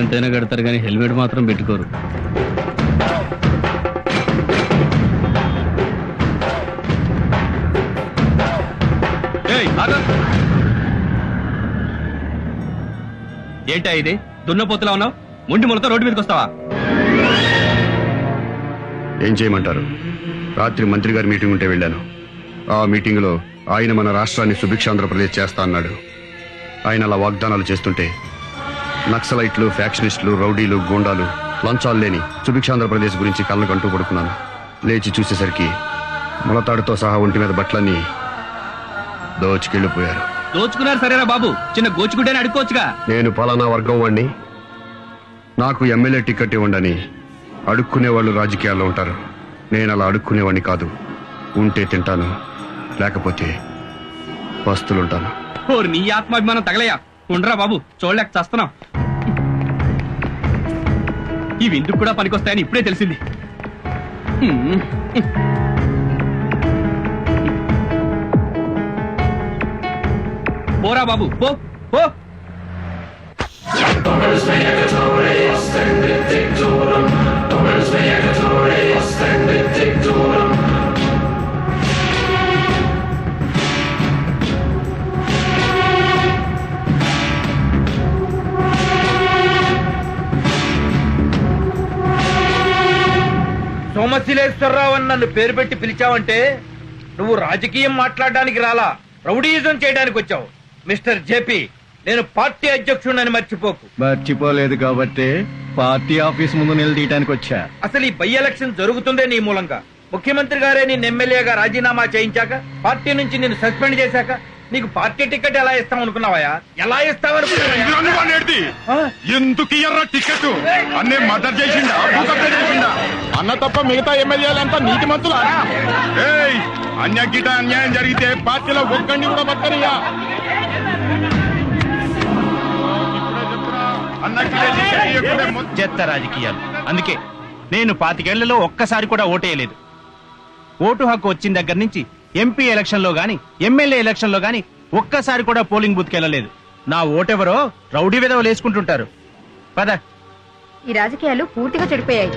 ఎంతైనా కడతారు కానీ హెల్మెట్ మాత్రం పెట్టుకోరు. ఏంటా ఇది? దున్నపోతులా ఉన్నావు, ముండి మొలతో రోడ్డు మీదకి వస్తావా? ఏం చేయమంటారు? రాత్రి మంత్రి గారి మీటింగ్ ఉంటే వెళ్ళాను. ఆ మీటింగ్ లో ఆయన మన రాష్ట్రాన్ని సుభిక్షాంధ్రప్రదేశ్ చేస్తా అన్నాడు. ఆయన అలా వాగ్దానాలు చేస్తుంటే నక్సలైట్లు, ఫ్యాక్షనిస్టులు, రౌడీలు, గూండాలు, లంచాలు లేని సుభిక్షాంధ్రప్రదేశ్ గురించి కళ్ళకంటూ పడుకున్నాను. లేచి చూసేసరికి ములతాడుతో సహా ఒంటి మీద బట్టలన్నీ దోచుకెళ్ళిపోయారు. దోచుకున్నారు సరేరా బాబు, చిన్న గోచుకుంటేనే అడుక్కోవచ్చుగా. నేను పలానా వర్గం వాణ్ణి, నాకు ఎమ్మెల్యే టికెట్ ఇవ్వండి అడుక్కునేవాళ్ళు రాజకీయాల్లో ఉంటారు. నేను అలా అడుక్కునేవాడిని కాదు. ఉంటే తింటాను, లేకపోతే పస్తులుంటాను. నీ ఆత్మాభిమానం తగలయ్యా. ఉండరా బాబు, చూడలేక చస్తున్నాం. ఇవి ఇందుకు కూడా పనికొస్తాయని ఇప్పుడే తెలిసింది. పోరా బాబు, పో పో. సోమశిలేశ్వరరావు అని నన్ను పేరు పెట్టి పిలిచావంటే నువ్వు రాజకీయం మాట్లాడడానికి రాలా, రౌడీయిజం చేయడానికి వచ్చావు. మిస్టర్ జేపీ, నేను పార్టీ అధ్యక్షుడిని మర్చిపోకు. మర్చిపోలేదు కాబట్టి పార్టీ ఆఫీస్ ముందు నిలదీయడానికి వచ్చా. అసలు ఈ బై ఎలక్షన్ జరుగుతుందే నీ మూలంగా. ముఖ్యమంత్రి గారే నిన్ను ఎమ్మెల్యేగా రాజీనామా చేయించాక, పార్టీ నుంచి నిన్ను సస్పెండ్ చేశాక నీకు పార్టీ టికెట్ ఎలా ఇస్తాం అనుకున్నావా? ఎలా ఇస్తావనుకున్నావా? ఎందుకు ఇయ్యరా టికెట్? అన్నే మర్డర్ చేసిండా, చేసిండా అన్న తప్ప మిగతా ఎమ్మెల్యేలంతా నీతి మంతులారా? అన్యాగిట అన్యాయం జరిగితే పార్టీలో ఒక్కడిని కూడా పక్కనియా. చెత్త రాజకీయాలు. అందుకే నేను 25 ఏళ్లలో ఒక్కసారి కూడా ఓటేయలేదు. ఓటు హక్కు వచ్చిన దగ్గర నుంచి ఎంపీ ఎలక్షన్ లో గాని, ఎమ్మెల్యే ఎలక్షన్ లో గాని ఒక్కసారి కూడా పోలింగ్ బూత్ కెళ్ళలేదు. నా ఓటెవరో రౌడీ విధవలు వేసుకుంటుంటారు. పద. ఈ రాజకీయాలు పూర్తిగా చెడిపోయాయి.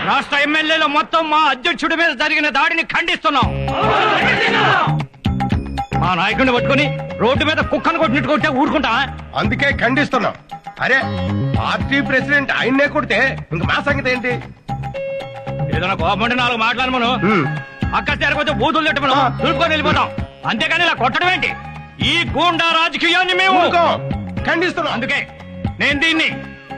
రాష్ట్ర ఎమ్మెల్యేలు మొత్తం మా అధ్యక్షుడి మీద జరిగిన దాడిని ఖండిస్తున్నాం. మా నాయకుడిని పట్టుకుని రోడ్డు మీద కుక్కను కొట్టినట్టు కొట్టే ఊరుకుంటా? అందుకే ఖండిస్తున్నాం. అరే, పార్టీ ప్రెసిడెంట్ ఆయన్నే కొడితే ఇంక మా సంగతి ఏంటి? ఏదైనా కోపంటే 4 మాట్లాడమను, అక్క చేరకపోతే బూతులు తిట్టమను, దులుపుకొని వెళ్ళిపోతాం. అంతేకాని ఇలా కొట్టడం ఏంటి? ఈ గూండా రాజకీయాన్ని మేము ఖండిస్తున్నాం. అందుకే నేను దీన్ని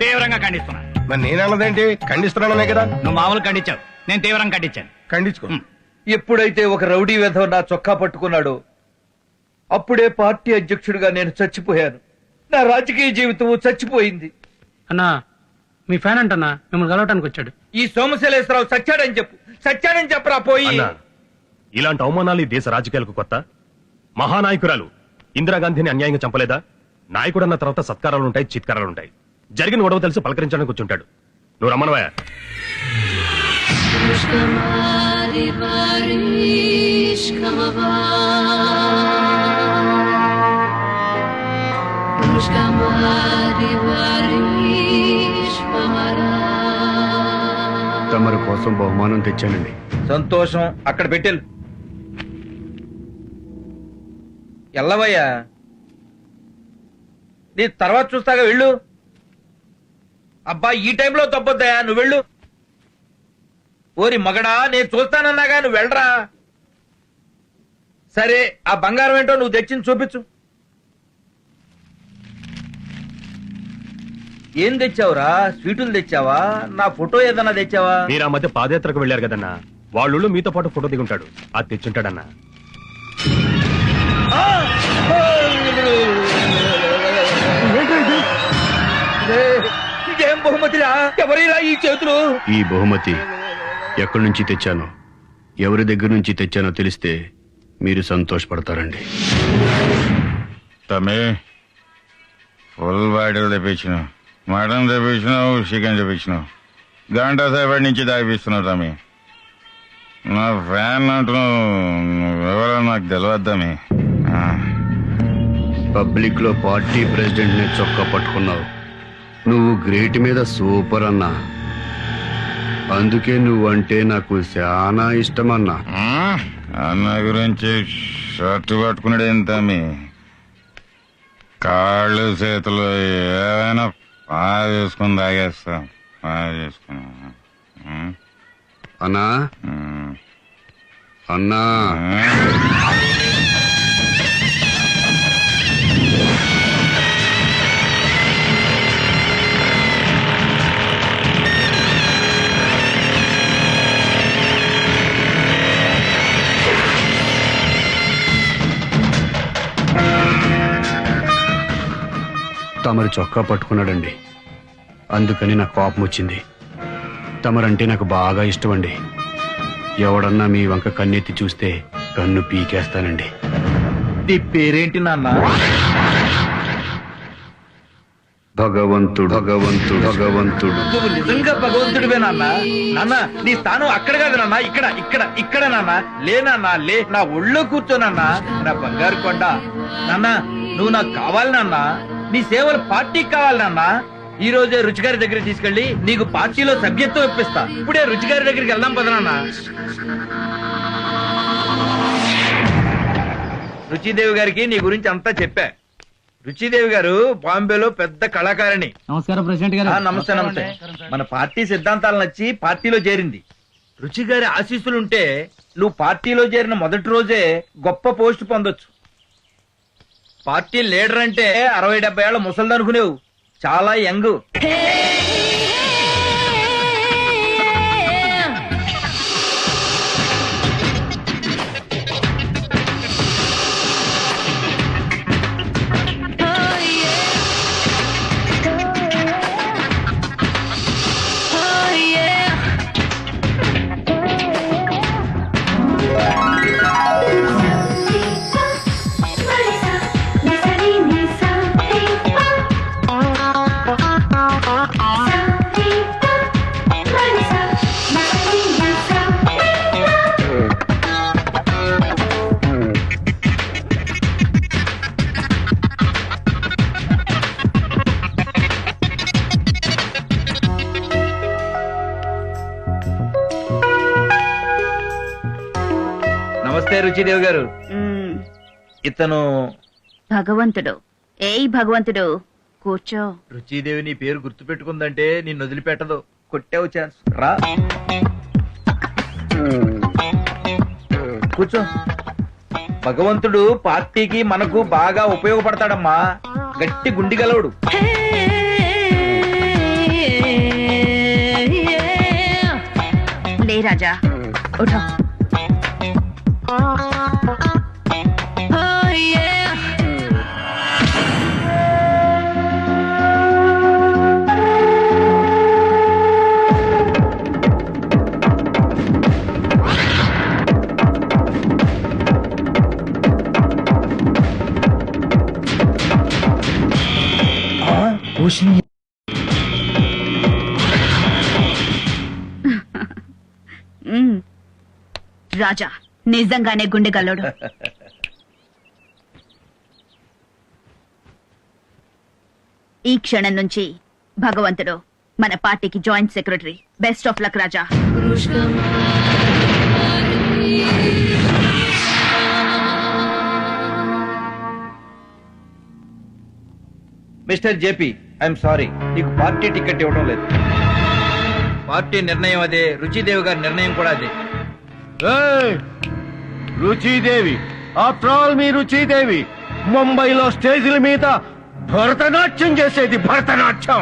తీవ్రంగా ఖండిస్తున్నా. మరి నేనన్నదేంటి? ఖండిస్తున్నాననే కదా. నువ్వు మామూలు ఖండించావు, నేను తీవ్రంగా ఖండించాను. ఖండించుకో. ఎప్పుడైతే ఒక రౌడీ వెధవ నా చొక్కా పట్టుకున్నాడో అప్పుడే పార్టీ అధ్యక్షుడిగా నేను చచ్చిపోయాను. నా రాజకీయ జీవితం చచ్చిపోయింది. అన్నా, మీ ఫ్యాన్ అంటన్నా మిమ్మల్ని కలవటానికి వచ్చాడు. ఈ సోమశిలేశ్వరరావు సచ్చాడని చెప్పు, సచ్చాడని చెప్పరా పోయి. ఇలాంటి అవమానాలు ఈ దేశ రాజకీయాలకు కొత్త? మహానాయకురాలు ఇందిరాగాంధీని అన్యాయంగా చంపలేదా? నాయకుడన్న తర్వాత సత్కారాలుంటాయి, చిత్కారాలుంటాయి. జరిగిన గొడవ తెలిసి పలకరించడానికి కూర్చుంటాడు. నువ్వు రమ్మనవయ్యా. తమరి కోసం బహుమానం తెచ్చానండి. సంతోషం. అక్కడ పెట్టెలు. ఎల్లవయ్యా, నీ తర్వాత చూస్తాగా, వెళ్ళు. అబ్బా, ఈ టైంలో తప్పొద్దయా, నువ్వు వెళ్ళు. ఓరి మగడా, నేను చూస్తానన్నాగా, నువ్వు వెళ్ళరా. సరే, ఆ బంగారం ఏంటో నువ్వు తెచ్చింది చూపించు. ఏం తెచ్చావురా? స్వీటులు తెచ్చావా? నా ఫోటో ఏదన్నా తెచ్చావా? మీరు ఆ మధ్య పాదయాత్రకు వెళ్ళారు కదన్నా, వాళ్ళు మీతో పాటు ఫోటో దిగుంటాడు, అది తెచ్చుంటాడన్నా. ఇదేం బహుమతిరా? ఎవరిరా ఈ చేతులు? ఈ బహుమతి ఎక్కడి నుంచి తెచ్చానో, ఎవరి దగ్గర నుంచి తెచ్చానో తెలిస్తే మీరు సంతోషపడతారండి. తమ్మి ఫుల్ బాటిల్ తెప్పించినావు, మటన్ తెప్పించినావు, చికెన్ తెప్పించినావు, గంట సేపటి నుంచి తాగిపిస్తున్నావు తమ్మి. నా ఫ్యాన్ అంటున్నావు, ఎవరో నాకు తెలియద్దామి. పబ్లిక్ లో పార్టీ ప్రెసిడెంట్ ని చొక్కా పట్టుకున్నావు. నువ్వు గ్రేట్ మీద సూపర్ అన్నా, అందుకే నువ్వంటే నాకు చాలా ఇష్టమన్నా. అన్న గురించి షర్టు పట్టుకున్నాడు ఏం తమ్మి? కాళ్ళు చేతులు ఏమైనా బాగా చేసుకుని తాగేస్తా, బాగా చేసుకుని. అన్నా అన్నా తమరు చొక్కా పట్టుకున్నాడండి, అందుకని నాకు కోపం వచ్చింది. తమరంటే నాకు బాగా ఇష్టం అండి. ఎవడన్నా మీ వంక కన్నెత్తి చూస్తే కన్ను పీకేస్తానండి. నీ పేరేంటి నాన్న? భగవంతుడు భగవంతుడు భగవంతుడు. నువ్వు నిజంగా భగవంతుడివే నాన్న. నాన్న నీ స్థానం అక్కడ కాదు నాన్న, ఇక్కడ ఇక్కడ ఇక్కడ నాన్న. లే నాన్న లే, నా ఒళ్ళో కూర్చోనన్నా, నా బంగారు కొండ. నాన్న నువ్వు నాకు కావాలి నాన్న, నీ సేవలు పార్టీకి కావాలి నాన్న. ఈ రోజే రుచిగారి దగ్గరికి తీసుకెళ్లి నీకు పార్టీలో సభ్యత్వం ఇప్పిస్తా. ఇప్పుడే రుచిగారి దగ్గరికి వెళ్దాం పద నాన్న. రుచిదేవి గారికి నీ గురించి అంతా చెప్పా. రుచిదేవి గారు బాంబేలో పెద్ద కళాకారిణి. నమస్కారం ప్రెసిడెంట్ గారు. నమస్తే నమస్తే. మన పార్టీ సిద్ధాంతాలు నచ్చి పార్టీలో చేరింది. రుచి గారి ఆశీస్సులుంటే నువ్వు పార్టీలో చేరిన మొదటి రోజే గొప్ప పోస్ట్ పొందొచ్చు. పార్టీ లీడర్ అంటే 60-70 ఏళ్ల ముసలిది అనుకునేవు, చాలా యంగ్. నమస్తే రుచిదేవి గారు. ఇతను భగవంతుడు. ఏయ్ భగవంతుడు, కూర్చో. రుచిదేవి నీ పేరు గుర్తు పెట్టుకుందంటే నిన్ను వదిలిపెట్టదు. కొట్టావు ఛాన్స్. రా కూర్చో. భగవంతుడు పార్టీకి మనకు బాగా ఉపయోగపడతాడమ్మా. గట్టి గుండి గలవుడు. లే రాజా, ఉఠో. రాజా నిజంగానే గుండెగల్లోడు. ఈ క్షణం నుంచి భగవంతుడు మన పార్టీకి joint secretary. Best of luck Raja. Mister JP, I'm sorry, నీకు పార్టీ టికెట్ ఇవ్వడం లేదు. పార్టీ నిర్ణయం అదే, రుచిదేవి గారి నిర్ణయం కూడా అదే. రుచిదేవి, ఆఫ్టర్ ఆల్ మీ రుచిదేవి ముంబైలో స్టేజీల మీద భరతనాట్యం చేసేది. భరతనాట్యం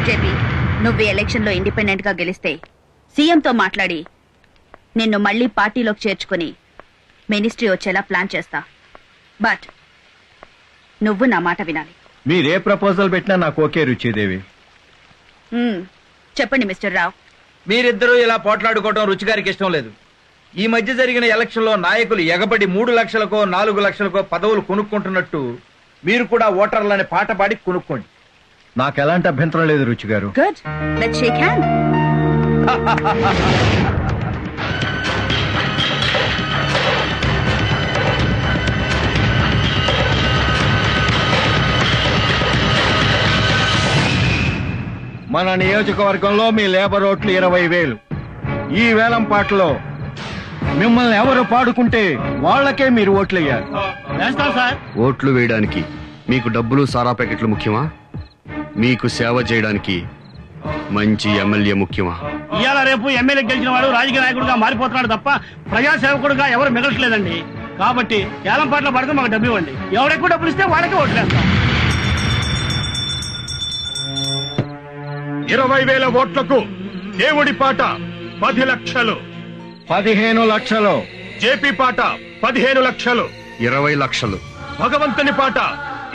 జేపీ, నువ్వు ఎలక్షన్ లో ఇండిపెండెంట్ గా గెలిస్తే సీఎంతో మాట్లాడి నిన్ను మళ్ళీ పార్టీలోకి చేర్చుకుని మినిస్ట్రీ వచ్చేలా ప్లాన్ చేస్తా. బట్ నువ్వు నా మాట వినాలి. మీరే ప్రపోజల్ పెట్టినా నాకు ఓకే రుచిదేవి. చెప్పండి మిస్టర్ రావు. మీరిద్దరూ ఇలా పోట్లాడుకోవటం రుచి గారికి ఇష్టం లేదు. ఈ మధ్య జరిగిన ఎలక్షన్ లో నాయకులు ఎగబడి 3 లక్షలకో 4 లక్షలకో పదవులు కొనుక్కుంటున్నట్టు మీరు కూడా ఓటర్లని పాట పాడి కొనుక్కోండి. నాకు ఎలాంటి అభ్యంతరం లేదు రుచి గారు. Good, let's shake hand. మన నియోజకవర్గంలో మీ లేబర్ ఓట్లు 20,000. ఈ వేలం పాటలో మిమ్మల్ని ఎవరు పాడుకుంటే వాళ్ళకే మీరు ఓట్లేయాలి. ఓట్లు వేయడానికి మీకు డబ్బులు సారా ప్యాకెట్లు ముఖ్యమా? మీకు సేవ చేయడానికి మంచి ఎమ్మెల్యే ముఖ్యమా? ఇవాళ రేపు ఎమ్మెల్యే గెలిచిన వాడు రాజకీయ నాయకుడిగా మారిపోతున్నాడు తప్ప ప్రజాసేవకుడుగా ఎవరు మిగలట్లేదండి. కాబట్టి ఏలం పాటలో పడితే మాకు డబ్బు ఇవ్వండి. ఎవరెక్కువ డబ్బులు ఇస్తే వాళ్ళకే ఓట్లేస్తాం. 20,000 ఓట్లకు దేవుడి పాట 10 లక్షలు, 15 లక్షలు, జేపీ పాట 15 లక్షలు, 20 లక్షలు, భగవంతుని పాట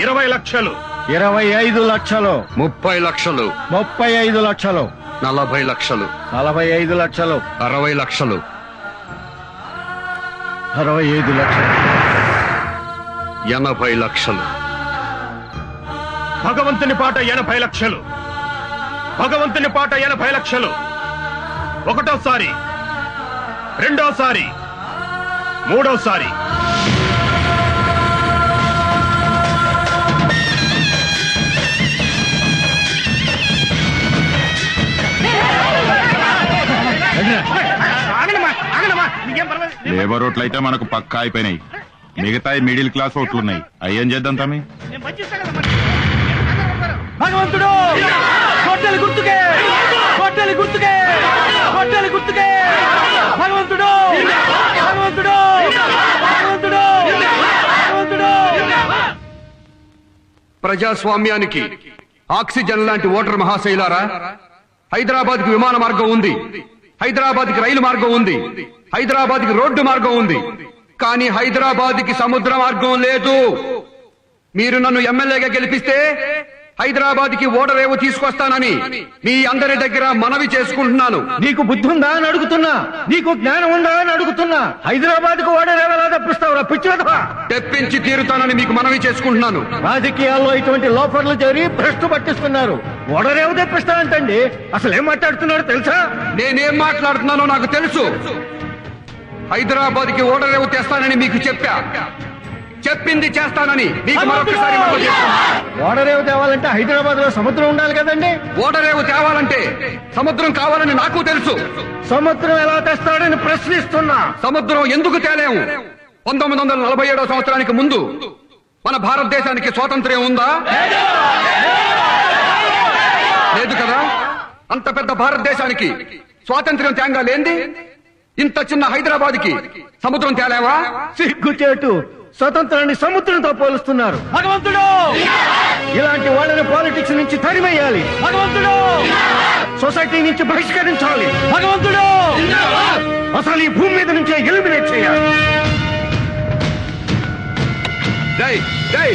20 లక్షలు, 25 లక్షలు, 30 లక్షలు, 35 లక్షలు, 40 లక్షలు, 45 లక్షలు, 60 లక్షలు, 65 లక్షలు, 80 లక్షలు, భగవంతుని పాట 80 లక్షలు, భగవంతుని పాట 80 లక్షలు, ఒకటోసారి, రెండోసారి, మూడోసారి. లేబర్ ఓట్లు అయితే మనకు పక్కా అయిపోయినాయి. మిగతా మిడిల్ క్లాస్ ఓట్లున్నాయి. అయ్యేం చేద్దాం తమ్మి? భగవంతుడు కొట్టెలు గుర్తుకే, కొట్టెలు గుర్తుకే, కొట్టెలు గుర్తుకే. భగవంతుడు, భగవంతుడు, భగవంతుడు, భగవంతుడు. ప్రజాస్వామ్యానికి ఆక్సిజన్ లాంటి ఓటర్ మహాశైలారా, హైదరాబాద్ కి విమాన మార్గం ఉంది, హైదరాబాద్ కి రైలు మార్గం ఉంది, హైదరాబాద్ కి రోడ్డు మార్గం ఉంది. కానీ హైదరాబాద్ కి సముద్ర మార్గం లేదు. మీరు నన్ను ఎమ్మెల్యేగా గెలిపిస్తే హైదరాబాద్ కి ఓడరేవు తీసుకొస్తానని మీ అందరి దగ్గర మనవి చేసుకుంటున్నాను. నీకు బుద్ధి ఉందా అని అడుగుతున్నా, నీకు జ్ఞానం ఉందా అని అడుగుతున్నా. హైదరాబాద్ కు ఓడరేవు ఎలా తప్పిస్తావురా పిచ్చివా? తెప్పించి తీరుతానని మీకు మనవి చేసుకుంటున్నాను. రాజకీయాల్లో ఇటువంటి లోఫర్లు చేరి భ్రష్టు పట్టిస్తున్నారు. ఓడరేవు తెప్పిస్తానంటండి. అసలు ఏం మాట్లాడుతున్నారో తెలుసా? నేనేం మాట్లాడుతున్నానో నాకు తెలుసు. హైదరాబాద్ కి ఓడరేవు తెస్తానని మీకు చెప్పా, చెప్పింది చేస్తానని మీకు మరొకసారి మనవి చేస్తున్నా. ఓడరేవు తేవాలంటే హైదరాబాద్ లో సముద్రం ఉండాలి కదండి. ఓడరేవు తేవాలంటే సముద్రం కావాలని నాకు తెలుసు. సముద్రం ఎలా తెస్తాడని ప్రశ్నిస్తున్నా. సముద్రం ఎందుకు తేలేము? 1947 సంవత్సరానికి ముందు మన భారతదేశానికి స్వాతంత్ర్యం ఉందా? లేదు కదా. అంత పెద్ద భారతదేశానికి స్వాతంత్ర్యం తేంగా లేంది ఇంత చిన్న హైదరాబాద్ కి సముద్రం తేలేవా? సిగ్గుచేటు, స్వతంత్రాన్ని సముద్రంతో పోలుస్తున్నారు. భగవంతుడు, ఇలాంటి వాళ్ళని పాలిటిక్స్ నుంచి తరిమేయాలి. భగవంతుడు, సొసైటీ నుంచి బహిష్కరించాలి. భగవంతుడు. అసలు ఈ భూమి మీద నుంచే ఎలిమినేట్ చేయాలి. జై జై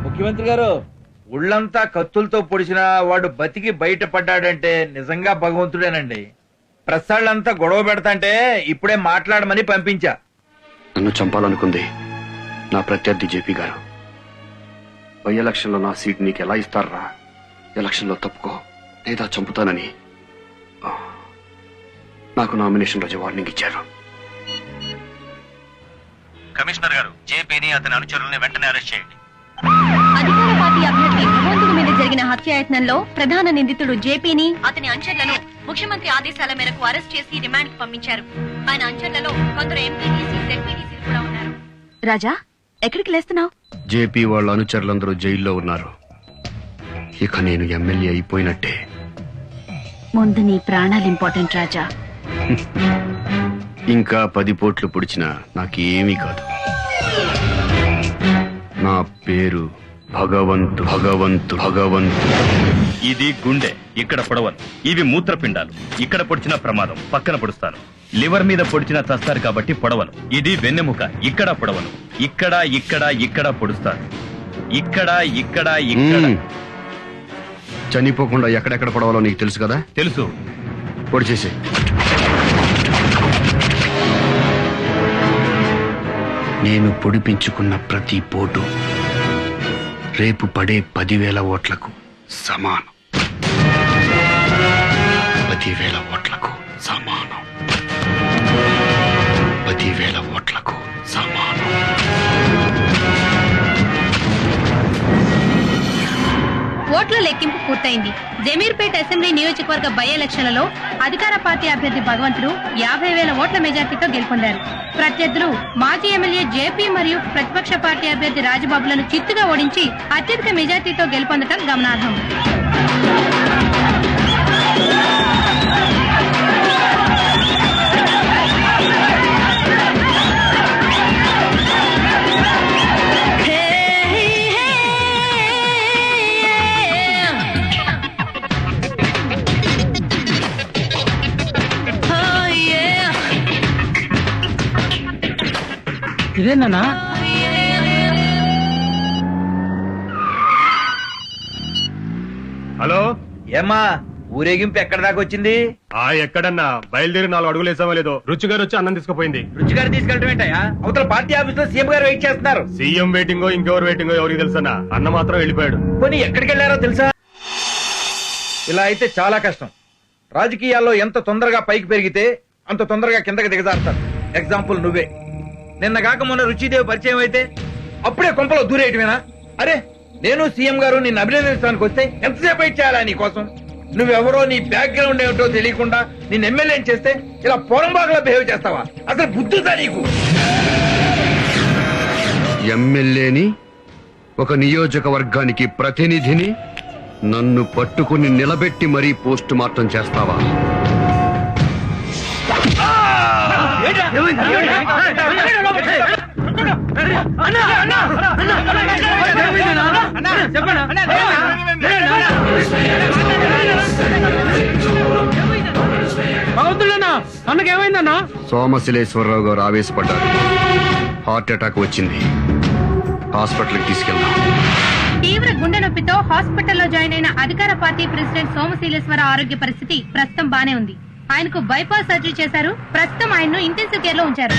ముఖ్యమంత్రి గారు, ఒళ్ళంతా కత్తులతో పొడిచిన వాడు బతికి బయటపడ్డాడంటే నిజంగా భగవంతుడేనండి. ప్రసాళ్ళంతా గొడవ పెడతాంటే ఇప్పుడే మాట్లాడమని పంపించా. నన్ను చంపాలనుకుంది నా ప్రత్యర్థి జేపీ గారు. బై ఎలక్షన్ లో నా సీట్ నీకు ఎలా ఇస్తారా? ఎలక్షన్ లో తప్పుకో లేదా చంపుతానని నాకు నామినేషన్ రోజు వార్నింగ్ ఇచ్చారు. కమిషనర్ గారు, జేపీని అతని అనుచరుల్ని వెంటనే అరెస్ట్ చేయండి. అధికార పార్టీ అభ్యర్థి భగవంతుడి మీద జరిగిన హత్యాయత్నంలో ప్రధాన నిందితుడు జేపీని అతని అంచర్లను ముఖ్యమంత్రి ఆదేశాల మేరకు అరెస్ట్ చేసి రిమాండ్ కు పంపించారు. ఆయన అంచర్లలో కొందరు ఎంపీటీసీ, జెడ్పీటీసీలు కూడా ఉన్నారు. రాజా, ఎక్కడికి లేస్తున్నావు? జేపీ వాళ్ళ అనుచరులందరూ జైల్లో ఉన్నారు. ఇక నేను ఎమ్మెల్యే అయిపోయినట్టే. ముందు నీ ప్రాణాలు ఇంపార్టెంట్ రాజా. ఇంకా 10 పోట్లు పొడిచినా నాకేమీ కాదు. నా పేరు భగవంతు. ఇది గుండె, ఇక్కడ పొడవను. ఇవి మూత్రపిండాలు, ఇక్కడ పొడిచిన ప్రమాదం, పక్కన పొడుస్తాను. లివర్ మీద పొడిచిన చస్తారు కాబట్టి పొడవను. ఇది వెన్నెముక, ఇక్కడ పొడవను. ఇక్కడ పొడుస్తాను. ఇక్కడ. చనిపోకుండా ఎక్కడెక్కడ పడవాలో నీకు తెలుసు కదా? తెలుసు. పొడి చేసి నేను పొడిపించుకున్న ప్రతి పోటు రేపు పడే 10,000 ఓట్లకు సమానం. 10,000 ఓట్లకు సమానం. 10,000 ఓట్లకు సమానం. ఓట్ల లెక్కింపు పూర్తయింది. జమీర్పేట అసెంబ్లీ నియోజకవర్గ బై ఎలక్షన్లలో అధికార పార్టీ అభ్యర్థి భగవంతుడు 50,000 ఓట్ల మెజార్టీతో గెలుపొందారు. ప్రత్యర్థులు మాజీ ఎమ్మెల్యే జేపీ మరియు ప్రతిపక్ష పార్టీ అభ్యర్థి రాజబాబులను చిత్తుగా ఓడించి అత్యధిక మెజార్టీతో గెలుపొందడం గమనార్హం. ఇదేనా? హలో, ఏమ్మా ఊరేగింపు ఎక్కడ దాకా వచ్చింది? ఎక్కడన్నా బయలుదేరి 4 అడుగులు వేసామో లేదో రుచిగారు వచ్చి అన్నం తీసుకుపోయింది. రుచిగారు తీసుకెళ్ళటం ఏంటయ్యా? అవతల పార్టీ ఆఫీస్ లో సీఎం గారు వెయిట్ చేస్తున్నారు. సీఎం వెయిటింగో ఇంకెవరు వెయిటింగో ఎవరికి తెలుసన్నా? అన్న మాత్రం వెళ్ళిపోయాడు. పోనీ ఎక్కడికి వెళ్ళారో తెలుసా? ఇలా అయితే చాలా కష్టం. రాజకీయాల్లో ఎంత తొందరగా పైకి పెరిగితే అంత తొందరగా కిందకి దిగజారుతారు. ఎగ్జాంపుల్ నువ్వే. నిన్న కాక మొన్న రుచిదేవి పరిచయం అయితే అప్పుడే కొంపలో దూరేయటమేనా? అరే, నేను సీఎం గారు నిన్ను అభినందించడానికి వస్తే ఎంతసేపు వెయిట్ చేయాలా నీ కోసం? నువ్వెవరో, నీ బ్యాక్గ్రౌండ్ ఏమిటో తెలియకుండా నిన్ను ఎమ్మెల్యే చేస్తే ఇలా పొరంబాగులా బిహేవ్ చేస్తావా? అసలు బుద్ధుందా నీకు? ఎమ్మెల్యేని, ఒక నియోజకవర్గానికి ప్రతినిధిని నన్ను పట్టుకుని నిలబెట్టి మరీ పోస్ట్ మార్టం చేస్తావా? అన్నకేమైందన్నా? సోమశిలేశ్వరరావు గారు ఆవేశపడ్డారు. హార్ట్ అటాక్ వచ్చింది. హాస్పిటల్కి తీసుకెళ్దాం. తీవ్ర గుండె నొప్పితో హాస్పిటల్లో జాయిన్ అయిన అధికార పార్టీ ప్రెసిడెంట్ సోమశీలేశ్వర ఆరోగ్య పరిస్థితి ప్రస్తుతం బానే ఉంది. ఆయనకు బైపాస్ సర్జరీ చేశారు. ప్రస్తుతం ఆయన్ను ఇంటెన్సివ్ కేర్ లో ఉంచారు.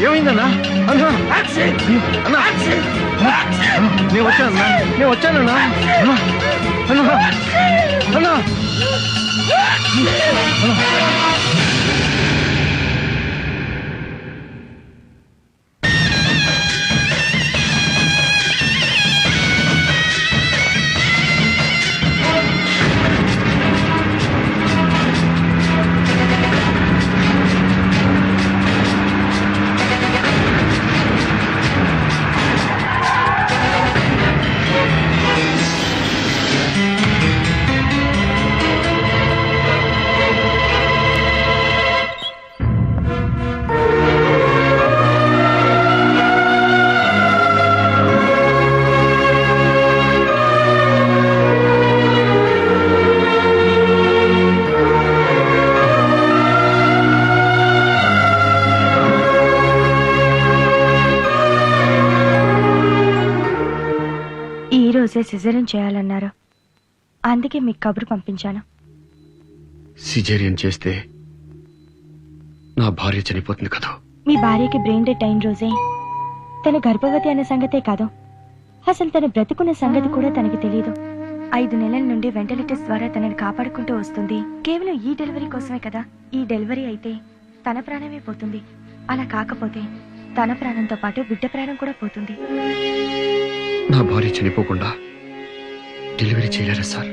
ఏమైందన్నా? నేను వచ్చానన్నా. అన్నా థర్స్డే సిజేరియన్ చేయాలన్నారు. అందుకే మీకు కబురు పంపించాను. సిజేరియన్ చేస్తే నా భార్య చనిపోతుంది కదా. మీ భార్యకి బ్రెయిన్ డెడ్ అయిన రోజే తను గర్భవతి అనే సంగతే కాదు, అసలు తను బ్రతుకున్న సంగతి కూడా తనకి తెలియదు. 5 నెలల నుండి వెంటిలేటర్స్ ద్వారా తనని కాపాడుకుంటూ వస్తుంది. కేవలం ఈ డెలివరీ కోసమే కదా. ఈ డెలివరీ అయితే తన ప్రాణమే పోతుంది. అలా కాకపోతే తన ప్రాణంతో పాటు బిడ్డ ప్రాణం కూడా పోతుంది. నా భార్య చనిపోకుండా డెలివరీ చేయలేరా సార్?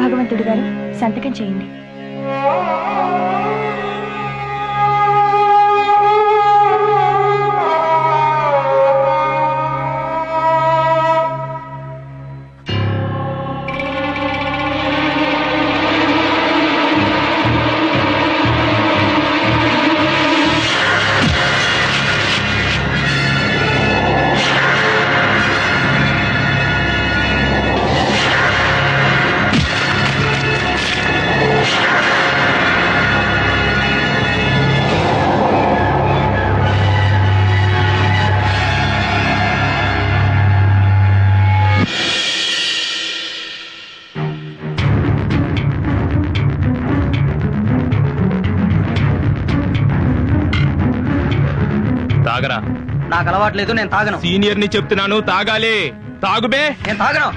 భగవంతుడు గారు సంతకం చేయండి. తాగరా. నాకు అలవాట్లేదు, నేను తాగను. సీనియర్ ని చెప్తున్నాను, తాగాలి. తాగుబే. నేను తాగను.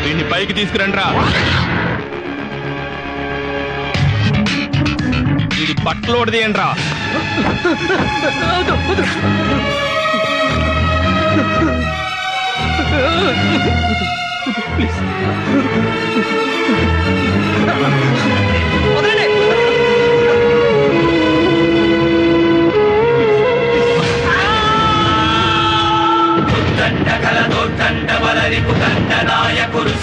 వీడిని పైకి తీసుకురండ్రా. వీడి బట్టలు తీయండిరా.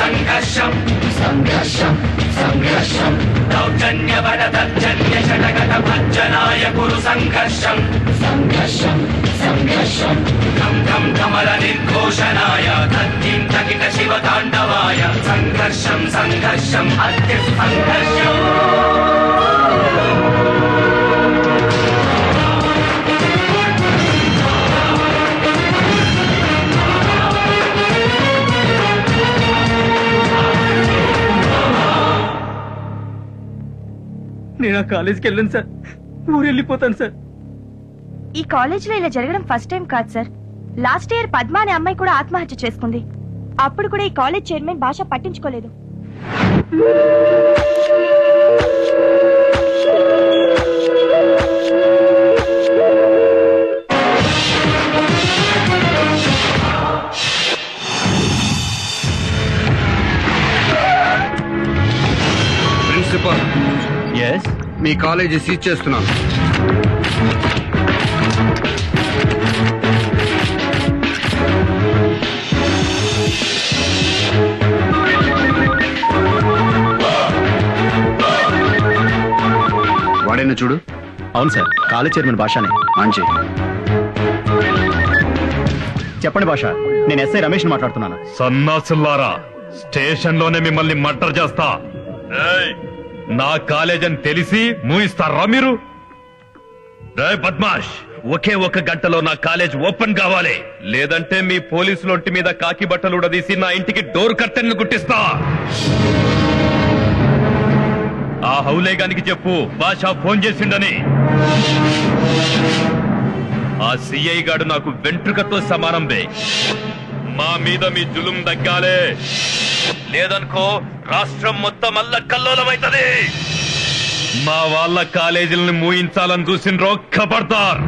సంఘర్షం సంఘర్షం సంఘర్షం దౌర్జన్య బడదర్జన్య షటగట భజ్జనాయ కురు సంఘర్షం సంఘర్షం సంఘర్షం ఘం ఘం ఘమల నిర్ఘోషణాయ తద్దిం తకిట శివ తాండవాయ సంఘర్షం సంఘర్షం అత్య సంఘర్షం. నేను ఆ కాలేజీకి వెళ్ళను సార్, ఊరు వెళ్ళిపోతాను సార్. ఈ కాలేజీలో ఇలా జరగడం ఫస్ట్ టైం కాదు సార్. లాస్ట్ ఇయర్ పద్మ అనే అమ్మాయి కూడా ఆత్మహత్య చేసుకుంది. అప్పుడు కూడా ఈ కాలేజ్ చైర్మన్ భాష పట్టించుకోలేదు. ప్రిన్సిపల్, మీ కాలేజీ సీజ్ చేస్తున్నాను. వాడైనా చూడు. అవును సార్, కాలేజ్ చైర్మన్ భాషనే. మంచి. చెప్పండి భాష, నేను ఎస్ఐ రమేష్ మాట్లాడుతున్నాను. సన్నాసుల్లారా, స్టేషన్ లోనే మిమ్మల్ని మర్డర్ చేస్తా. ఏయ్, నా కాలేజ్ అని తెలిసి మూయిస్తారా మీరు? బద్మాష్, ఒకే ఒక గంటలో నా కాలేజ్ ఓపెన్ కావాలి, లేదంటే మీ పోలీసుల ఒంటి మీద కాకి బట్టలు ఉడదీసి నా ఇంటికి డోర్ కర్టెన్లు గుట్టిస్తా. ఆ హౌలేగానికి చెప్పు బాషా ఫోన్ చేసిండని. ఆ సిఐ గాడు నాకు వెంట్రుకతో సమానం బే. మా మీద మీ జులుం దగ్గాలే, లేదనుకో రాష్ట్రం మొత్తం అల్ల కల్లోలమైతది. మా వాళ్ళ కాలేజీలను మూయించాలని చూసిండ్రో ఖబర్దార్.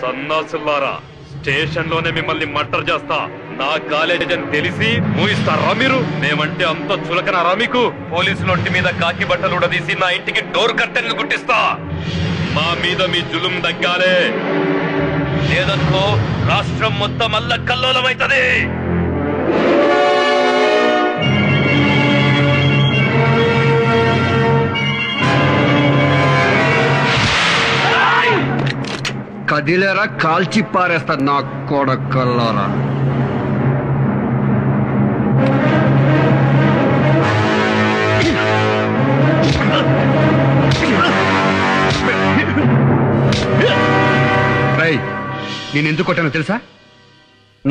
సన్నాసులారా, స్టేషన్ లోనే మిమ్మల్ని మర్డర్ చేస్తా. నా కాలేజ్ అని తెలిసి మూయిస్తారా మీరు? మేమంటే అంత చులకనారా మీకు? పోలీసుల ఒంటి మీద కాకి బట్టలు ఉడదీసి నా ఇంటికి డోర్ కర్టెన్లు గుట్టిస్తా. మా మీద మీ జులుం దగ్గాలే, లేదనుకో రాష్ట్రం మొత్తం అల్ల కల్లోలమైతది. కదిలేరా, కాల్చి పారేస్తా నా కొడకల్లారా. నేను ఎందుకు కొట్టానో తెలుసా?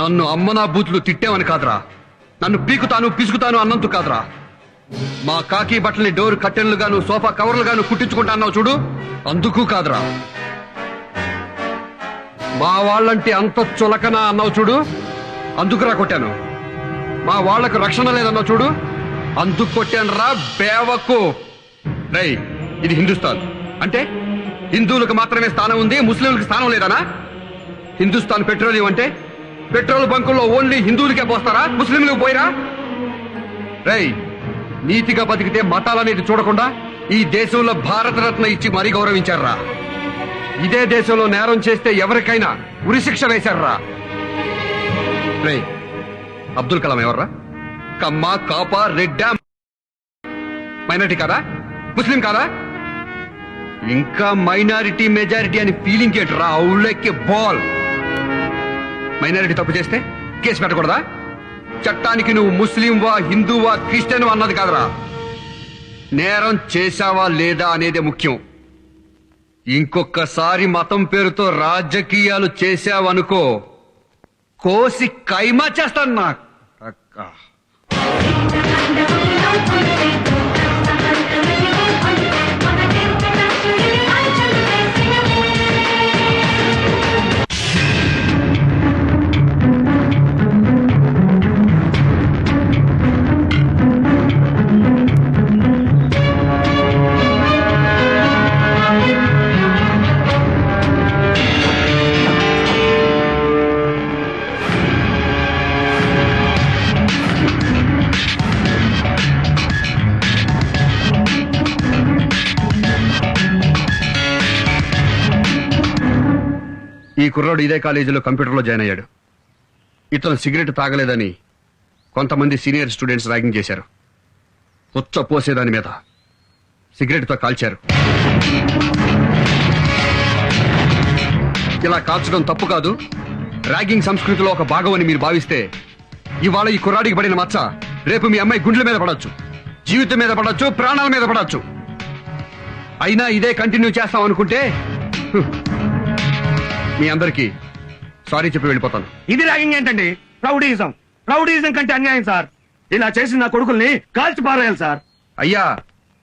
నన్ను అమ్మనా బూతులు తిట్టామని కాదురా, నన్ను పీకుతాను పిసుకుతాను అన్నందుకు కాదురా. మా కాకి బట్టల్ని డోర్ కట్టెన్లుగాను సోఫా కవర్లుగాను కుట్టించుకుంటా అన్నావు చూడు, అందుకు కాదురా. మా వాళ్ళంటే అంత చులకనా అన్నావు చూడు, అందుకురా కొట్టాను. మా వాళ్లకు రక్షణ లేదన్నావు చూడు, అందుకు కొట్టాను రా బేవకు. రై, ఇది హిందుస్థాన్ అంటే హిందువులకు మాత్రమే స్థానం ఉంది, ముస్లింలకు స్థానం లేదనా? హిందుస్థాన్ పెట్రోలియం అంటే పెట్రోల్ బంకుల్లో ఓన్లీ హిందువులకే పోస్తారా, ముస్లింలకు పోయిరా? రై, నీతిగా బతికితే మతాలనేది చూడకుండా ఈ దేశంలో భారతరత్న ఇచ్చి మరీ గౌరవించారా. ఇదే దేశంలో నేరం చేస్తే ఎవరికైనా ఉరిశిక్ష వేశారా. రై, అబ్దుల్ కలాం ఎవర్రా? కమ్మ, కాప, రెడ్డా మైనారిటీ కాదా? ముస్లిం కాదా? ఇంకా మైనారిటీ మెజారిటీ అని ఫీలింగ్ ఏంట్రా? అవులెక్కి బాల్. మైనారిటీ తప్పు చేస్తే కేసు పెట్టకూడదా? చట్టానికి నువ్వు ముస్లింవా హిందువా క్రిస్టియన్ అన్నది కాదురా, నేరం చేశావా లేదా అనేదే ముఖ్యం. ఇంకొకసారి మతం పేరుతో రాజకీయాలు చేశావనుకో, కోసి కైమా చేస్తాను నా అక్క. ఈ కుర్రాడు ఇదే కాలేజీలో కంప్యూటర్లో జాయిన్ అయ్యాడు. ఇతను సిగరెట్ తాగలేదని కొంతమంది సీనియర్ స్టూడెంట్స్ ర్యాగింగ్ చేశారు. పుచ్చ పోసేదాని మీద సిగరెట్తో కాల్చారు. ఇలా కాల్చడం తప్పు కాదు, ర్యాగింగ్ సంస్కృతిలో ఒక భాగం అని మీరు భావిస్తే ఇవాళ ఈ కుర్రాడికి పడిన మచ్చ రేపు మీ అమ్మాయి గుండెల మీద పడవచ్చు, జీవితం మీద పడవచ్చు, ప్రాణాల మీద పడవచ్చు. అయినా ఇదే కంటిన్యూ చేస్తాం అనుకుంటే మీ అందరికీ సారీ చెప్పి వెళ్ళిపోతాను. ఇది ర్యాగింగ్ ఏంటండి? రౌడీయిజం. రౌడీయిజం కంటే అన్యాయం సార్. ఇలా చేసిన నా కొడుకుల్ని కాల్చి పారేయాలి సార్. అయ్యా,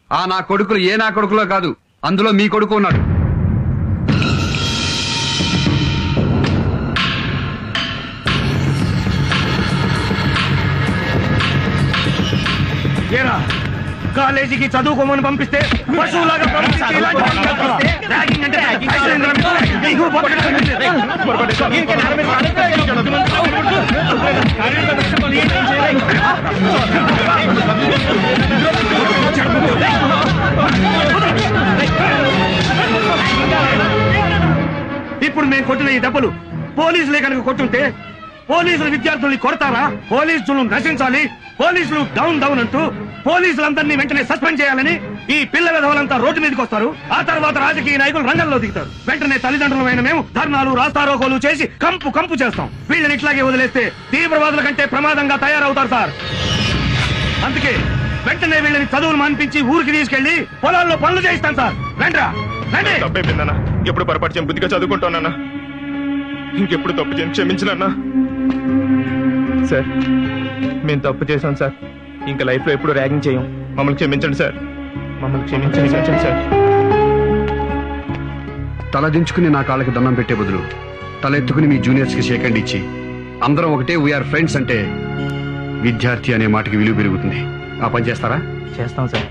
ఆ నా కొడుకులు ఏ నా కొడుకులో కాదు, అందులో మీ కొడుకు ఉన్నాడు. ఏరా, కాలేజీకి చదువుకోమని పంపిస్తే పశువులాగా పంపించి ఇలాంటి పనులు చేస్తావా? ర్యాగింగ్ అంటే నీకు ఇప్పుడు మేము కొట్టిన ఈ దెబ్బలు పోలీసులే కనుక కొట్టుంటే పోలీసులు విద్యార్థుల్ని కొడతారా? పోలీసులను నశించాలి, పోలీసులు డౌన్ డౌన్ అంటూ పోలీసులందరినీ వెంటనే సస్పెండ్ చేయాలని ఈ పిల్ల విధవలంతా రోడ్డు మీదకి వస్తారు. ఆ తర్వాత రాజకీయ నాయకులు రంగంలో దిగుతారు. వెంటనే తల్లిదండ్రులమైన మేము ధర్నాలు రాస్తారోకోలు చేసి కంపు కంపు చేస్తాం. వీళ్ళని ఇట్లాగే వదిలేస్తే తీవ్రవాదుల కంటే ప్రమాదంగా తయారవుతారు సార్. అందుకే వెంటనే వీళ్ళని చదువులు మాన్పించి ఊరికి తీసుకెళ్లి పొలాల్లో పనులు చేయిస్తాం సార్. రండ్రా, రండి. తప్పైపోయిందన్నా, ఎప్పుడు పొరపాటు చేయను, బుద్ధిగా చదువుకుంటానన్నా. ఇంకెప్పుడు తప్పు చేయను, క్షమించనన్నా. సార్, మేము తప్పు చేశాం సార్. ఇంకా లైఫ్ లో ఎప్పుడు ర్యాగింగ్ చేయం. మమ్మల్ని క్షమించండి సార్. మమ్మల్ని క్షమించండి సార్. తల దించుకుని నా కాళ్ళకి దండం పెట్టే బదులు తల ఎత్తుకుని మీ జూనియర్స్ కి షేక్ హ్యాండ్ ఇచ్చి అందరం ఒకటే వీఆర్ ఫ్రెండ్స్ అంటే విద్యార్థి అనే మాటకి విలువ పెరుగుతుంది. ఆ పని చేస్తారా? చేస్తాం సార్.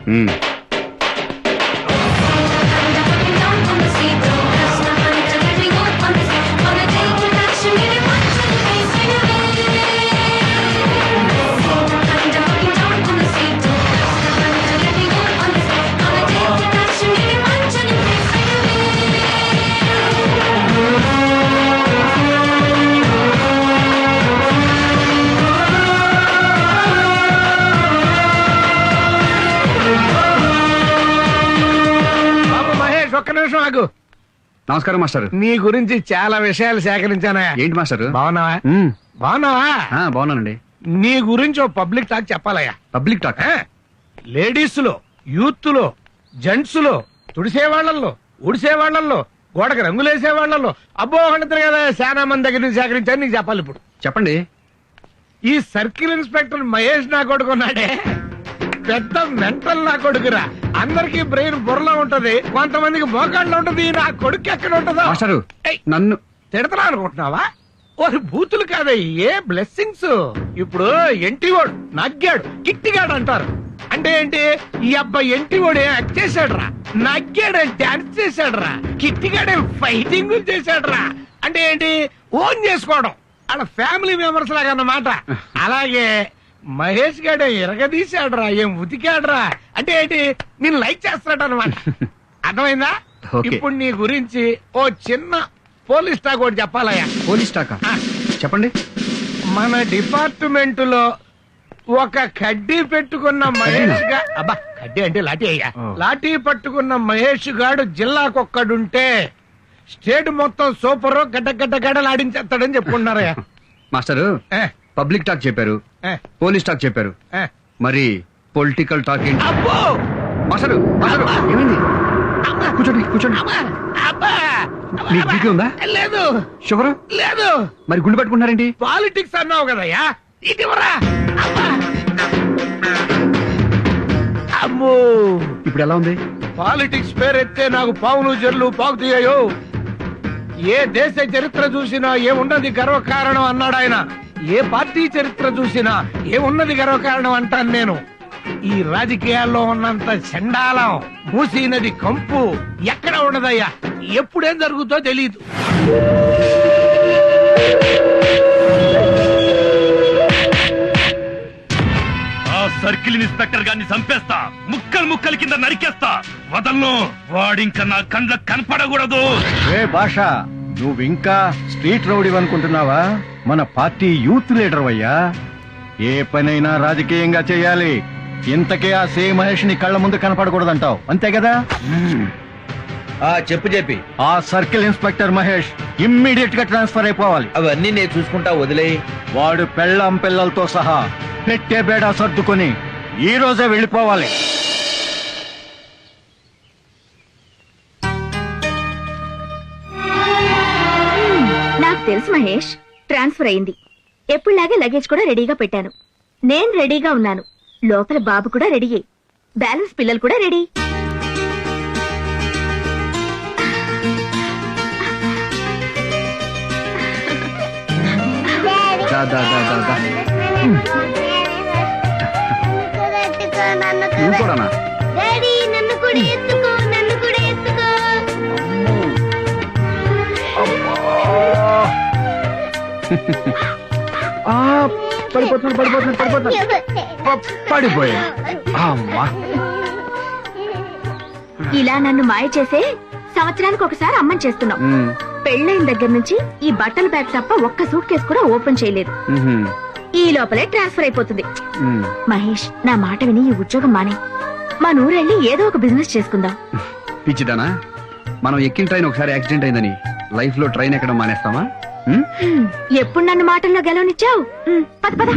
ఒక్క నిమిషం ఆగు. నమస్కారం మాస్టర్. నీ గురించి చాలా విషయాలు సేకరించానా. ఏంటి మాస్టర్? బాగున్నావా? బాగున్నావా? బాగున్నానండి. నీ గురించి ఓ పబ్లిక్ టాక్ చెప్పాలయ్యా. Public talk? లేడీస్ లో, యూత్ లో, జెంట్స్ లో, తుడిసే వాళ్ళల్లో, ఉడిసే వాళ్ళల్లో, గోడకి రంగులేసే వాళ్ళలో అబ్బో అంటారు కదా, చాలా మంది దగ్గర నుంచి సేకరించారు. నీకు చెప్పాలి ఇప్పుడు. చెప్పండి. ఈ సర్కిల్ ఇన్స్పెక్టర్ మహేష్ నా కొడుకున్నాడే, పెద్ద మెంటల్ నా కొడుకురా. అందరికి బ్రెయిన్ బుర్రలో ఉంటది, కొంతమందికి మోకాళ్ళలో ఉంటది. నా కొడుకు ఎక్కడ ఉంటుందో. నన్ను తిడతా అనుకుంటున్నావా? ఓరి బూతులు కాదయ్యే, బ్లెస్సింగ్స్. ఇప్పుడు ఎంటివాడు నగ్గాడు, కిట్టిగాడు అంటారు. అంటే ఏంటి? ఈ అబ్బాయి ఎంటివాడే యాక్ట్ చేశాడురా, నగ్గాడే డాన్స్ చేశాడురా, కిట్టిగాడే ఫైటింగ్ చేశాడురా. అంటే ఏంటి? ఓన్ చేసుకోవడం. అలా ఫ్యామిలీ మెంబర్స్ లాగా అన్నమాట. అలాగే మహేష్ గాడే ఎరగదీశాడురా, ఏం ఉతికాడురా. అంటే ఏంటి? నేను లైక్ చేస్తాడు అనమాట. అర్థమైందా? ఇప్పుడు నీ గురించి ఓ చిన్న పోలీస్ టాక్ ఒకటి చెప్పాలయ్యా. పోలీస్ టాకా? చెప్పండి. మన డిపార్ట్మెంట్ లో ఒక కడ్డీ పెట్టుకున్న మహేష్ గా, అబ్బా కడ్డీ అంటే లాఠీ అయ్యా, లాఠీ పట్టుకున్న మహేష్ గాడు జిల్లాకొక్కడుంటే స్టేట్ మొత్తం సూపర్ గడ్డ గడ్డ గడ్డలాడించేస్తాడని చెప్పుకుంటున్నారయ్యా. మాస్టరు పబ్లిక్ టాక్ చెప్పారు, పోలీస్ టాక్ చెప్పారు, మరి పొలిటికల్ టాక్ ఏంటి? అబ్బో మాస్టరు ఏమైంది? కూర్చోండి కూర్చోండి. మీకు బీపీ ఉందా? లేదు. షుగర్ లేదు. మరి గుండె పట్టుకుంటారేంటి? పాలిటిక్స్ అన్నావు కదయ్యా, ఇటీవరా. అమ్మో ఇప్పుడు ఎలా ఉంది? పాలిటిక్స్ పేరెత్తే నాకు పావులు జర్లు పాకుతీయో. ఏ దేశ చరిత్ర చూసినా ఏమున్నది గర్వకారణం అన్నాడు ఆయన. ఏ పార్టీ చరిత్ర చూసినా ఏమున్నది గర్వకారణం అంటాను నేను. ఈ రాజకీయాల్లో ఉన్నంత చండాలం, మూసీ నది కంపు ఎక్కడ ఉండదయ్యా. ఎప్పుడేం జరుగుతో తెలీదు. ఆ సర్కిల్ ఇన్స్పెక్టర్ గారిని చంపేస్తా, ముక్కలు ముక్కలు కింద నరికేస్తా, వదలను. వాడింకా నా కండ్ల కనపడకూడదు. భాష, నువ్వు ఇంకా స్ట్రీట్ రౌడీ అనుకుంటున్నావా? మన పార్టీ యూత్ లీడర్ అయ్యా. ఏ పనైనా రాజకీయంగా చేయాలి. ఇంతకే ఆ సే మహేష్ ని కళ్ళ ముందు కనపడకూడదంటావు, అంతే కదా? చెప్పి ఆ సర్కిల్ ఇన్స్పెక్టర్ మహేష్ ఇమ్మీడియట్ గా ట్రాన్స్ఫర్ అయిపోవాలి. అవన్నీ నేను చూసుకుంటా, వదిలే. వాడు పెళ్ళాం పిల్లలతో సహా పెట్టే బేడా సర్దుకొని ఈ రోజే వెళ్ళిపోవాలి. నాకు తెలుసు మహేష్, ట్రాన్స్ఫర్ అయింది. ఎప్పుడులాగే లగేజ్ కూడా రెడీగా పెట్టాను. నేను రెడీగా ఉన్నాను. లోపల బాబు కూడా రెడీ. బ్యాలెన్స్ పిల్లలు కూడా రెడీ. నన్ను కూడా ఎత్తుకో, నన్ను కూడా ఎత్తుకో. ఇలా నన్ను మాయ చేసే సంవత్సరానికి ఒకసారి అమ్మని చేస్తున్నాం. పెళ్ళైన దగ్గర నుంచి ఈ బట్టల బ్యాగ్ తప్ప ఒక్క సూట్ కేసు కూడా ఓపెన్ చేయలేదు. ఈ లోపలే ట్రాన్స్ఫర్ అయిపోతుంది. మహేష్, నా మాట విని ఈ ఉద్యోగం మానే మా నూరెళ్ళి ఏదో ఒక బిజినెస్ చేసుకుందాం. పిచ్చిదానా, మనం ఎక్కిన ట్రైన్ ఒకసారి యాక్సిడెంట్ అయిందని లైఫ్ లో ట్రైన్ ఎక్కడం మానేస్తామా? ఎప్పుడు నన్ను మాటల్లో గెలవనిచ్చావు? పద పద.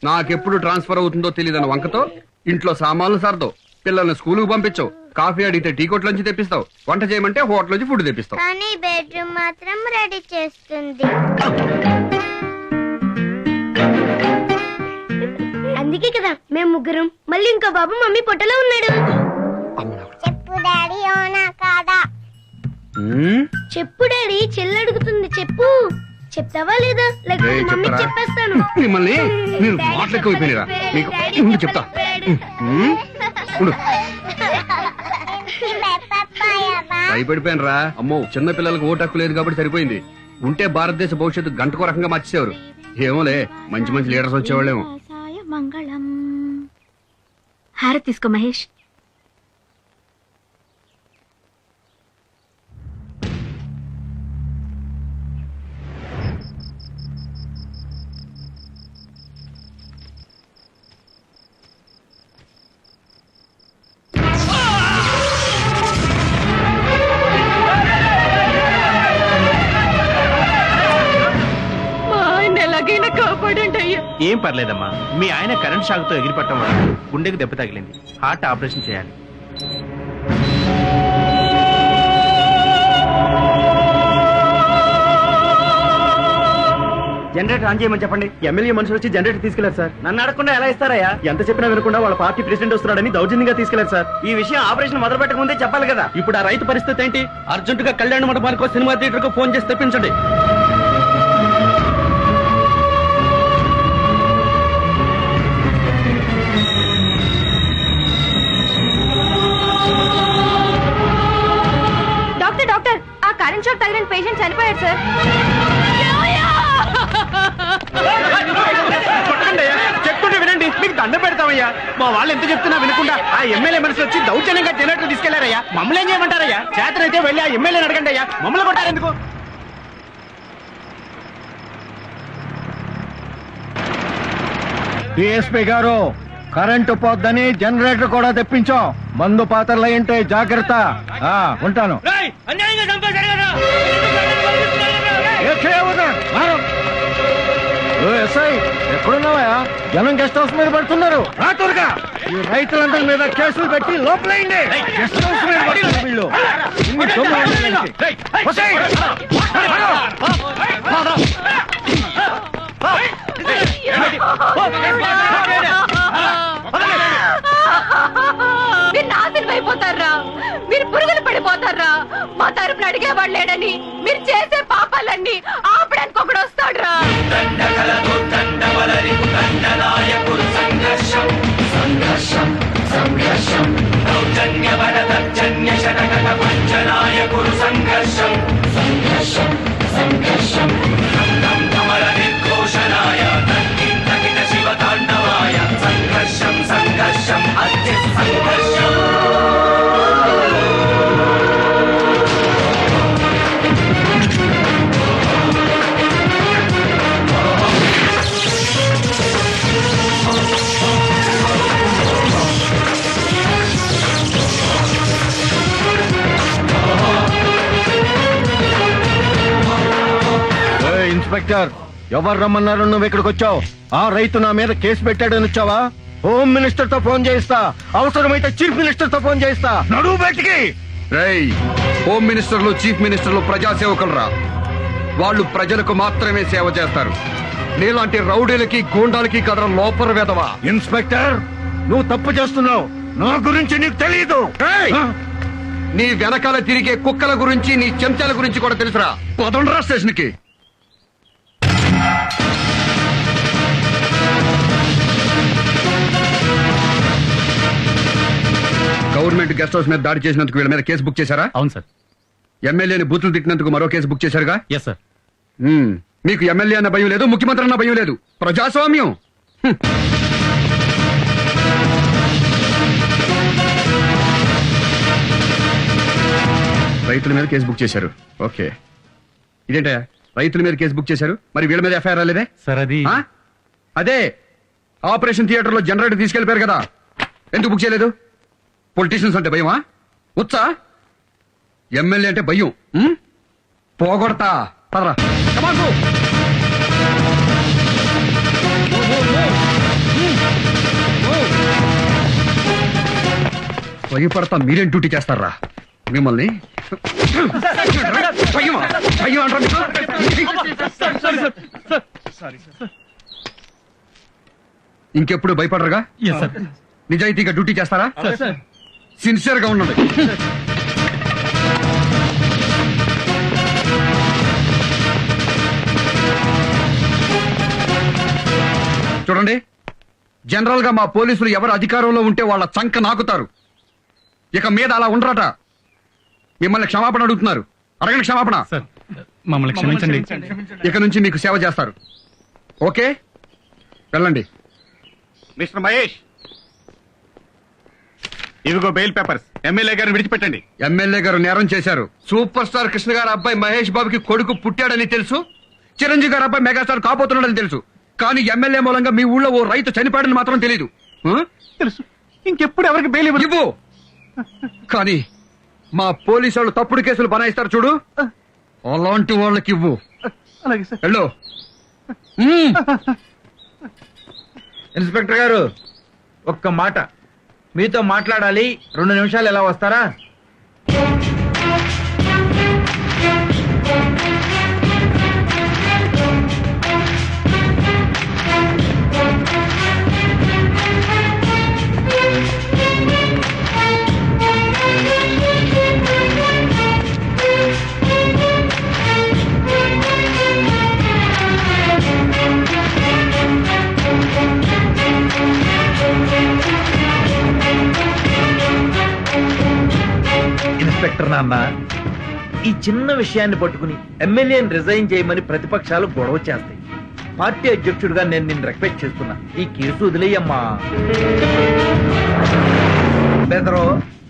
నాకెప్పుడు ట్రాన్స్ఫర్ అవుతుందో తెలియదని వంకతో ఇంట్లో సామాన్లు సర్దో, పిల్లల్ని స్కూలుకు పంపించవు, కాఫీ అడిగితే టీ కొట్ల నుంచి తెప్పిస్తావు, వంట చేయమంటే హోటల్ నుంచి ఫుడ్ తెప్పిస్తావు. కానీ బెడ్రూమ్ మాత్రం రెడీ చేస్తుంది. అందుకే కదా మేము ముగ్గురం. మళ్ళీ ఇంకో బాబు మమ్మీ పొట్టలో ఉన్నాడు. చెప్పు డాడీ, అవునా కాదా? చెప్పు డాడీ, చెల్లి అడుగుతుంది. చెప్పు. చెప్తావా లేదా? లేకపోతే మమ్మీ చెప్పేస్తాను. మిమ్మల్ని మీరు మాటలెక్కువైపోయినరా? మీకు చెప్తా. భయపడిపోయాను రా. అమ్మో, చిన్న పిల్లలకు ఓటు హక్కు లేదు కాబట్టి సరిపోయింది. ఉంటే భారతదేశ భవిష్యత్తు గంటకో రకంగా మార్చేసేవారు. ఏమోలే, మంచి మంచి లీడర్స్ వచ్చేవాళ్ళేమో. మంగళం. హారతి తీసుకో మహేష్. ఏం పర్లేదమ్మా, మీ ఆయన కరెంట్ షాక్ తో ఎగిరిపట్టడం వల్ల గుండెకి దెబ్బ తగిలింది. హార్ట్ ఆపరేషన్ చేయాలి. జనరేటర్ ఆన్ చేయమని చెప్పండి. ఎమ్మెల్యే మనుషులు వచ్చి జనరేటర్ తీసుకెళ్లారు సార్. నన్ను అడగకుండా ఎలా ఇస్తారయ్యా? ఎంత చెప్పినా వినకుండా వాళ్ళ పార్టీ ప్రెసిడెంట్ వస్తున్నాడని దౌర్జన్యంగా తీసుకెళ్లారు సార్. ఈ విషయం ఆపరేషన్ మొదలు పెట్టక ముందే చెప్పాలి కదా. ఇప్పుడు ఆ రైతు పరిస్థితి ఏంటి? అర్జెంట్ గా కళ్యాణ మండపానికో సినిమా థియేటర్ కు ఫోన్ చేసి తెప్పించండి. డాక్టర్ డాక్టర్, ఆ కరెంట్ షాక్ తగిలిన పేషెంట్ చనిపోయాడు సార్. చెప్తుంటే వినండి, మీకు దండ పెడతామయ్యా. మా వాళ్ళు ఎంత చెప్తున్నా వినకుండా ఆ ఎమ్మెల్యే మనుషులు వచ్చి దౌర్జన్యంగా జనరేటర్ తీసుకెళ్లారయ్యా. మమ్మల్ని ఏం చేయమంటారయ్యా? చేతనైతే వెళ్ళి ఆ ఎమ్మెల్యేని అడగండి అయ్యా. మమ్మల్ని కొట్టారు ఎందుకు? డిఎస్పీ గారు, కరెంటు పోద్దని జనరేటర్ కూడా తెప్పించాం. మందు పాత్రలు ఏంటే జాగ్రత్త. ఉంటాను. ఎస్ఐ ఎక్కడున్నావా? జనం గెస్ట్ హౌస్ మీద పడుతున్నారు. ఈ రైతులందరి మీద కేసులు పెట్టి లోపలైంది. గెస్ట్ హౌస్ మీద పడుతున్నారు వీళ్ళు. ఇన్ని మీరు నాశనం అయిపోతారా? మీరు పురుగులు పడిపోతారా? మా తరపున అడిగేవాడు లేడని మీరు చేసే పాపాలన్నీ ఆపడానికి ఒకడు వస్తాడురా. సంఘర్షం సంఘర్షం సంఘర్షం దౌర్జన్య వరదర్జన్య శరగత పంచనాయకురు సంఘర్షం సంఘర్షం సంఘర్షం ధం ధమర నిర్ఘోషణాయ తక్కిట శివ తాండవాయ సంఘర్షం సంఘర్షం అత్య సంఘర్షం. ఇన్స్పెక్టర్, ఎవరు రమ్మన్నారు? నువ్వు ఇక్కడికి వచ్చావు? ఆ రైతు నా మీద కేసు పెట్టాడని వచ్చావా? హోమ్ మినిస్టర్ తో ఫోన్ చేయిస్తా, అవసరమైతే చీఫ్ మినిస్టర్ తో ఫోన్ చేయిస్తా. నడువు బయటికి. రేయ్, హోమ్ మినిస్టర్లు చీఫ్ మినిస్టర్లు ప్రజాసేవకులు రా. వాళ్ళు ప్రజలకు మాత్రమే సేవ చేస్తారు. నీలాంటి రౌడీలకి గూండాలకి కదర లోపల వెదవా. ఇన్స్పెక్టర్, నువ్వు తప్పు చేస్తున్నావు. నా గురించి నీకు తెలియదు. నీ వెనకాల తిరిగే కుక్కల గురించి, నీ చెంచాల గురించి కూడా తెలుసురా. పదండ్రా స్టేషన్ కి. గవర్నమెంట్ గెస్ట్ హౌస్ మీద దాడి చేసినందుకు వీళ్ళ మీద కేసు బుక్ చేశారా? అవును సార్. ఎమ్మెల్యేని బూతులు తిట్టినందుకు మరో కేసు బుక్ చేశారుగా? Yes sir. మీకు ఎమ్మెల్యే అన్న భయం లేదు, ముఖ్యమంత్రి అన్న భయం లేదు. ప్రజాస్వామ్యం. రైతుల మీద కేసు బుక్ చేశారు. ఓకే, ఇదేంటయ్యా రైతుల మీద కేసు బుక్ చేశారు, మరి వీళ్ళ మీద ఎఫ్ఐఆర్ రాలేదే? సార్ అది అదే ఆపరేషన్ థియేటర్ లో జనరేటర్ తీసుకెళ్లిపోయారు కదా, ఎందుకు బుక్ చేయలేదు? పొలిటీషియన్స్ అంటే భయమా? వచ్చా? ఎమ్మెల్యే అంటే భయం. పోగొడతా. పదరా. భయపడతా మీరేం డ్యూటీ చేస్తారా? మిమ్మల్ని ఇంకెప్పుడు భయపడరుగా? నిజాయితీగా డ్యూటీ చేస్తారా? సిన్సియర్ గా ఉండండి. చూడండి, జనరల్ గా మా పోలీసులు ఎవరు అధికారంలో ఉంటే వాళ్ళ చంక నాకుతారు. ఇక మీద అలా ఉండరట. మిమ్మల్ని క్షమాపణ అడుగుతున్నారు. అడగండి క్షమాపణ. మమ్మల్ని క్షమించండి. ఇక నుంచి మీకు సేవ చేస్తారు. ఓకే, వెళ్ళండి. మిస్టర్ మహేష్, ఇదిగో బెయిల్ పేపర్స్. ఎమ్మెల్యే గారిని విడిచిపెట్టండి. ఎమ్మెల్యే గారు నేరం చేశారు. సూపర్ స్టార్ కృష్ణ గారి అబ్బాయి మహేష్ బాబుకి కొడుకు పుట్టాడని తెలుసు. చిరంజీవి గారి అబ్బాయి మెగాస్టార్ కాబోతున్నాడని తెలుసు. కానీ ఎమ్మెల్యే మూలంగా మీ ఊళ్ళో ఓ రైతు చనిపోయాడని మాత్రం తెలీదు. తెలుసు. ఇంకెప్పుడు ఎవరికి బెయిల్ ఇవ్వు. కానీ మా పోలీసు వాళ్ళు తప్పుడు కేసులు బనాయిస్తారు చూడు, అలాంటి వాళ్ళకి ఇవ్వు. అలాగే సార్. వెళ్ళు. ఇన్స్పెక్టర్ గారు ఒక్క మాట మీతో మాట్లాడాలి, 2 నిమిషాలు ఎలా వస్తారా? ఇన్స్పెక్టర్ నాన్న, ఈ చిన్న విషయాన్ని పట్టుకుని ఎమ్మెల్యేని రిజైన్ చేయమని ప్రతిపక్షాలు గొడవ చేస్తాయి. పార్టీ అధ్యక్షుడిగా నేను నిన్ను రిక్వెస్ట్ చేస్తున్నా, ఈ కేసు వదిలేయమ్మా. బెదరో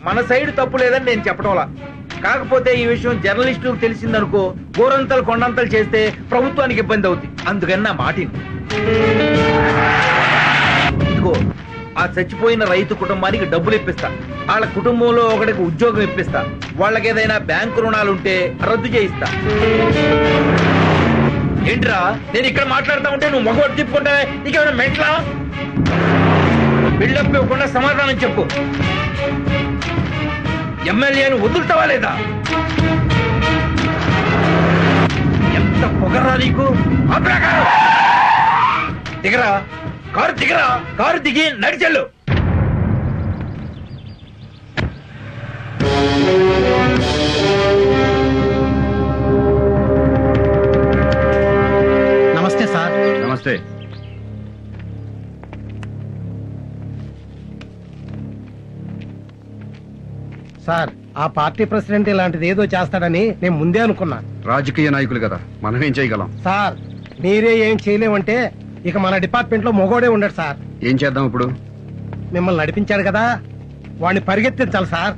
మన సైడ్ తప్పు లేదని నేను చెప్పడంలా, కాకపోతే ఈ విషయం జర్నలిస్టులకు తెలిసిందనుకో గోరంతలు కొండంతలు చేస్తే ప్రభుత్వానికి ఇబ్బంది అవుతుంది. అందుకని నా మాటిని. ఇదిగో ఆ చచ్చిపోయిన రైతు కుటుంబానికి డబ్బులు ఇప్పిస్తా, వాళ్ళ కుటుంబంలో ఒకటికి ఉద్యోగం ఇప్పిస్తా, వాళ్ళకి ఏదైనా బ్యాంకు రుణాలుంటే రద్దు చేయిస్తా. ఏంట్రా నేను ఇక్కడ మాట్లాడుతా ఉంటే నువ్వు మగవాడు తిప్పుకుంటావే, నీకేమైనా మెంట్లా? బిల్డప్ ఇవ్వకుండా సమాధానం చెప్పు. ఎమ్మెల్యేను వదులుతావా లేదా? ఎంత పొగరా నీకు? దిగరా, కారు దిగరా, కారు దిగి నడిచెళ్ళు. నమస్తే సార్. నమస్తే. సార్, ఆ పార్టీ ప్రెసిడెంట్ ఇలాంటిది ఏదో చేస్తాడని నేను ముందే అనుకున్నా. రాజకీయ నాయకులు కదా, మనం ఏం చేయగలం? సార్, మీరే ఏం చేయలేమంటే ఇక మన డిపార్ట్మెంట్ లో మొగోడే ఉండడు సార్. ఏం చేద్దాం ఇప్పుడు? మిమ్మల్ని నడిపించాడు కదా, వాడిని పరిగెత్తించాలి సార్.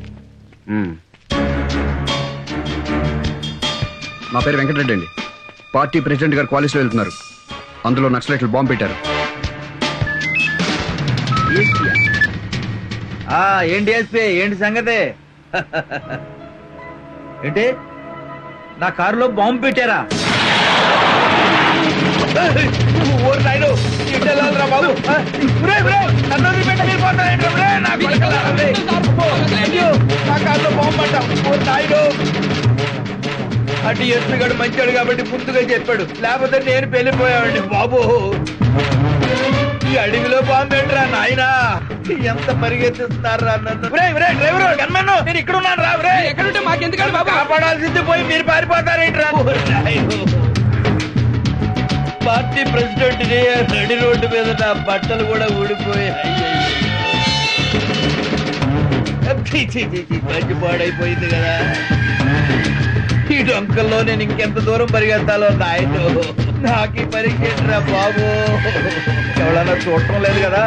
నా పేరు వెంకటరెడ్డి అండి. పార్టీ ప్రెసిడెంట్ గారు కాలేజ్లో వెళ్తున్నారు. అందులో నక్సలైట్లు బాంబు పెట్టారు. ఏంటి ఎస్పీ, ఏంటి సంగతి? ఏంటి నా కారులో బాంబు పెట్టారా? ఓరు నాయను, ఇటెళ్ళాలిరా బాబు. నన్ను వదిలిపెట్టి మీరు పోతారేంట్రా? నా కొడుకులారా, అయ్యో, నా కారులో బాంబు పడ్డా. ఓరు నాయను, అటు ఎస్పీ గారు మంచాడు కాబట్టి ముందుగా చెప్పాడు, లేకపోతే నేను వెళ్ళిపోయావండి బాబు. ఈ అడవిలో బాంబు ఏంట్రా నాయనా? ఎంత పరిగెత్తిస్తున్నారా నన్ను? డ్రైవర్ గన్మన్ను, నేను ఇక్కడ ఉన్నాను రా. ఎక్కడుంటే మాకెందుకండి బాబు? కాపాడాల్సింది పోయి మీరు పారిపోతారేంట్రా? పార్టీ ప్రెసిడెంట్ నడి రోడ్డు మీద నా బట్టలు కూడా ఊడిపోయాయి. మంచి పాడైపోయింది కదా. ఈ డొంకల్లో నేను ఇంకెంత దూరం పరిగెత్తాలో నాయను. నాకు పరిగెట్టరా బాబు, ఎవడన్నా చూడటం లేదు కదా.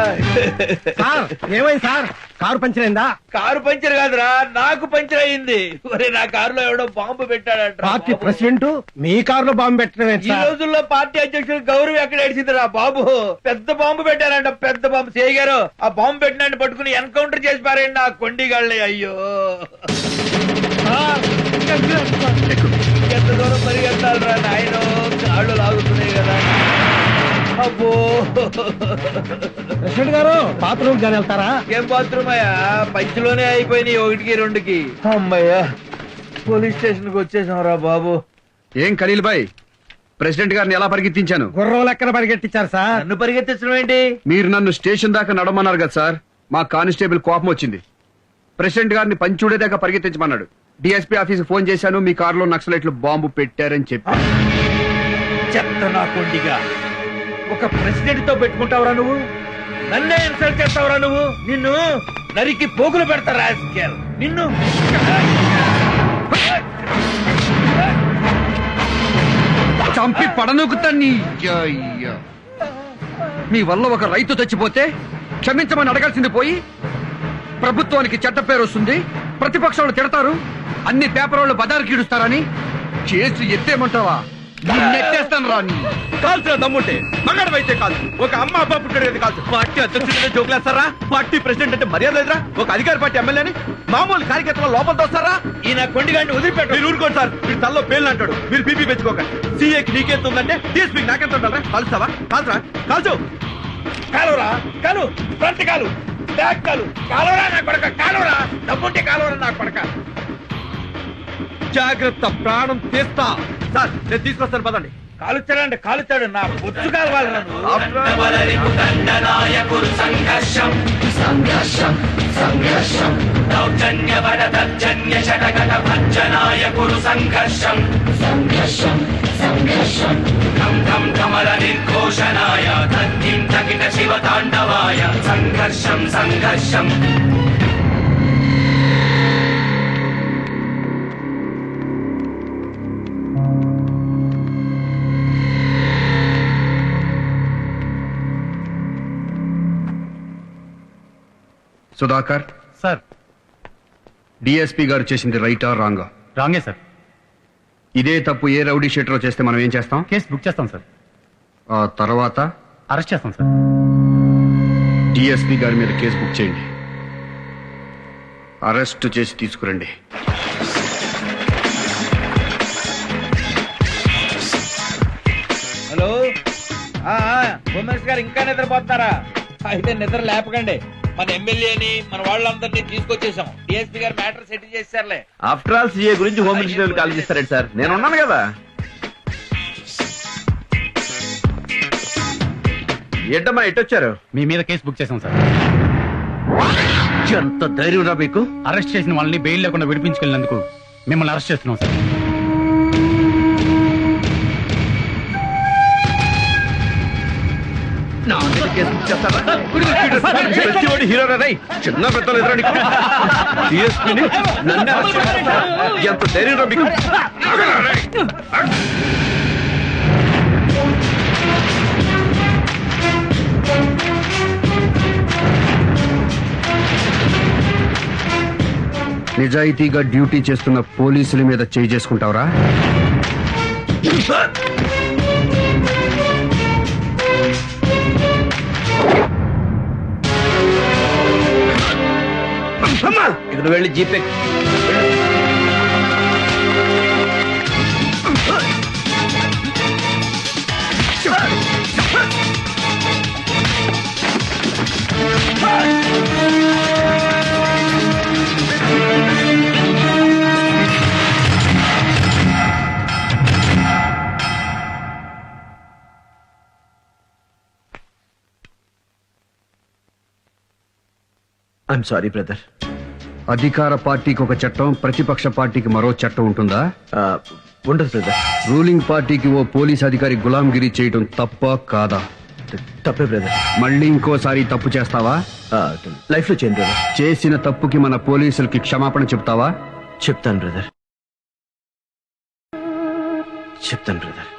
ఏమైంది సార్? కారు పంచర్ అయిందా? కారు పంచర్ కాదురా, నాకు పంచర్ అయింది. ఒరే, నా కారులో ఎవడో బాంబు పెట్టాడంట. పార్టీ ప్రెసిడెంట్ మీ కారులో బాంబు పెట్టడం ఈ రోజుల్లో పార్టీ అధ్యక్షుడు గౌరవం ఎక్కడ ఏడిచిందిరా బాబు? పెద్ద బాంబు పెట్టారంట, పెద్ద బాంబు. సేయ్ గారు, ఆ బాంబు పెట్టినట్టు పట్టుకుని ఎన్కౌంటర్ చేసి పారండి నా కొండిగాళ్ళే. అయ్యో, ఎంత దూరం పరిగెత్తాలరా నాయన, కాళ్ళు లాగుతున్నాయి కదా. అబ్బో, ప్రెసిడెంట్ గారు బాత్రూమ్ కానీ వెళ్తారా? ఏం బాత్రూమ్ అయ్యా, పంచులోనే అయిపోయినాయి 1కి 2కి. అమ్మయ్యా, పోలీస్ స్టేషన్ కి వచ్చేసాం రా బాబు. ఏం ఖలీల్ భాయ్, ప్రెసిడెంట్ గారిని ఎలా పరిగెత్తించాను? గుర్రం లెక్కన పరిగెట్టించారు సార్. నన్ను పరిగెత్తించడం ఏంటి? మీరు నన్ను స్టేషన్ దాకా నడమన్నారు కదా సార్. మా కానిస్టేబుల్ కోపం వచ్చింది. ప్రెసిడెంట్ గారిని పంచుడే దాకా పరిగెత్తించమన్నాడు. డిఎస్పీ ఆఫీస్ ఫోన్ చేశాను, మీ కారులో నక్సలైట్లు బాంబు పెట్టారని చెప్పి. చెత్త నా కొండిగా, ఒక ప్రెసిడెంట్ తో పెట్టుకుంటావురా నువ్వు? నన్నే ఇన్సల్ట్ చేస్తావురా నువ్వు? నిన్ను నరికి పోగులు పెడతారా నిన్ను? చంపి పడనొక్కుతా. మీ వల్ల ఒక రైతు చచ్చిపోతే క్షమించమని అడగాల్సింది పోయి ప్రభుత్వానికి చెడ్డ పేరు వస్తుంది, ప్రతిపక్షాలు తిడతారు, అన్ని పేపర్ వాళ్ళు బజారు కీడుస్తారని కేసు ఎత్తేమంటావా? నెట్టేస్తాను రాని. కాల్సిన దమ్ముంటే మగాడవైతే కాదు, ఒక అమ్మ అబ్బా పుట్టాడు కాదు. పార్టీ అధ్యక్షుడు జోకులేస్తారా? పార్టీ ప్రెసిడెంట్ అంటే మర్యాద లేదురా? ఒక అధికార పార్టీ ఎమ్మెల్యేని మామూలు కార్యకర్తల లోపంతో వస్తారా? ఈయన కొండిగాడిని వదిలిపెట్టు. మీరు ఊరుకోండి సార్, మీరు తల్లో పేర్లు అంటాడు. మీరు బీపీ పెంచుకోకండి. సీఏకి నీకెంత ఉందంటే డిఎస్పీకి నాకెంత ఉండాలరా? కాల్స్తావా? కాల్చరా, కాల్చు. కాలురా కాలు ఫ్రంట్ కాలు బ్యాక్ కాలు కాలురా నా కొడక కాలురా డబ్బుంటే కాలురా నా కొడక జాగ్రత్త ప్రాణం తీస్తా సార్ నేను తీసుకొస్తాను పదండి కాలుచ్చాడండి కాలుచ్చాడు నా బొచ్చు కాలవాలి సంఘర్షం సంఘర్షం సంఘర్షం దౌర్జన్య వరదర్జన్య షటగట భంజనాయ కురు సంఘర్షం సంఘర్షం సంఘర్షం ఘం ఘం కమల నిర్ఘోషణాయ ధన్యం తకిట శివ తాండవాయ సంఘర్షం సంఘర్షం సుధాకర్ సార్ డిఎస్పీ గారు చేసింది రైటా రాంగా? రాంగే సార్. ఇదే తప్పు ఏ రౌడీ షీటరో చేస్తే మనం ఏం చేస్తాం? కేసు బుక్ చేస్తాం సార్. ఆ తర్వాత అరెస్ట్ చేస్తాం సార్. డిఎస్పీ గారి మీద కేసు బుక్ చేయండి, అరెస్ట్ చేసి తీసుకురండి. హలో హోమ్ మినిస్టర్ గారు ఇంకా నిద్రపోతున్నారా? అయితే నిద్ర లేపకండి. మన ఎమ్మెల్యేని మన వాళ్ళందరినీ తీసుకొచ్చేసాం. డిఎస్పీ గారు మ్యాటర్ సెటిల్ చేశారులే. ఆఫ్టర్ ఆల్ సీఏ గురించి హోమ్ మినిస్టర్ కాల్ చేస్తారండి సార్, నేను ఉన్నాను కదా. ఏంటమ్మా ఎట్టొచ్చారు? మీ మీద కేసు బుక్ చేసాం సార్. ఎంత ధైర్యం రా మీకు? అరెస్ట్ చేసిన వాళ్ళని బెయిల్ లేకుండా విడిపించుకెళ్ళినందుకు మిమ్మల్ని అరెస్ట్ చేస్తున్నాం సార్. నా మీద కేసు బుక్ చేస్తారా? ప్రతివాడు హీరోరా రై, చిన్న పెద్దలు ఎదురా నీకు? డిఎస్పీని నన్ను అరెస్ట్ చేస్తారా? ఎంత ధైర్యం రా మీకు? నిజాయితీగా డ్యూటీ చేస్తున్న పోలీసుల మీద చేయి చేసుకుంటావురా? ఇక్కడ వెళ్ళి జీపే ఐఎమ్ సారీ బ్రదర్. అధికార పార్టీకి ఒక చట్టం, ప్రతిపక్ష పార్టీకి మరో చట్టం ఉంటుందా? ఉండదు బ్రదర్. రూలింగ్ పార్టీకి ఓ పోలీస్ అధికారి గులాంగిరి చేయడం తప్ప కాదా? తప్పే బ్రదర్. మళ్ళీ ఇంకోసారి తప్పు చేస్తావా? లైఫ్ లో చేయండి బ్రదర్. చేసిన తప్పుకి మన పోలీసులకి క్షమాపణ చెప్తావా? చెప్తాను బ్రదర్, చెప్తాను బ్రదర్.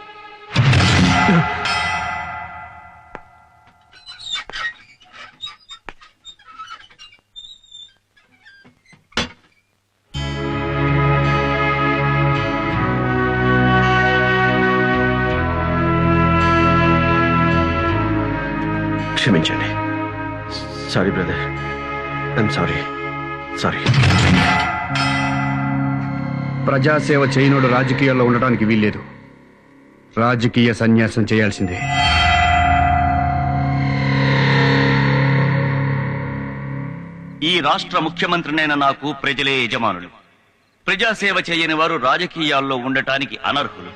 క్షమించండి. Sorry brother, I'm sorry. Sorry. ప్రజాసేవ చేయనోడు రాజకీయాల్లో ఉండడానికి వీల్లేదు. రాజకీయ సన్యాసం చేయాల్సిందే. ఈ రాష్ట్ర ముఖ్యమంత్రినైన నాకు ప్రజలే యజమానులు. ప్రజాసేవ చేయని వారు రాజకీయాల్లో ఉండటానికి అనర్హులు.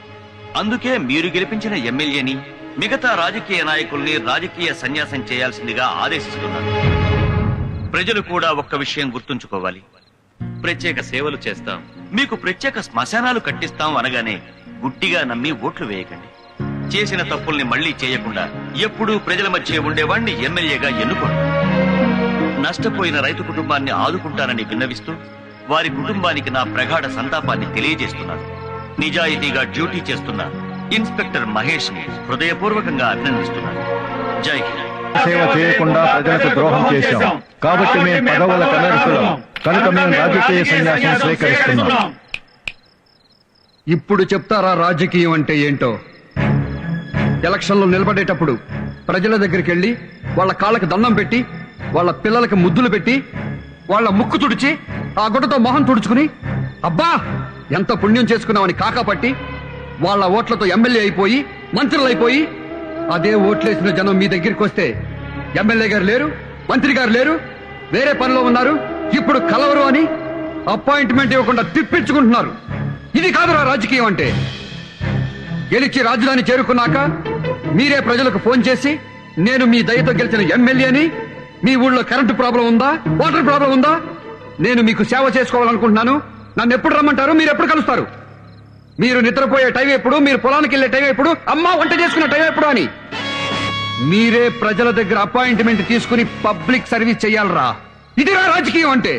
అందుకే మీరు గెలిపించిన ఎమ్మెల్యేని, మిగతా రాజకీయ నాయకుల్ని రాజకీయ సన్యాసం చేయాల్సిందిగా ఆదేశిస్తున్నారు. ప్రజలు కూడా ఒక్క విషయం గుర్తుంచుకోవాలి. ప్రత్యేక సేవలు చేస్తాం, మీకు ప్రత్యేక శ్మశానాలు కట్టిస్తాం అనగానే గుట్టిగా నమ్మి ఓట్లు వేయకండి. చేసిన తప్పుల్ని మళ్లీ చేయకుండా ఎప్పుడూ ప్రజల మధ్య ఉండేవాణ్ణి ఎమ్మెల్యేగా ఎన్నుకోండి. నష్టపోయిన రైతు కుటుంబాన్ని ఆదుకుంటానని విన్నవిస్తూ వారి కుటుంబానికి నా ప్రగాఢ సంతాపాన్ని తెలియజేస్తున్నాను. నిజాయితీగా డ్యూటీ చేస్తున్న ఇన్స్పెక్టర్ మహేష్ ని హృదయపూర్వకంగా అభినందిస్తున్నాను. జై హింద్. సేవ చేయకుండా ప్రజలకు ద్రోహం చేశాం కాబట్టి మేము పదవుల కనర్సులం కనుక మేము రాజకీయ సన్యాసం స్వీకరిస్తున్నాం. ఇప్పుడు చెప్తారా రాజకీయం అంటే ఏంటో? ఎలక్షన్లో నిలబడేటప్పుడు ప్రజల దగ్గరికి వెళ్ళి వాళ్ళ కాళ్ళకి దండం పెట్టి, వాళ్ళ పిల్లలకి ముద్దులు పెట్టి, వాళ్ళ ముక్కు తుడిచి, ఆ గుడ్డతో మొహం తుడుచుకుని అబ్బా ఎంత పుణ్యం చేసుకున్నామని కాకాపట్టి వాళ్ళ ఓట్లతో ఎమ్మెల్యే అయిపోయి మంత్రులు అయిపోయి, అదే ఓట్లేసిన జనం మీ దగ్గరికి వస్తే ఎమ్మెల్యే గారు లేరు, మంత్రి గారు లేరు, వేరే పనిలో ఉన్నారు, ఇప్పుడు కలవరు అని అపాయింట్మెంట్ ఇవ్వకుండా తిప్పించుకుంటున్నారు. ఇది కాదురా రాజకీయం అంటే. గెలిచి రాజధాని చేరుకున్నాక మీరే ప్రజలకు ఫోన్ చేసి నేను మీ దయతో గెలిచిన ఎమ్మెల్యేని, మీ ఊళ్ళో కరెంటు ప్రాబ్లం ఉందా, వాటర్ ప్రాబ్లం ఉందా, నేను మీకు సేవ చేసుకోవాలనుకుంటున్నాను, నన్ను ఎప్పుడు రమ్మంటారు, మీరు ఎప్పుడు కలుస్తారు, మీరు నిద్రపోయే టైం ఎప్పుడు, మీరు పొలానికి వెళ్లే టైం ఎప్పుడు, అమ్మ వంట చేసుకునే టైం ఎప్పుడు అని మీరే ప్రజల దగ్గర అపాయింట్మెంట్ తీసుకుని పబ్లిక్ సర్వీస్ చెయ్యాలరా. ఇదిరా రాజకీయం అంటే.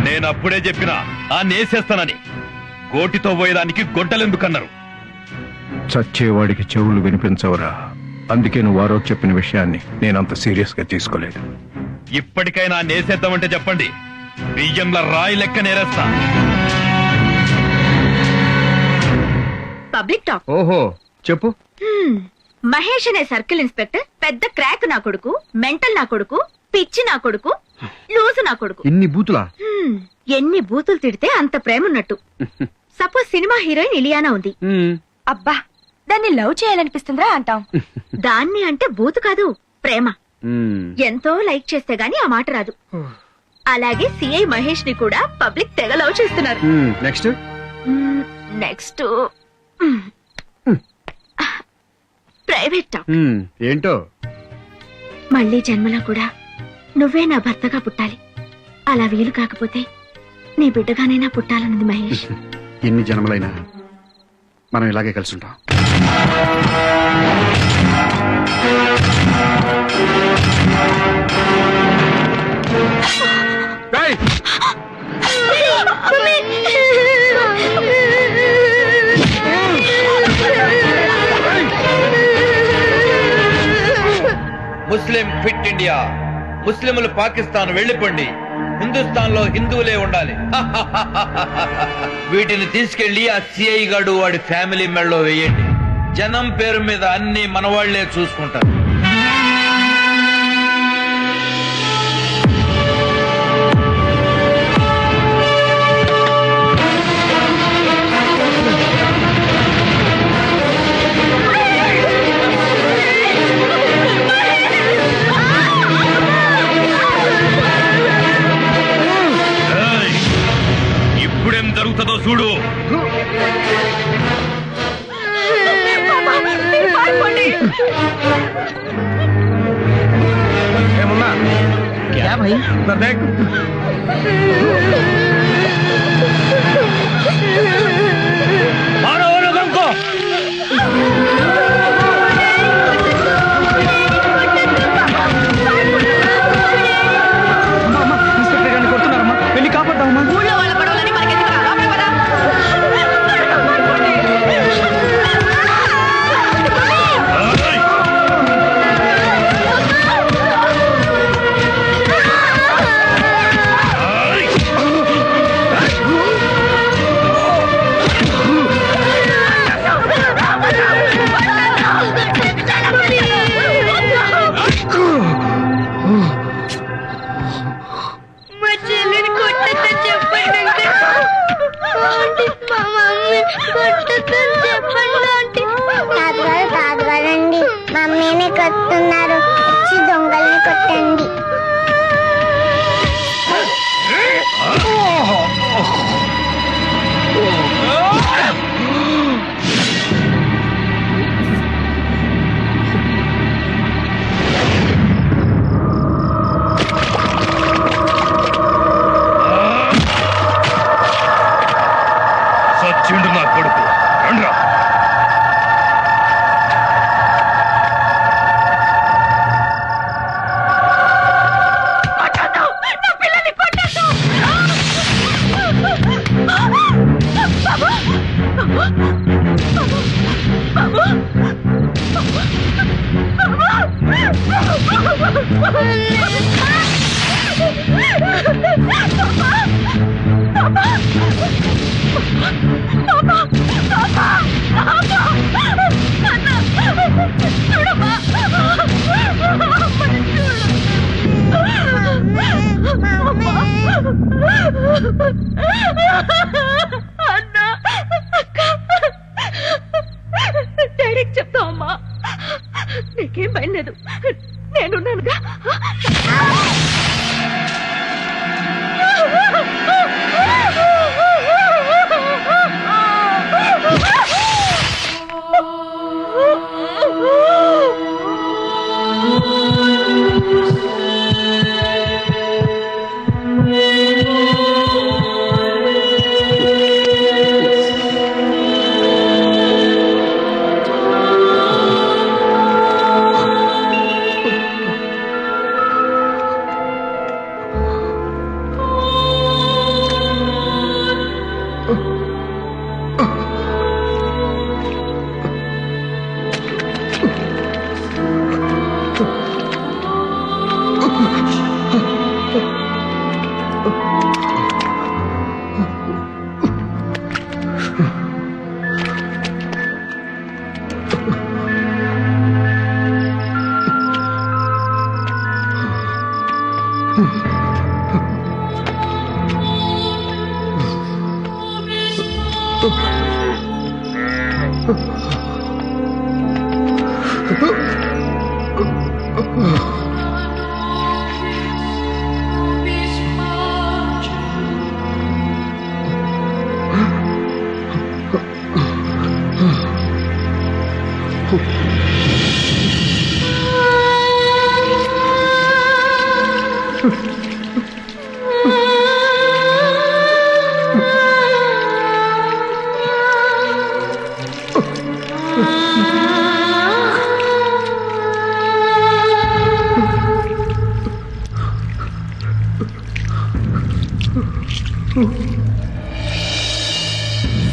నేను అప్పుడే చెప్పిన ఆ నేసేస్తానని. గోటితో పోయేదానికి గొడ్డలెందుకన్నారు? చచ్చేవాడికి చెవులు వినిపించవురా. అందుకే నువ్వు వారో చెప్పిన విషయాన్ని నేనంత సీరియస్ గా తీసుకోలేదు. ఇప్పటికైనా నేసేద్దామంటే చెప్పండి, బియ్యంలో రాయి లెక్క నేరేస్తా. Public talk. ఓహో చెప్పు. మహేష్ అనే సర్కిల్ ఇన్స్పెక్టర్ పెద్ద క్రాక్ నా కొడుకు, మెంటల్ నా కొడుకు, పిచ్చి నా కొడుకు, లూజు నా కొడుకు. ఇన్ని బూతులా? ఎన్ని బూతులు తిడితే అంత ప్రేమ ఉన్నట్టు. సపోజ్ సినిమా హీరోయిన్ ఇలియానా ఉంది. అబ్బా, దాన్ని లవ్ చేయాలనిపిస్తుందిరా అంటాం. దాన్ని అంటే బూతు కాదు, ప్రేమ. ఎంతో లైక్ చేస్తే గాని ఆ మాట రాదు. అలాగే సిఐ మహేష్ ని కూడా పబ్లిక్ తెగ లవ్ చేస్తున్నారు. Next next private talk. ఏంటో? మళ్ళీ జన్మలో కూడా నువ్వే నా భర్తగా పుట్టాలి. అలా వీలు కాకపోతే నీ బిడ్డగానైనా పుట్టాలన్నది మహేష్. ఎన్ని జన్మలైనా మనం ఇలాగే కలిసి ఉంటాం. ముస్లిం ఫిట్ ఇండియా. ముస్లింలు పాకిస్తాన్ వెళ్ళిపోండి, హిందుస్థాన్ లో హిందువులే ఉండాలి. వీటిని తీసుకెళ్లి ఆ సిఐ గాడు వాడి ఫ్యామిలీ మెడలో వేయండి. జనం పేరు మీద అన్ని మనవాళ్లే చూసుకుంటారు. ఇప్పుడేం జరుగుతుందో చూడు. ఏమున్నా కొడుతున్నారమ్మా, వెళ్ళి కాపాడతామమ్మా. ఊళ్ళో వాళ్ళ గొడవలని మనకెందుకు రా, లోపలికి పద. మా చెల్లిని కొట్టద్దని చెప్పండి అంకుల్. ఆంటీ, మా మమ్మీ కొట్టద్దని చెప్పండి ఆంటీ. తాతగారండి, మమ్మీని కొట్టున్నారు, వచ్చి దొంగల్ని కొట్టండి. సచ్చిండు నా కొడుకు. రండ్రా. నా పిల్లల్ని కొట్టద్దు. అన్నా డాడీకి చెప్తావమ్మా, నీకేం భయం లేదు, నేనున్నానుగా.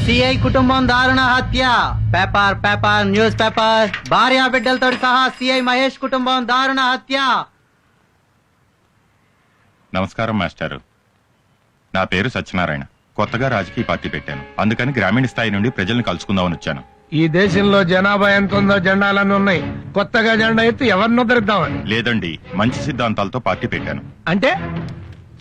సిఐ కుటుంబం దారుణ హత్య. Paper paper news paper. భార్య బిడ్డలతో సహా సిఐ మహేష్ కుటుంబం దారుణ హత్య. నమస్కారం మాస్టారు, నా పేరు సత్యనారాయణ. కొత్తగా రాజకీయ పార్టీ పెట్టాను, అందుకని గ్రామీణ స్థాయి నుండి ప్రజల్ని కలుసుకుందామని వచ్చాను. ఈ దేశంలో జనాభా ఎంత ఉందో జెండాలన్నీ ఉన్నాయి, కొత్తగా జెండా ఎత్తి ఎవరిని ఉద్ధరిద్దామని? లేదండి, మంచి సిద్ధాంతాలతో పార్టీ పెట్టాను. అంటే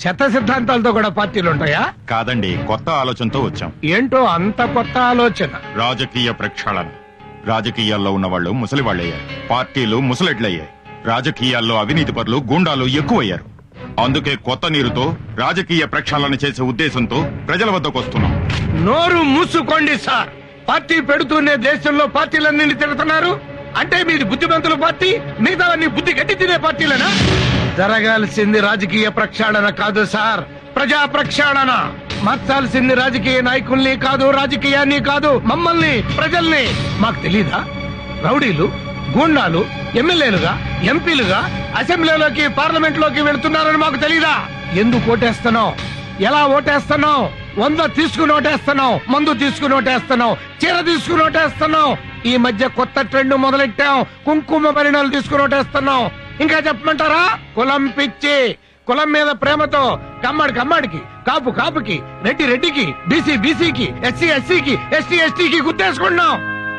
చెత్త సిద్ధాంతాలతో కూడా పార్టీలు ఉంటాయా? కాదండి, కొత్త ఆలోచనతో వచ్చాం. ఏంటో అంత కొత్త ఆలోచన? రాజకీయ ప్రక్షాళన. రాజకీయాల్లో ఉన్న వాళ్ళు ముసలి వాళ్ళయ్యారు, పార్టీలు ముసలెడ్లయ్యాయి. రాజకీయాల్లో అవినీతి పరులు, గూండాలు ఎక్కువయ్యారు. అందుకే కొత్త నీరుతో రాజకీయ ప్రక్షాళన చేసే ఉద్దేశంతో ప్రజల వద్దకు వస్తున్నాం. నోరు మూసుకోండి సార్. పార్టీ పెడుతూనే దేశంలో పార్టీలన్నీ తిరుగుతున్నారు అంటే మీది బుద్ధిమంతుల పార్టీ, మిగతావన్నీ బుద్ధి గట్టి తినే పార్టీలేనా? జరగాల్సింది రాజకీయ ప్రక్షాళన కాదు సార్, ప్రజా ప్రక్షాళన. మార్చాల్సింది రాజకీయ నాయకుల్ని కాదు, రాజకీయాన్ని కాదు, మమ్మల్ని, ప్రజల్ని. మాకు తెలీదా? రౌడీలు, గూండాలు ఎమ్మెల్యేలుగా, ఎంపీలుగా అసెంబ్లీలోకి, పార్లమెంట్ లోకి వెళుతున్నారని మాకు తెలీదా? ఎందుకు ఓటేస్తున్నావు? ఎలా ఓటేస్తున్నావు? 100 తీసుకుని ఓటేస్తున్నావు, మందు తీసుకుని ఓటేస్తున్నావు, చీర తీసుకుని ఓటేస్తున్నావు. ఈ మధ్య కొత్త ట్రెండ్ మొదలెట్టాం, కుంకుమ పరిణాలు తీసుకుని ఓటేస్తున్నాం. ఇంకా చెప్పమంటారా? కులం పిచ్చి. కులం మీద ప్రేమతో కమ్మడికి, కాపు కాపుకి, రెడ్డి రెడ్డికి, బీసీ బీసీకి, ఎస్సీ ఎస్సీకి, ఎస్టీ ఎస్టీకి గుర్తేసుకున్నాం.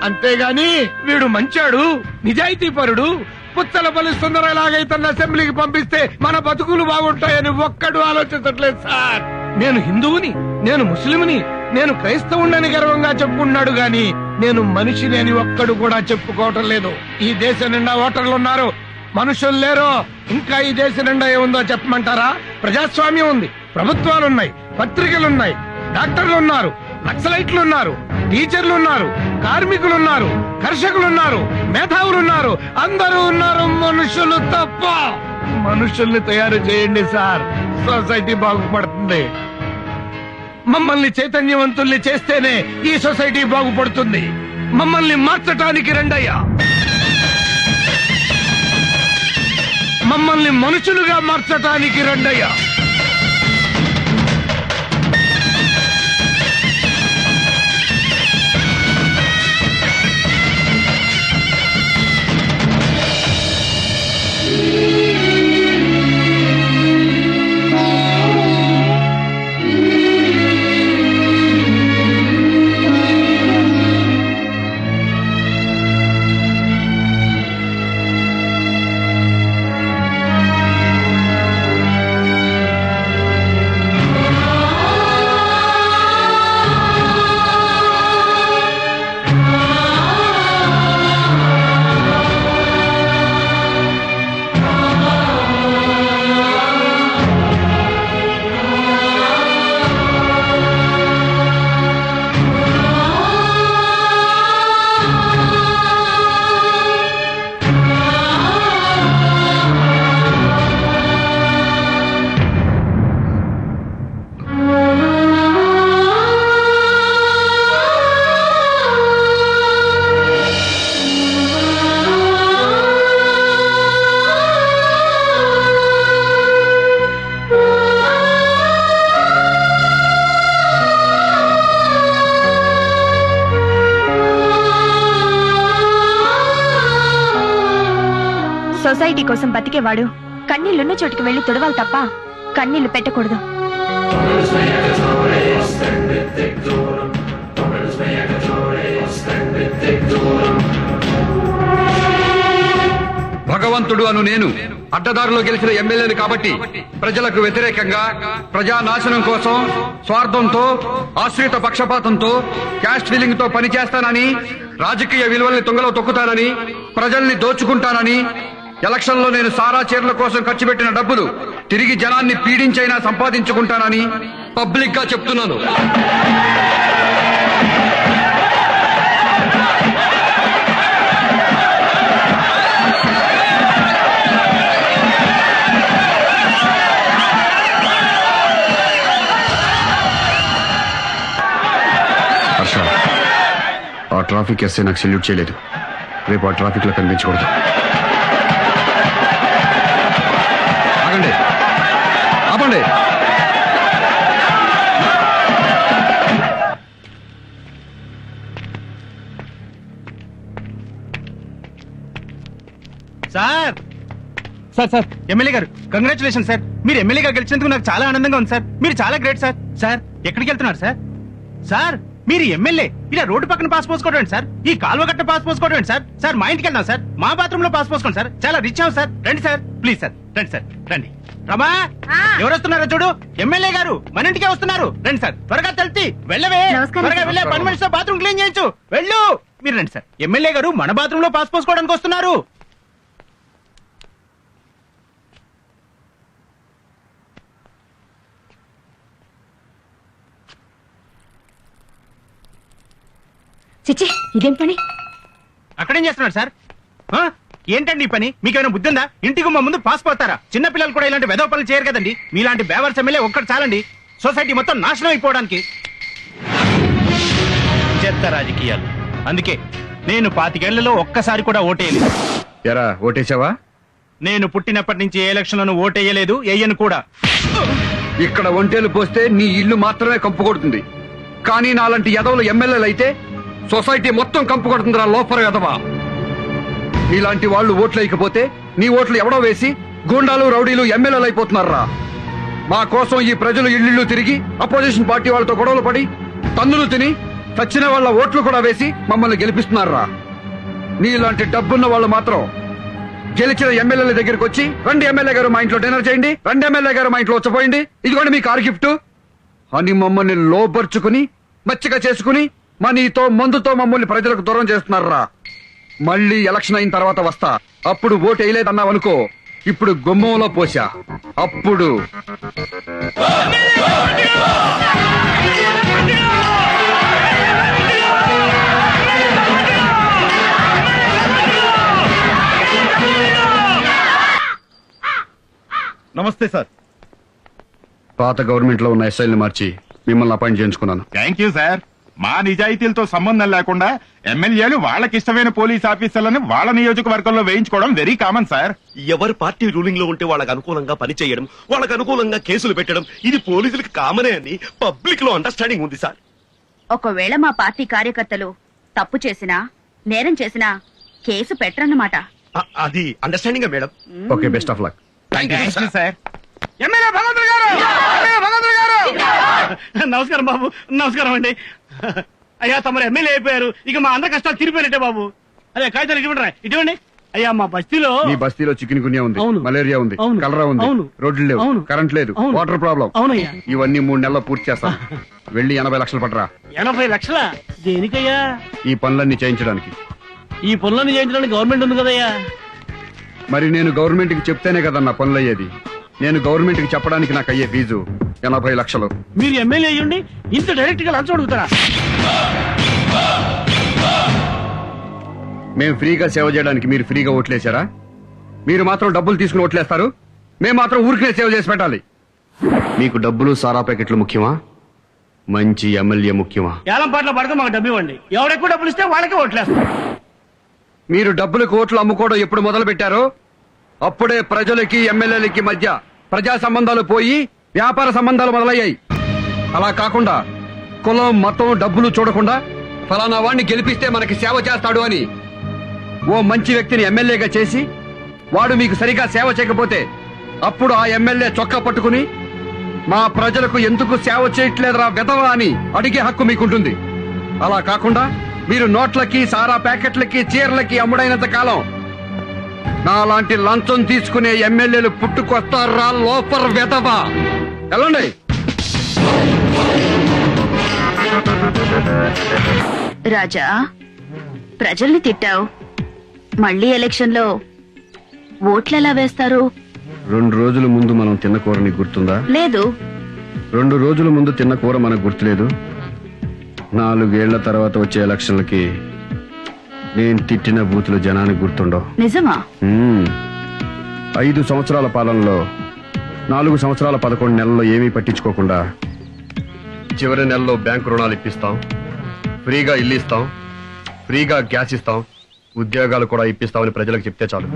అంతేగాని వీడు మంచాడు, నిజాయితీ పరుడు, పుచ్చలపల్లి సుందరలాగైతే అసెంబ్లీకి పంపిస్తే మన బతుకులు బాగుంటాయని ఒక్కడు ఆలోచించట్లేదు సార్. నేను హిందువుని, నేను ముస్లింని, నేను క్రైస్తవుణ్ణని గర్వంగా చెప్పుకున్నాడు గాని నేను మనిషిని అని ఒక్కడు కూడా చెప్పుకోవటం లేదు. ఈ దేశం నిండా ఓటర్లు ఉన్నారు, మనుషులు లేరు. ఇంకా ఈ దేశం నిండా ఏముందో చెప్పమంటారా? ప్రజాస్వామ్యం ఉంది, ప్రభుత్వాలున్నాయి, పత్రికలున్నాయి, డాక్టర్లు ఉన్నారు, నక్సలైట్లు ఉన్నారు, టీచర్లు ఉన్నారు, కార్మికులున్నారు, కర్షకులున్నారు, మేధావులున్నారు, అందరూ ఉన్నారు. మనుషులు తప్ప. మనుషుల్ని తయారు చేయండి సార్, సొసైటీ బాగుపడుతుంది. మమ్మల్ని చైతన్యవంతుల్ని చేస్తేనే ఈ సొసైటీ బాగుపడుతుంది. మమ్మల్ని మార్చటానికి రండయ్యా. మమ్మల్ని మనుషులుగా మార్చటానికి రండయ్యా. సొసైటీ కోసం బతికేవాడు కన్నీళ్లున్న చోటుకి వెళ్లి తుడవాలి తప్ప కన్నీళ్లు పెట్టకూడదు. భగవంతుడు అను నేను అడ్డదారిలో గెలిచిన ఎమ్మెల్యేని కాబట్టి ప్రజలకు వ్యతిరేకంగా ప్రజానాశనం కోసం స్వార్థంతో ఆశ్రిత పక్షపాతంతో క్యాస్ట్ ఫీలింగ్ తో పనిచేస్తానని రాజకీయ విలువల్ని తుంగలో తొక్కుతానని ప్రజల్ని దోచుకుంటానని ఎలక్షన్ లో నేను సారా చీరల కోసం ఖర్చు పెట్టిన డబ్బులు తిరిగి జనాన్ని పీడించైనా సంపాదించుకుంటానని పబ్లిక్ గా చెప్తున్నాను. ఆ ట్రాఫిక్ ఎస్ఐ నాకు సెల్యూట్ చేయలేదు. రేపు ఆ ట్రాఫిక్ లో కనిపించకూడదు. ఆగండి, ఆపండి. సార్ సార్ సార్ ఎమ్మెల్యే గారు కంగ్రాచులేషన్ సార్. మీరు ఎమ్మెల్యేగా గెలిచినందుకు నాకు చాలా ఆనందంగా ఉంది సార్. మీరు చాలా గ్రేట్ సార్. సార్ ఎక్కడికి వెళ్తున్నారు సార్? సార్ మీరు ఎమ్మెల్యే ఇలా రోడ్డు పక్కన పాస్ పోసుకోవడం సార్, ఈ కాలువ గట్ట పాస్ పోసుకోవడం సార్. సార్ మా ఇంటికి వెళ్దాం సార్, మా బాత్రూమ్ లో పాస్ పోసుకోండి సార్. చాలా రిచ్ అవ్వ సార్. రండి సార్, ప్లీజ్ సార్, రండి సార్, రండి. రమా ఎవరు వస్తున్నారో చూడు, ఎమ్మెల్యే గారు మన ఇంటికే వస్తున్నారు. రండి సార్, త్వరగా తెలిసి వెళ్ళవే, త్వరగా వెళ్ళే పని మనిషితో బాత్రూమ్ క్లీన్ చేయించు. వెళ్ళు. మీరు రండి సార్, ఎమ్మెల్యే గారు మన బాత్రూమ్ లో పాస్ పోసుకోవడానికి వస్తున్నారు. చిచ్చి ఇదేం పని? అక్కడేం చేస్తున్నారు సార్? ఏంటండి ఈ పని? మీకేమైనా బుద్ధి ఉందా? ఇంటికి మా ముందు పాస్ పోతారా? చిన్న పిల్లలు కూడా ఇలాంటి వెధవ పనులు చేయరు కదండి. మీలాంటి బేవర్స్ ఎమ్మెల్యే ఒక్కటి చాలండి సొసైటీ మొత్తం నాశనం అయిపోవడానికి. చెత్త రాజకీయాలు. అందుకే నేను 25 ఏళ్లలో ఒక్కసారి కూడా ఓటేయలేదు. ఎరా ఓటేసావా? నేను పుట్టినప్పటి నుంచి ఏ ఎలక్షన్ లోనూ ఓటేయలేదు, వేయను కూడా. ఇక్కడ ఒంటేలు పోస్తే నీ ఇల్లు మాత్రమే కంపు కొడుతుంది, కానీ నాలాంటి ఎదవలు ఎమ్మెల్యేలు అయితే సొసైటీ మొత్తం కంపు కొడుతుందిరా లోపల ఎదవా. నీలాంటి వాళ్ళు ఓట్లు వేయకపోతే నీ ఓట్లు ఎవడో వేసి గూండాలు రౌడీలు ఎమ్మెల్యేలు అయిపోతున్నారా. మా కోసం ఈ ప్రజలు ఇళ్ళు తిరిగి అపోజిషన్ పార్టీ వాళ్ళతో గొడవలు పడి తన్నులు తిని చచ్చిన వాళ్ళ ఓట్లు కూడా వేసి మమ్మల్ని గెలిపిస్తున్నారా. నీలాంటి డబ్బున్న వాళ్ళు మాత్రం గెలిచిన ఎమ్మెల్యేల దగ్గరికి వచ్చి రండి ఎమ్మెల్యే గారు మా ఇంట్లో డిన్నర్ చేయండి, రండి ఎమ్మెల్యే గారు మా ఇంట్లో వచ్చపోయింది, ఇదిగోండి మీ కారు గిఫ్ట్ అని మమ్మల్ని లోపరుచుకుని మచ్చిక చేసుకుని మనీతో మందుతో మమ్మల్ని ప్రజలకు దూరం చేస్తున్నారా. మళ్ళీ ఎలక్షన్ అయిన తర్వాత వస్తా, అప్పుడు ఓటు వేయలేదన్నావనుకో, ఇప్పుడు గుమ్మంలో పోసా, అప్పుడు నమస్తే సార్. పాత గవర్నమెంట్ లో ఉన్న ఎస్ఐల్ని మార్చి మిమ్మల్ని అపాయింట్ చేయించుకున్నాను. Thank you sir. మా నిజాయితీలతో సంబంధం లేకుండా ఎమ్మెల్యేలు వాళ్ళకి ఇష్టమైన పోలీస్ ఆఫీసర్లను వాళ్ళ నియోజకవర్గంలో వేయించుకోవడం వెరీ కామన్ సార్. ఎవరు పార్టీ రూలింగ్ లో ఉంటే వాళ్ళకి అనుకూలంగా పనిచేయడం, వాళ్ళకి అనుకూలంగా కేసులు పెట్టడం, ఇది పోలీసులకు కామనే అని పబ్లిక్ లో అండర్స్టాండింగ్ ఉంది సార్. ఒకవేళ మా పార్టీ కార్యకర్తలు తప్పు చేసినా నేరం చేసినా కేసు పెట్టరన్నమాట. అది understanding madam. Okay, best of luck. Thank you sir. MLA భగవంతుడు గారు, ఎమ్మెల్యే భగవంతుడు గారు. నమస్కారం బాబు, నమస్కారం అండి. అయ్యా తమరు ఎమ్మెల్యే అయిపోయారు, ఇక మా అందరి కష్టాలు తీరిపోయినట్టే బాబు. అదే కాగితాలు ఇటువంటి అయ్యా మా బస్తీలో మీ బస్తీలో చికెన్ గున్యా ఉంది, అవును. మలేరియా ఉంది, అవును. కలరా ఉంది, అవును. రోడ్లు లేవు, అవును. కరెంట్ లేదు, అవును. Water problem. అవునయ్యా. ఇవన్నీ 3 నెలల్లో పూర్తి చేస్తాను. వెళ్ళి 80 లక్షలు పట్టరా. 80 లక్షల దేనికయ్యా? ఈ పనులన్నీ చేయించడానికి. ఈ పనులను చేయించడానికి గవర్నమెంట్ ఉంది కదయ్యా. మరి నేను గవర్నమెంట్ కి చెప్తేనే కదా నా పనులు అయ్యేది. నేను గవర్నమెంట్ కి చెప్పడానికి నాకు అయ్యే ఫీజు 80 లక్షలు. మీరు ఎమ్మెల్యే అయ్యుండి ఇంత డైరెక్ట్ గా లంచం అడుగుతారా? మేము ఫ్రీగా సేవ చేయడానికి మీరు ఫ్రీగా ఓట్లేశారా? మీరు మాత్రం డబ్బులు తీసుకుని ఓట్లేస్తారు, మేము మాత్రం ఊరికే సేవ చేసి పెట్టాలి. మీకు డబ్బులు సారా ప్యాకెట్లు ముఖ్యమా, మంచి ఎమ్మెల్యే ముఖ్యమా? ఏలంపాట్లో పడితే మాకు డబ్బు ఇవ్వండి, ఎవరెక్కువ డబ్బులు ఇస్తే వాళ్ళకే ఓట్లేస్తాం. మీరు డబ్బులకు ఓట్లు అమ్ముకోవడం ఎప్పుడు మొదలు పెట్టారో అప్పుడే ప్రజలకి ఎమ్మెల్యేలకి మధ్య ప్రజా సంబంధాలు పోయి వ్యాపార సంబంధాలు మొదలయ్యాయి. అలా కాకుండా కులం మతం డబ్బులు చూడకుండా ఫలానా వాడిని గెలిపిస్తే మనకి సేవ చేస్తాడు అని ఓ మంచి వ్యక్తిని ఎమ్మెల్యేగా చేసి వాడు మీకు సరిగా సేవ చేయకపోతే అప్పుడు ఆ ఎమ్మెల్యే చొక్కా పట్టుకుని మా ప్రజలకు ఎందుకు సేవ చేయట్లేదురా వెధవా అని అడిగే హక్కు మీకుంటుంది. అలా కాకుండా మీరు నోట్లకి సారా ప్యాకెట్లకి చీరలకి అమ్ముడైనంత కాలం నాలాంటి లంచం తీసుకునే ఎమ్మెల్యేలు పుట్టుకొస్తారా లోపర్ వెధవా. వెళ్ళండి. రాజా, ప్రజల్ని తిట్టావు, మళ్ళీ ఎలక్షన్ లో ఓట్లెలా వేస్తారు? 2 రోజుల ముందు మనం తిన్న కూర నీకు గుర్తుందా? లేదు. 2 రోజుల ముందు తిన్న కూర మనకు గుర్తులేదు. 4 ఏళ్ల తర్వాత వచ్చే ఎలక్షన్లకి నేను తిట్టిన బూతులు జనానికి గుర్తుండవు. నిజమా? 5 సంవత్సరాల పాలనలో 4 సంవత్సరాల 11 నెలల్లో ఏమీ పట్టించుకోకుండా చివరి నెలలో బ్యాంకు రుణాలు ఇప్పిస్తాం, ఫ్రీగా ఇల్లు ఇస్తాం, ఫ్రీగా గ్యాస్ ఇస్తాం, ఉద్యోగాలు కూడా ఇప్పిస్తామని ప్రజలకు చెప్తే చాలు,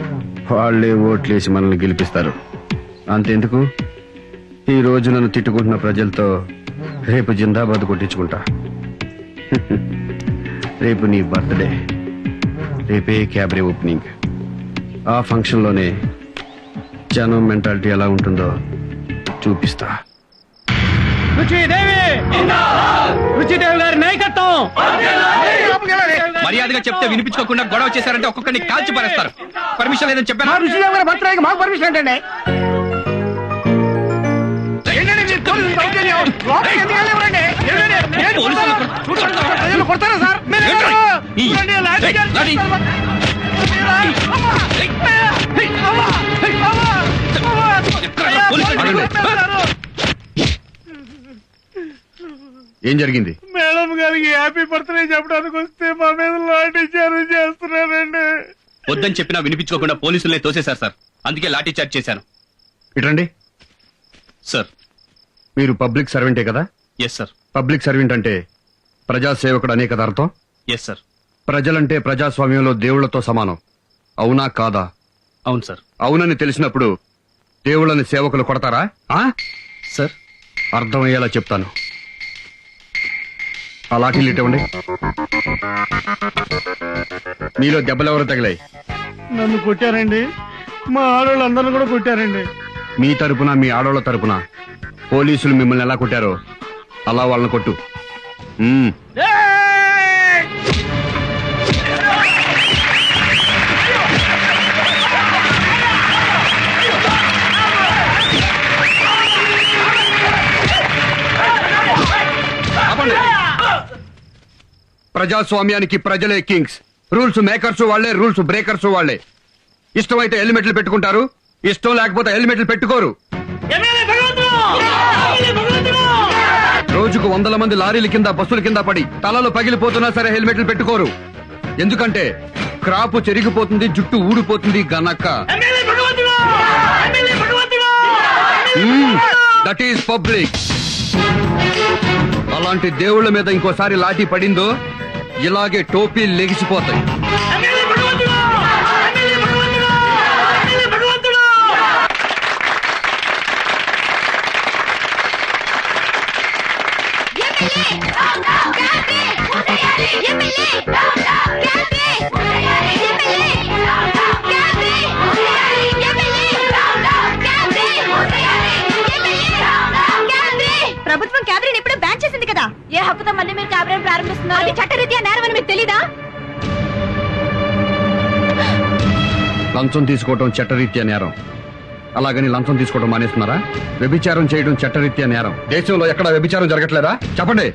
వాళ్లే ఓట్లేసి మనల్ని గెలిపిస్తారు. అంతెందుకు, ఈ రోజు నన్ను తిట్టుకుంటున్న ప్రజలతో రేపు జిందాబాద్ కొట్టించుకుంటా. రేపు నీ బర్త్డే, రేపే క్యాబరే ఓపెనింగ్. ఆ ఫంక్షన్ లోనే జనం మెంటాలిటీ ఎలా ఉంటుందో చూపిస్తా. రుచిదేవి గారి నాయకత్వం. మర్యాదగా చెప్తే వినిపించుకోకుండా గొడవ చేశారంటే ఒక్కొక్కరిని కాల్చి పారేస్తారు. పర్మిషన్ లేదని చెప్పాను. రుచిదేవి గారి బర్త్డేకి మాకు పర్మిషన్ ఏంటండి? కొడతారా సార్? ఏం జరిగింది? మేడం గారికి హ్యాపీ బర్త్డే చెప్పడానికి వస్తే మా మీద లాఠీ చార్జ్ చేస్తున్నారండి. వద్దని చెప్పినా వినిపించుకోకుండా పోలీసులనే తోసేశారు సార్. అందుకే లాఠీ చార్జ్ చేశాను. ఇటండి సార్. మీరు పబ్లిక్ సర్వెంటే కదా? Yes sir. పబ్లిక్ సర్వెంట్ అంటే ప్రజాసేవకుడు అనే కదా అర్థం? Yes sir. ప్రజలంటే ప్రజాస్వామ్యంలో దేవుళ్లతో సమానం, అవునా కాదా? అవును సార్. అవునని తెలిసినప్పుడు దేవుళ్ళని సేవకులు కొడతారా? సార్, అర్థమయ్యేలా చెప్తాను. ఆ లాఠీలు ఇవ్వండి. మీలో దెబ్బలెవరు తగిలాయి? నన్ను కొట్టారండి, మా ఆడవాళ్ళందరినీ కూడా కొట్టారండి. మీ తరపున మీ ఆడోళ్ల తరపున పోలీసులు మిమ్మల్ని ఎలా కొట్టారో అలా వాళ్ళని కొట్టు. ప్రజాస్వామ్యానికి ప్రజలే కింగ్స్. రూల్స్ మేకర్స్ వాళ్లే, రూల్స్ బ్రేకర్స్ వాళ్లే. ఇష్టమైతే హెల్మెట్లు పెట్టుకుంటారు, ఇష్టం లేకపోతే హెల్మెట్లు పెట్టుకోరు. రోజుకు 100 మంది లారీల కింద బస్సుల కింద పడి తలలు పగిలిపోతున్నా సరే హెల్మెట్లు పెట్టుకోరు. ఎందుకంటే క్రాపు చెరిగిపోతుంది, జుట్టు ఊడిపోతుంది గనక. That is public. అలాంటి దేవుళ్ల మీద ఇంకోసారి లాఠీ పడిందో ఇలాగే టోపీలు లెగిసిపోతాయి. ప్రభుత్వం క్యాబరీని ఎప్పుడో బ్యాన్ చేసింది కదా, ఏ హక్కుతో మళ్ళీ మీరు క్యాబరీని ప్రారంభిస్తున్నారు? అది చట్టరీత్యా నేరం అని మీకు తెలీదా? లంచం తీసుకోవటం చట్టరీత్యా నేరం. అలాగని లంచం తీసుకోవడం మానేస్తున్నారా? వ్యభిచారం చేయడం చట్టరీత్యా నేరం. దేశంలో ఎక్కడ వ్యభిచారం జరగట్లేదా? చెప్పండి.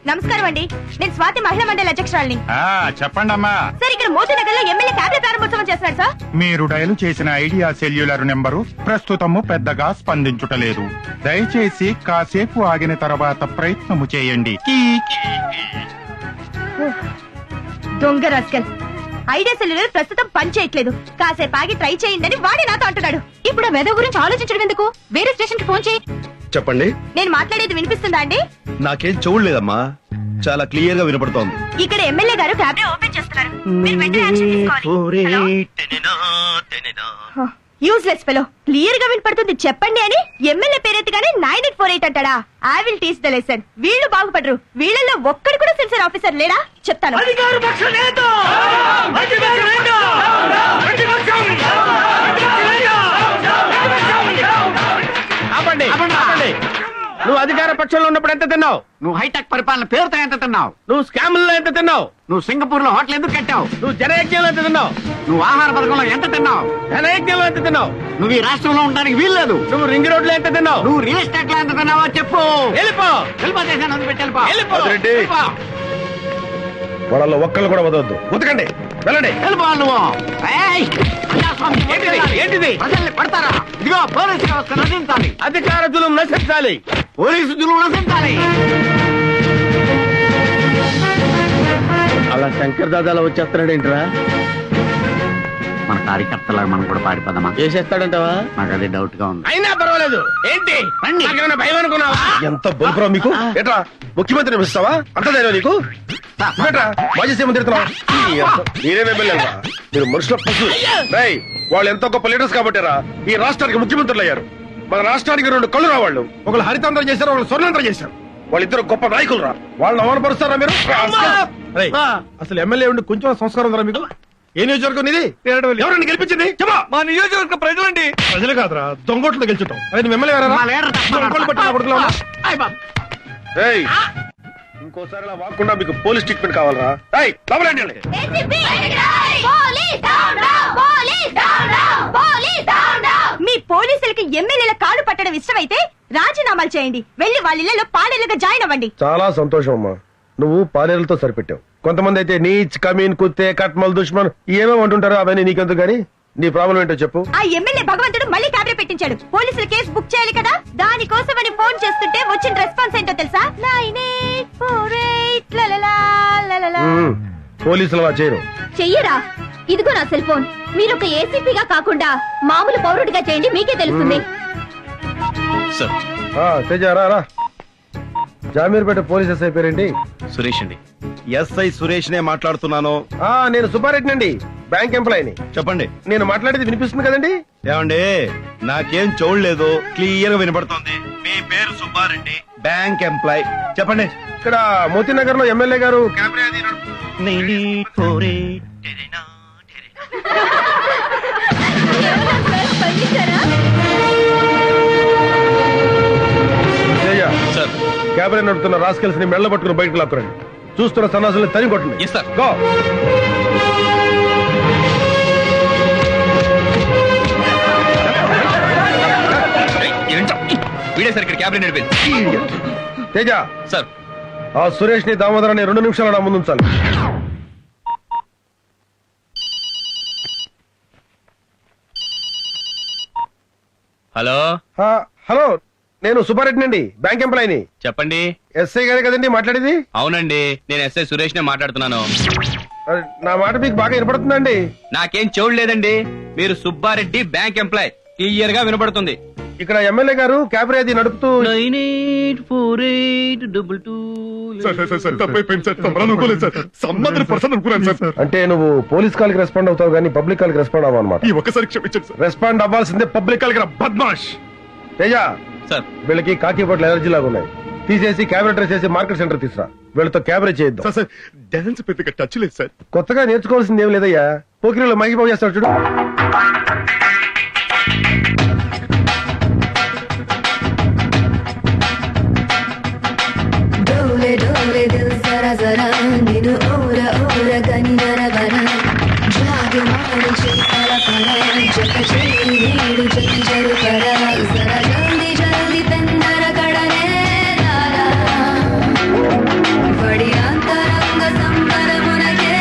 నమస్కారం అండి, నేను స్వాతి మహిళా మండలి అధ్యక్షురాలిని. చెప్పండి అమ్మా. సార్, ఇక్కడ మోతీనగర్ లో ఎమ్మెల్యే క్యాబినెట్ ప్రారంభోత్సవం చేస్తున్నారు సార్. మీరు డయల్ చేసిన ఐడియా సెల్యులర్ నెంబరు ప్రస్తుతము పెద్దగా స్పందించుటలేదు. దయచేసి కాసేపు ఆగిన తర్వాత ప్రయత్నము చేయండి. దొంగ రాస్కల్, ఐడియా సెల్యులర్ ప్రస్తుతం పని చేయట్లేదు, కాసేపు ఆగి ట్రై చేయండి అని వాడే నాతో అంటున్నాడు. ఇప్పుడు ఆ వెధవ గురించి ఆలోచించడం ఎందుకు? వేరే స్టేషన్ కి ఫోన్ చేయి. చెప్పండి. నేను మాట్లాడేది వినిపిస్తుందా అండి? నాకేం చూడలేదమ్మా, చాలా క్లియర్ గా వినపడుతోంది. ఇక్కడ ఎమ్మెల్యే గారు క్యాబినెట్ ఓపెన్ చేస్తున్నారు, మీరు వెంటనే యాక్షన్ తీసుకోవాలి. Useless fellow. క్లియర్ గా వినపడుతుంది చెప్పండి అని ఎమ్మెల్యే పేరెత్తగానే 9848 అంటాడా? I will teach the lesson. వీళ్ళు బాగుపడరు. వీళ్ళల్లో ఒక్కడు కూడా సెన్సర్ ఆఫీసర్ లేరా? చెప్తాను. ఆపండి, ఆపండి. నువ్వు అధికార పక్షంలో ఉన్నప్పుడు ఎంత తిన్నావు? నువ్వు హైటెక్ పరిపాలన పేరుతో ఎంత తిన్నావు? నువ్వు స్కాముల్లో ఎంత తిన్నావు? నువ్వు సింగపూర్ లో హోటల్ ఎందుకు కట్టావు? నువ్వు జనయజ్ఞంలో ఎంత తిన్నావు? నువ్వు ఆహార పథకంలో ఎంత తిన్నావు? జనయజ్ఞంలో ఎంత తిన్నావు? నువ్వు ఈ రాష్ట్రంలో ఉండడానికి వీల్లేదు. నువ్వు రింగ్ రోడ్ లో ఎంత తిన్నావు? నువ్వు రియల్ ఎస్టేట్ లో ఎంత తిన్నావో చెప్పు. వెళ్ళిపో. దేశాన్ని వదిలిపెట్టి వెళ్ళిపో. అదిరెడ్డి. వాళ్ళలో ఒక్కళ్ళు కూడా వదవద్దు. ఉతకండి, వెళ్ళండి. వెళ్ళిపో నువ్వు. ఏయ్! ఏంటిది? ప్రజల్ని పడతారా? ఇదిగో పోలీసు వ్యవస్థ నశించాలి. అధికార జులుం నశించాలి. పోలీసు జులుం నశించాలి. అలా శంకర్ దాదాలో వచ్చేస్తున్నాడు ఏంట్రా? మన కార్యకర్తలాగా మనం కూడా పారిపోదామా? చేసేస్తాడంటావా? నాకు అదే డౌట్ గా ఉంది. అయినా పర్వాలేదు. ఏంటి నాకేమైనా భయం అనుకున్నావా? ఎంత బలుపురా మీకు? ఏట్రా ముఖ్యమంత్రిని పిలుస్తావా? అంత ధైర్యం నీకు? ఏట్రా మాజీ సీఎం తిరుగుతున్నావా? మీరేం ఎమ్మెల్యేరా? మీరు మనుషుల పశువులు. రేయ్, వాళ్ళు ఎంతో గొప్ప లీడర్స్ కాబట్టిరా ఈ రాష్ట్రానికి ముఖ్యమంత్రులు అయ్యారు. మన రాష్ట్రానికి 2 కళ్ళు రా వాళ్ళు. ఒకళ్ళు హరితాంధ్రం చేశారు, ఒకళ్ళు స్వర్ణాంధ్రం చేశారు. వాళ్ళిద్దరు గొప్ప నాయకులు రా. వాళ్ళని అవమానపరుస్తారా మీరు? అసలు ఎమ్మెల్యే ఉండి కొంచెం సంస్కారం ఉందా మీకు? ఏ నియోజకవర్గం ఇది? ఎవరండి గెలిపించింది? చెప్పా. మా నియోజకవర్గ ప్రజలండి. ప్రజలు కాదురా, దొంగోట్లు గెలుచుంటాం. అది ఎమ్మెల్యే ఇంకోసారి ఇలా వాకుండా మీకు పోలీస్ ట్రీట్మెంట్ కావాలరా? మీ పోలీసులకి ఎమ్మెల్యేల కాళ్ళు పట్టడం ఇష్టమైతే రాజీనామాలు చేయండి. వెళ్లి వాళ్ళ ఇళ్లలో పాడేలుగా జాయిన్ అవ్వండి. చాలా సంతోషం అమ్మా, నువ్వు పాలేరులతో సరిపెట్టావు. కొంతమంది అయితే నీచ్, కమీన్, కుత్తే, కట్మల్, దుష్మన్ ఏమేమి అంటుంటారో అవన్నీ నీకెందుకు గానీ నీ ప్రాబ్లం ఏంటో చెప్పు. ఆ ఎమ్మెల్యే భగవంతుడు మళ్ళీ క్యాబినెట్ పెట్టించాడు. పోలీసులు కేసు బుక్ చేయాలి కదా, దానికోసమని ఫోన్ చేస్తుంటే వచ్చిన రెస్పాన్స్ ఏంటో తెలుసా? 9848 పోలీసులు అలా చేయరు. చెయ్యరా? ఇదిగో నా సెల్ ఫోన్. మీరు ఒక ఏసీపీగా కాకుండా మామూలు పౌరుడిగా చేయండి, మీకే తెలుస్తుంది. తేజారా జామీర్పేట పోలీస్ ఎస్ఐ పేరేంటి? సురేష్ అండి. ఎస్ఐ సురేష్ నే మాట్లాడుతున్నాను. నేను సుబ్బారెడ్డి అండి, బ్యాంక్ ఎంప్లాయీని. చెప్పండి. నేను మాట్లాడేది వినిపిస్తుంది కదండి? ఏమండి, నాకేం చూడలేదు, క్లియర్ గా వినపడుతోంది. మీ పేరు సుబ్బారెడ్డి, బ్యాంక్ ఎంప్లాయ్. చెప్పండి. ఇక్కడ మోతీనగర్ లో ఎమ్మెల్యే గారు క్యాబినెట్ నడుపుతున్న రాస్కెల్స్ ని మెళ్ళ పట్టుకుని బయటకు లాక్కురండి. చూస్తున్న సన్నాసుల్ని తని కొట్టండి. గో. తేజ సార్, ఆ సురేష్ ని దామోదరాన్ని 2 నిమిషాలు నా ముందు ఉంచాలి. హలో. హలో, నేను సుబ్బారెడ్డి అండి, బ్యాంక్ ఎంప్లాయీని. చెప్పండి. ఎస్ఐ గారే కదండి మాట్లాడేది? అవునండి, నేను ఎస్ఐ సురేష్ నే మాట్లాడుతున్నాను. నా మాట మీకు బాగా వినపడుతుందండి? నాకేం చూడలేదండి. మీరు సుబ్బారెడ్డి, బ్యాంక్ ఎంప్లాయ్, క్లియర్ గా వినపడుతుంది. ఇక్కడ ఎమ్మెల్యే గారు క్యాబినెట్ అది నడుపుతూ అంటే నువ్వు పోలీస్ కాల్ కి రెస్పాండ్ అవుతావు కానీ పబ్లిక్ కాల్ కి రెస్పాండ్ అవ్వవు అన్నమాట. ఒకసారి క్షమించండి సార్. రెస్పాండ్ అవ్వాల్సిందే పబ్లిక్ కాల్ కి. బద్మాష్. తేజ సార్, వీళ్ళకి కాకి బట్టలు ఎలర్జీ లాగా ఉన్నాయి. తీసేసి క్యాబినెట్ చేసి మార్కెట్ సెంటర్ తీసురా. వీళ్ళతో క్యాబినెట్ చేయొద్దు. డాన్స్ పెద్దగా టచ్ లేదు సార్. కొత్తగా నేర్చుకోవాల్సింది ఏం లేదయ్యా. పోకిరీలో మైకిబాబు చేస్తాడు చూడు. డోలే డోలే దిల్ జరా జరా నిన్ను ఓర ఓర గని నరవర జాగు మారు చేతల పర జత చేయి నీడు జంజరు కర జరా జల్ది జల్ది పెన్నర కడనే నారా బడి అంతరంగ సంబరమునకే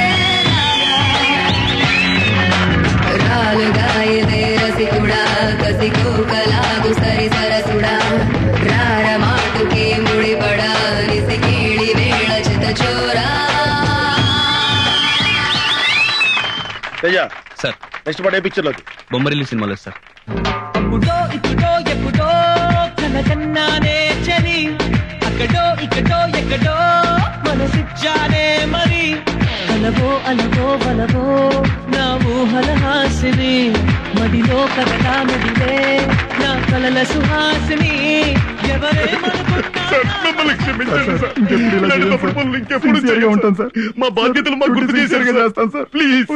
రాలు గాయదే రసికుడా కసికో కలాగు సరి సరసుడా రార మాటుకే ముడిపడా నిసికేళి వేళ చిత చోరా. తేజ సార్, నెక్స్ట్ పాట ఏ పిక్చర్ లోకి? బొమ్మరిల్లు సినిమాలో సార్. అప్పుడో ఇప్పుడో ఎప్పుడో కనకన్నానే చలి, అక్కడో ఇక్కడో ఎక్కడో మనసిచ్చానే మరి అలవో అలవో బలవో నా ఊహల హాసిని మదిలో కదలా మెదిలే నా కలల సుహాసిని ఉంటాను సార్. మా బాధ్యతలు మాకు గుర్తు చేశారు చేస్తాను సార్. ప్లీజ్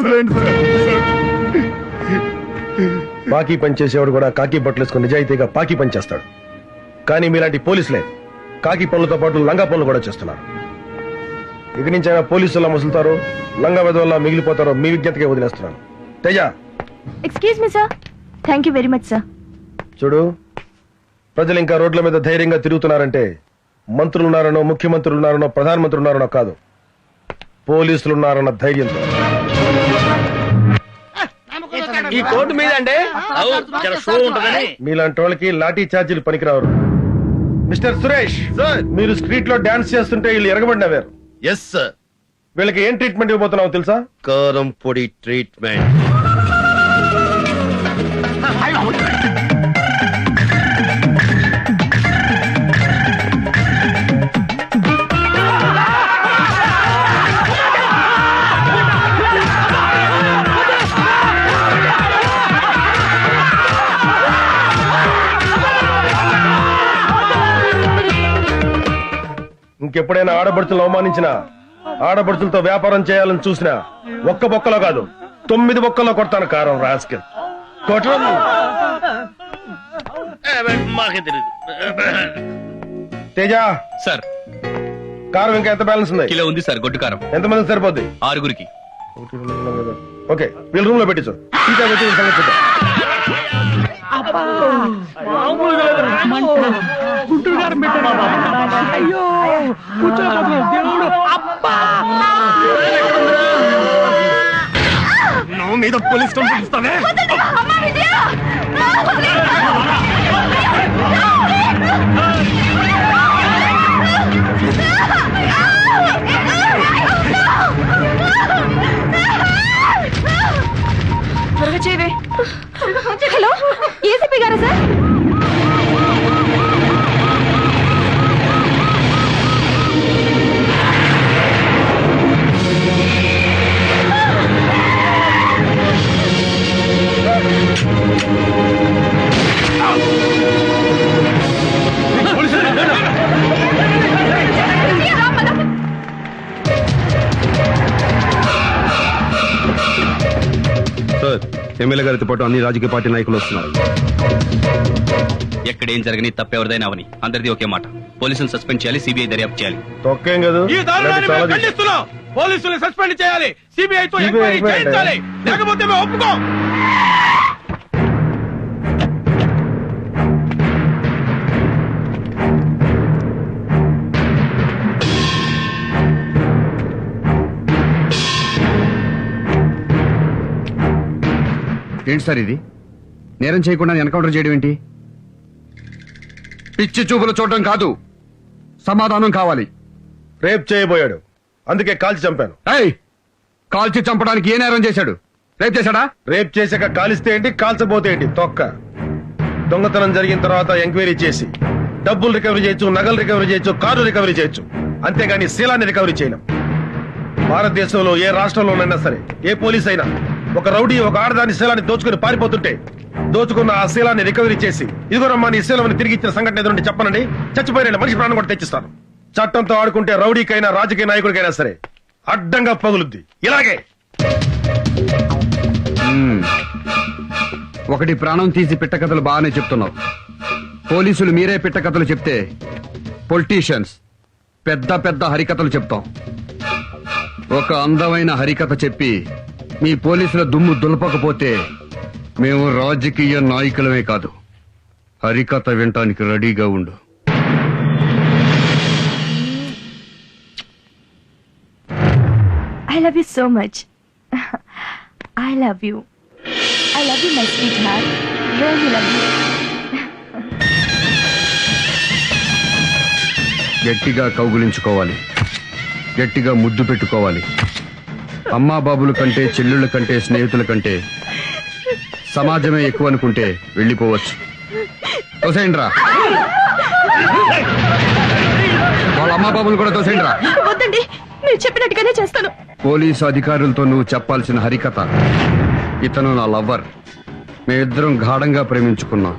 బాకీ పని చేసేవాడు కూడా కాకి బట్టలు వేసుకుని నిజాయితీగా పాకి పని చేస్తాడు. కానీ మీలాంటి పోలీసులే కాకి పనులతో పాటు లంగా పనులు కూడా చేస్తున్నారు. ఇక నుంచి అయినా పోలీసులా ముసులుతారో లంగా వెదవల్లా మిగిలిపోతారో మీ విజ్ఞతకే వదిలేస్తున్నాను. Teja, excuse me sir. Thank you very much sir. చూడు, ప్రజలు ఇంకా రోడ్ల మీద ధైర్యంగా తిరుగుతున్నారంటే మంత్రులున్నారనో, ముఖ్యమంత్రులున్నారనో, ప్రధానమంత్రులున్నారనో కాదు, పోలీసులున్నారన్న ధైర్యంతో. ఈ కోర్టు మీద అంటే షో ఉంటుందని మీలాంటి వాళ్ళకి లాఠీ ఛార్జీలు పనికిరావరు. మిస్టర్ సురేష్, మీరు స్ట్రీట్ లో డాన్స్ చేస్తుంటే వీళ్ళు ఎరగబడినవారు. Yes sir. వీళ్ళకి ఏం ట్రీట్మెంట్ ఇవ్వబోతున్నావు తెలుసా? కారం పొడి ట్రీట్మెంట్. ఇంకెప్పుడైనా ఆడపడుచులను అవమానించినా, ఆడపడుచులతో వ్యాపారం చేయాలని చూసినా ఒక్క బొక్కలో కాదు 9 బొక్కల్లో కొడతాను కారం. రాస్కెల్ మాకే తెలియదు. తేజ సార్, కారం ఇంకా ఎంత బ్యాలెన్స్ ఉంది? కిలో ఉంది సార్. గొడ్డు కారం ఎంతమంది సరిపోద్ది? 6గురికి. ఓకే, వీళ్ళు రూమ్ లో పెట్టించు. ఇంకా పెట్టి వీళ్ళ సంగతి చూద్దాం. నువ్వు మీద పోలీస్ పంపిస్తావే? త్వరగా చేయవే. హలో, ఏసీపీ గారా సార్? సార్, ఎమ్మెల్యే గారితో పాటు అన్ని రాజకీయ పార్టీ నాయకులు వస్తున్నారు. ఎక్కడేం జరగని తప్పెవరిదైనా అవని అందరిది ఒకే మాట. పోలీసులు సస్పెండ్ చేయాలి, సిబిఐ దర్యాప్తు చేయాలి. తొక్కేం కాదు. ఈ దారుణాన్ని మేము ఖండిస్తున్నాం. పోలీసులు సస్పెండ్ చేయాలి, సిబిఐతో ఎంక్వైరీ చేయించాలి, లేకపోతే మేము ఒప్పుకోం. ఏంటి సార్ ఇది? నేరం చేయకుండా ఎన్కౌంటర్ చేయడం ఏంటి? పిచ్చి చూపులు చూడటం కాదు, సమాధానం కావాలి. రేప్ చేయబోయాడు, అందుకే కాల్చి చంపాను. కాల్చి చంపడానికి ఏ నేరం చేశాడు? రేప్ చేశాడా? రేప్ చేశాక కాలిస్తే ఏంటి, కాల్చబోతే ఏంటి? తొక్క. దొంగతనం జరిగిన తర్వాత ఎంక్వైరీ చేసి డబ్బులు రికవరీ చేయొచ్చు, నగలు రికవరీ చేయొచ్చు, కారు రికవరీ చేయొచ్చు, అంతేగాని శీలాన్ని రికవరీ చేయలేం. భారతదేశంలో ఏ రాష్ట్రంలోనైనా సరే ఏ పోలీస్ అయినా ఒక రౌడీ ఒక ఆడదాని శీలాన్ని దోచుకుని పారిపోతుంటే దోచుకున్న ఆ శీలాన్ని రికవరీ చేసి ఇదిగోనమ్మా నీ శీలం తిరిగి ఇచ్చిన సంఘటన ఎదురుంటే చెప్పనండి, చచ్చిపోయిన మనిషి ప్రాణం కూడా తెచ్చిస్తాను. చట్టంతో ఆడుకుంటే రౌడీకైనా రాజకీయ నాయకుడికైనా సరే అడ్డంగా పగులుద్ది. ఇలాగే ఒకటి ప్రాణం తీసి పిట్టకథలు బాగానే చెప్తున్నావు. పోలీసులు మీరే పిట్టకథలు చెప్తే పొలిటీషియన్స్ పెద్ద పెద్ద హరికథలు చెప్తాం. ఒక అందమైన హరికథ చెప్పి మీ పోలీసుల దుమ్ము దులపకపోతే మేము రాజకీయ నాయకులమే కాదు, హరికథ వినటానికి రెడీగా ఉండు. I love you so much. I love you. I love you, my sweetheart. Really love you. గట్టిగా కౌగులించుకోవాలి, గట్టిగా ముద్దు పెట్టుకోవాలి. అమ్మా బాబుల కంటే, చెల్లుళ్ళ కంటే, స్నేహితుల కంటే సమాజమే ఎక్కువ అనుకుంటే వెళ్ళిపోవచ్చు. తోసేయండిరా, వాళ్ళ అమ్మా బాబులు కూడా తోసేయండిరా. వద్దండి, మీరు చెప్పినట్టుగానే చేస్తాను. పోలీసు అధికారులతో నువ్వు చెప్పాల్సిన హరికథ, ఇతను నా లవ్వర్, మేమిద్దరం గాఢంగా ప్రేమించుకున్నాం.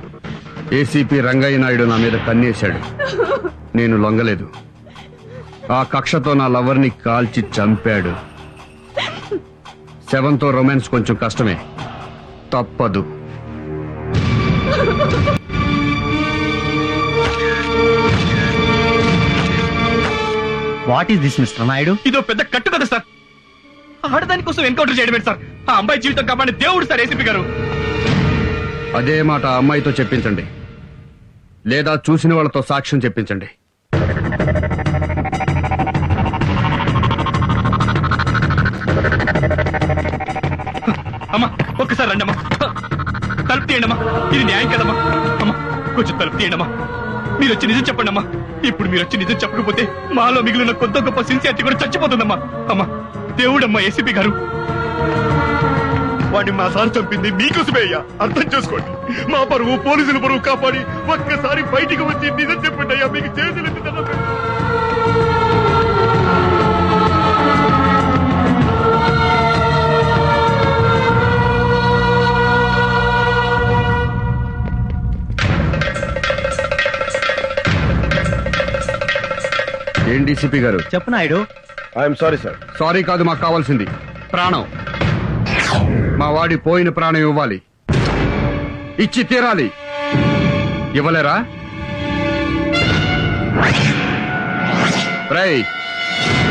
ఏసీపీ రంగయ్య నాయుడు నా మీద కన్నేశాడు. నేను లొంగలేదు. ఆ కక్షతో నా లవర్ని కాల్చి చంపాడు. శవంతో రొమాన్స్ కొంచెం కష్టమే, తప్పదు. What is this mister Naidu? ఇదో పెద్ద కట్టు కదా సార్. ఆడదాని కోసం ఎన్కౌంటర్ చేయడమే సార్. ఆ అమ్మాయి జీవితం కాపాడే దేవుడు సార్ ఏసీపీ గారు. అదే మాట ఆ అమ్మాయితో చెప్పించండి, లేదా చూసిన వాళ్ళతో సాక్ష్యం చెప్పించండి. అమ్మా ఒక్కసారి రండి అమ్మా, తలుపు తీయండి అమ్మా. ఇది న్యాయం కదమ్మా. అమ్మా కొంచెం తలుపు తీయండి అమ్మా. మీరు వచ్చి నిజం చెప్పండి అమ్మా. ఇప్పుడు మీరు వచ్చి నిజం చెప్పకపోతే మాలో మిగిలిన కొత్త గొప్ప సిన్సియారిటీ కూడా చచ్చిపోతుందమ్మా. అమ్మా దేవుడమ్మా ఏసీపీ గారు. వాడిని మా సార్ చంపింది మీకోసమే అయ్యా, అర్థం చేసుకోండి. మా పరువు, పోలీసుల పరువు కాపాడి ఒక్కసారి బయటికి వచ్చి నిజం చెప్పండి అయ్యా. మీకు చేతులు ఏం డీసీపీ గారు? చెప్పు Naidu. I'm sorry sir. Sorry కాదు, మాకు కావాల్సింది ప్రాణం. మా వాడి పోయిన ప్రాణం ఇవ్వాలి, ఇచ్చి తీరాలి. ఇవ్వలేరా? రేయ్,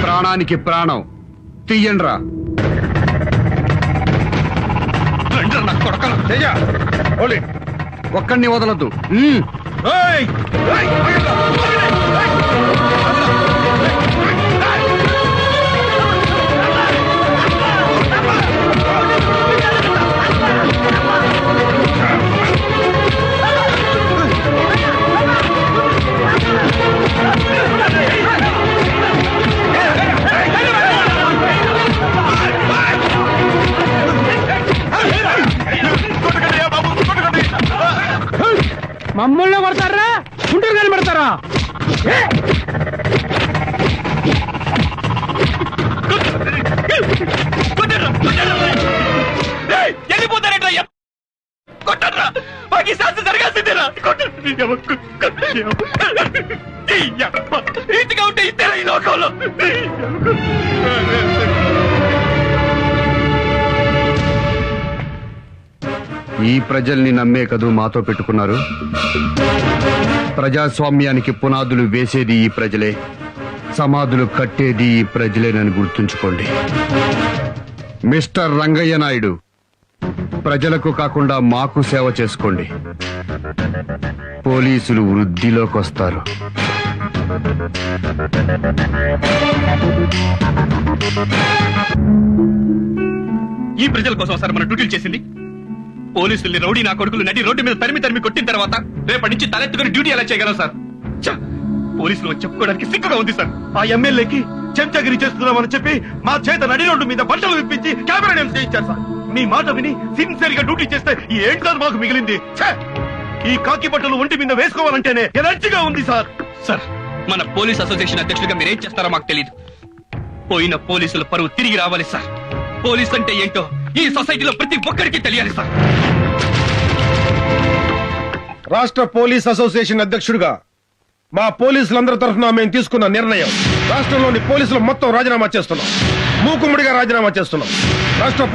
ప్రాణానికి ప్రాణం తీయండ్రా. ఒక్కడిని వదలద్దు. మమ్మల్ని కొడతారా, గుంటూరు కానీ పెడతారా? వెళ్ళిపోతారేట్రా? కొట్టరా, మాకు ఈ శాస్త్రం జరగాల్సిందేరా. ఇంటిగా ఉంటే ఇద్దరా ఈ లోకంలో? ఈ ప్రజల్ని నమ్మే కదూ మాతో పెట్టుకున్నారు. ప్రజాస్వామ్యానికి పునాదులు వేసేది ఈ ప్రజలే, సమాధులు కట్టేది ఈ ప్రజలేనని గుర్తుంచుకోండి. మిస్టర్ రంగయ్య నాయుడు, ప్రజలకు కాకుండా మాకు సేవ చేసుకోండి. పోలీసులు వృద్ధిలోకి వస్తారు. ఈ ప్రజల కోసం సార్ మన డ్యూటీలు చేసింది. పోలీసుల్ని రౌడీ నా కొడుకులు నడి రోడ్డు మీద తరిమి కొట్టిన తర్వాత రేపటి నుంచి తలెత్తుకుని డ్యూటీ ఎలా చేయగలం సార్? పోలీసులు చెప్పుకోవడానికి సిగ్గుగా ఉంది సార్. ఆ ఎమ్మెల్యేకి చెంచగిరి చేస్తున్నామని చెప్పి మా చేత నడి రోడ్డు మీద బట్టలు విప్పించి కెమెరా నేమ్స్ చేయించారు సార్. మీ మాట విని సిన్సియర్ గా డ్యూటీ చేస్తే ఏంటి సార్ మాకు మిగిలింది? ఈ కాకి బట్టలు ఒంటి మీద వేసుకోవాలంటేనే ఎలర్జీగా ఉంది సార్. సార్, మన పోలీస్ అసోసియేషన్ అధ్యక్షుడిగా మీరేం చేస్తారో మాకు తెలియదు. పోయిన పోలీసుల పరువు తిరిగి రావాలి సార్. పోలీస్ అంటే ఏంటో ఈ సొసైటీలో ప్రతి ఒక్కరికి తెలియాలి సార్. రాష్ట్ర పోలీస్ అసోసియేషన్ అధ్యక్షుడిగా మా పోలీసులందరి తరఫున మేము తీసుకున్న నిర్ణయం, రాష్ట్రంలోని పోలీసులు మొత్తం రాజీనామా చేస్తున్నాం. మూకుమ్మడిగా రాజీనామా చేస్తున్నాం. రాష్ట్ర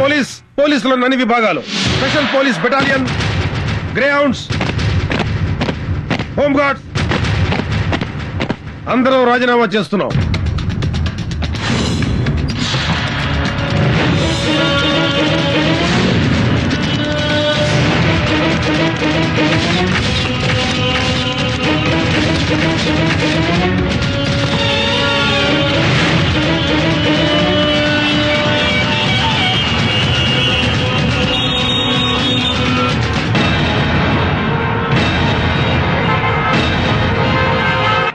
పోలీసులోని అన్ని విభాగాలు, స్పెషల్ పోలీస్ బెటాలియన్, గ్రేహౌండ్స్, హోంగార్డ్స్ అందరం రాజీనామా చేస్తున్నాం.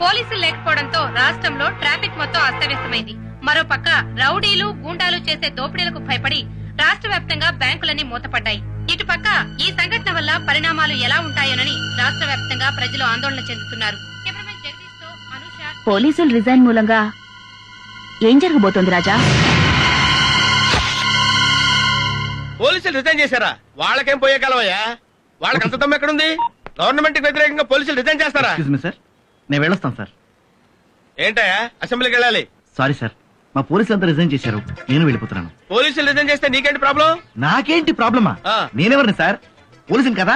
పోలీసులు లేకపోవడంతో రాష్ట్రంలో ట్రాఫిక్ మొత్తం అస్తవ్యస్తమైంది. మరోపక్క రౌడీలు, గూండాలు చేసే దోపిడీలకు భయపడి రాష్ట్ర వ్యాప్తంగా బ్యాంకులన్నీ మూతపడ్డాయి. ఇటుపక్క ఈ సంఘటన వల్ల పరిణామాలు ఎలా ఉంటాయోనని రాష్ట్ర వ్యాప్తంగా ప్రజలు ఆందోళన చెందుతున్నారు. పోలీసులు రిజైన్ మూలంగా ఏం జరగబోతోంది రాజా? పోలీసులు రిజైన్ చేశారా? వాళ్ళకేం పోయే కాలమయ్యా, వాళ్ళకి అంత దమ్ము ఎక్కడుంది? గవర్నమెంట్ కి వ్యతిరేకంగా పోలీసులు రిజైన్ చేస్తారా? సార్ నేను వెళ్ళొస్తాను సార్. ఏంటయ్యా అసెంబ్లీకి వెళ్ళాలి? సారీ సార్, మా పోలీసులు అంతా రిజైన్ చేశారు, నేను వెళ్ళిపోతున్నాను. పోలీసులు రిజైన్ చేస్తే నీకేంటి ప్రాబ్లం? నాకేంటి ప్రాబ్లమా? నేనెవరిని సార్? పోలీసుని కదా.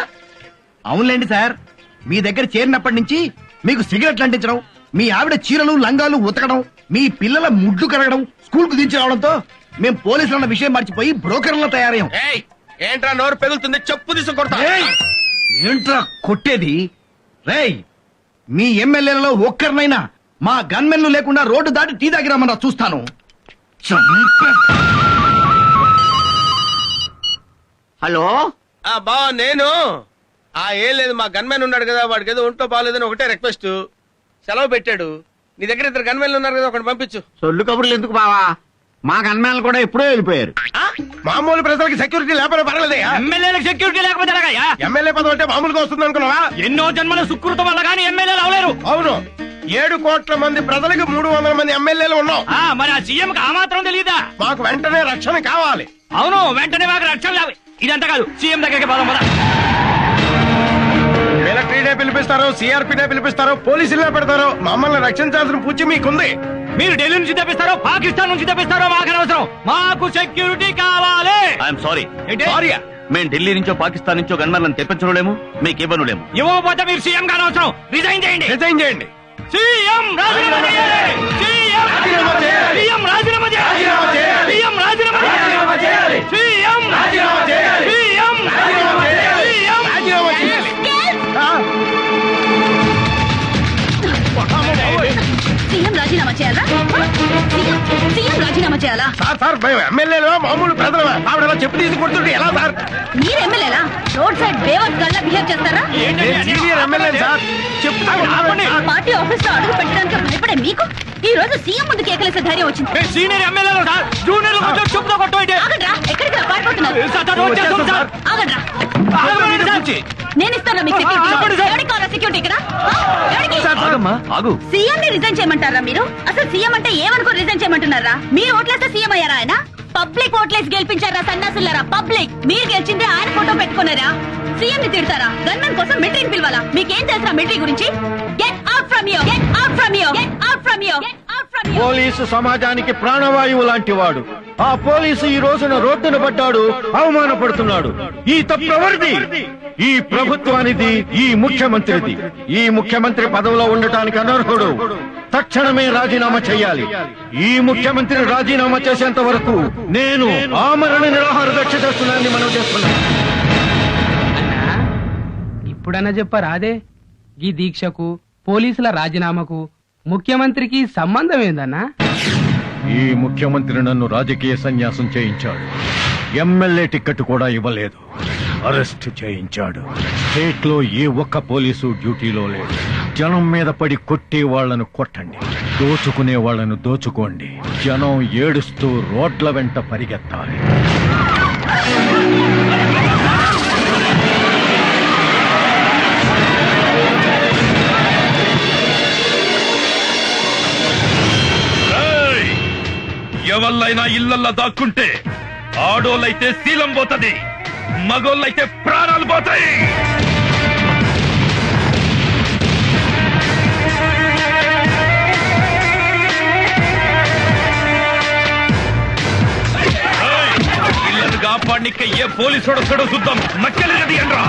అవునులేండి సార్, మీ దగ్గర చేరినప్పటి నుంచి మీకు సిగరెట్లు అంటించడం, మీ ఆవిడ చీరలు లంగాలు ఉతకడం, మీ పిల్లల ముడ్లు కడగడం, స్కూల్ కు దించి రావడంతో మేం పోలీసులు అన్న విషయం మర్చిపోయి బ్రోకర్లా తయారయ్యాం. ఏంట్రా నోరు పెగులుతుంది? చెప్పు తీసుకొడతా. ఏంట్రా కొట్టేది? రేయ్, మీ ఎమ్మెల్యేలలో ఒక్కరినైనా మా గన్మెన్లు లేకుండా రోడ్డు దాటి టీ దగ్గర చూస్తాను. హలో బావ, నేను ఏం లేదు, మా గన్మెన్ ఉన్నాడు కదా, వాడికి ఏదో ఒంటో బాగాలేదని ఒకటే రిక్వెస్ట్. సెలవు పెట్టాడు. నీ దగ్గర 2 గన్మెన్లు ఉన్నారు కదా, ఒకటి పంపించు. సొల్లు కబుర్లు ఎందుకు బావా? మా గన్మేలు కూడా ఎప్పుడో వెళ్ళిపోయారు. మామూలు ప్రజలకి సెక్యూరిటీ లేకపోతే పర్వాలేదయ్యా. ఎమ్మెల్యేలకు సెక్యూరిటీ లేకపోతే ఎలాగయ్యా? ఎమ్మెల్యే పదవి అంటే మామూలుగా వస్తుంది అనుకున్నావా? ఎన్నో జన్మల సుకృతం వల్ల కానీ ఎమ్మెల్యేలు అవలేరు. అవును, 7 కోట్ల మంది ప్రజలకు 300 మంది ఎమ్మెల్యేలు ఉన్నాం. మరి ఆ సీఎం కి ఆ మాత్రం తెలియదా? మాకు వెంటనే రక్షణ కావాలి. అవును, వెంటనే మాకు రక్షణ కావాలి. ఇదంతా కాదు, సీఎం దగ్గరికి పోదాం పద. మిలిటరీనే పిలిపిస్తారు, సిఆర్పీనే పిలిపిస్తారు, పోలీసులనే పెడతారు. మమ్మల్ని రక్షించాల్సిన పూచి మీకుంది. మీరు ఢిల్లీ నుంచి తెప్పిస్తారో పాకిస్తాన్ నుంచి తెప్పిస్తారో మాకు అనవసరం, మాకు సెక్యూరిటీ కావాలి. I'm sorry. మేము ఢిల్లీ నుంచో పాకిస్తాన్ నుంచో గన్మన్లను తెప్పించలేము, మీకు ఇవ్వనులేము. ఇవ్వకపోతే మీరు సీఎం కానవసరం, రిజైన్ చేయండి. రిజైన్ చేయండి. సీఎం రాజీనామా చేయాలి. సీఎం రాజీనామా చేయాలి. సీఎం రాజీనామా చేయాలి. సీఎం రాజీనామా చేయాలి. సీఎం రాజీనామా చేయాలి. సీఎం రాజీనామా చేయాలి. సీఎం రాజీనామా చేయాలి. సీఎం రాజీనామా చేయాలా? సీఎం రాజీనామా చేయాలా? సార్ మేము ఎమ్మెల్యేలు మామూలు ప్రజలు, ఆవిడ చెప్పు తీసి కొడుతుంటే ఎలా సార్? మీరు ఎమ్మెల్యేలా? రోడ్ సైడ్ బేవర్స్ గల్లా బిహేవ్ చేస్తారా? Senior MLA sir, party office లో అడుగు పెట్టడానికి భయపడే మీకు ఈ రోజు సీఎం ముందు కేకలేసే ధైర్యం వచ్చింది. సీనియర్ ఎమ్మెల్యేలు సార్, జూనియర్ చెప్పుతో కొట్టండి. ఆగండ్రా, ఎక్కడికి పారిపోతున్నారు? ఆగండ్రా, నేను ఇస్తాను మీకు సెక్యూరిటీ ఇక్కడ. సీఎం ని రిజైన్ చేయమంటారా మీరు? అసలు సీఎం అంటే ఏమనుకో రిజైన్ చేయమంటున్నారా? మీరు ఓట్లేస్తే సీఎం అయ్యారా ఆయన? పబ్లిక్ ఓట్లేసి గెలిపించారా సన్నాసులారా? పబ్లిక్ మీరు గెలిచిందే ఆయన ఫోటో పెట్టుకున్నారా? సీఎం ని తిడతారా? గన్మెన్ కోసం మిలిటరీని పిలవాలా? మీకేం తెలుసా మిలిటరీ గురించి? Get out from here, get out from here, get out from here, get out from here. Police సమాజానికి ప్రాణవాయువు లాంటి వాడు. ఆ పోలీసు ఈ రోజున రోడ్డున పడ్డాడు, అవమానపడుతున్నాడు. ఈ తప్పు ఎవరిది? ఈ ప్రభుత్వానిది, ఈ ముఖ్యమంత్రిది. ఈ ముఖ్యమంత్రి పదవిలో ఉండటానికి అనర్హుడు. తక్షణమే రాజీనామా చేయాలి. ఈ ముఖ్యమంత్రి రాజీనామా చేసేంత వరకు నేను ఆమరణ నిరాహార దీక్ష చేస్తున్నానని మనం చేస్తున్నాం. ఇప్పుడన్నా చెప్పారా అదే? ఈ దీక్షకు పోలీసుల రాజీనామాకు ముఖ్యమంత్రికి సంబంధం ఏందన్నా? ఈ ముఖ్యమంత్రి నన్ను రాజకీయ సన్యాసం చేయించాడు. ఎమ్మెల్యే టికెట్ కూడా ఇవ్వలేదు, అరెస్ట్ చేయించాడు. స్టేట్ లో ఏ ఒక్క పోలీసు డ్యూటీలో లేడు. జనం మీద పడి కొట్టే వాళ్లను కొట్టండి, దోచుకునే వాళ్లను దోచుకోండి. జనం ఏడుస్తూ రోడ్ల వెంట పరిగెత్తాలి. ఎవళ్ళైనా ఇళ్లల్లో దాక్కుంటే ఆడోళ్ళైతే శీలం పోతది, మగోళ్ళైతే ప్రాణాలు పోతాయి. ఇళ్లను కాపాడిక ఏ పోలీసు వస్తాడో చూద్దాం. మక్కలు కది అండ్రా.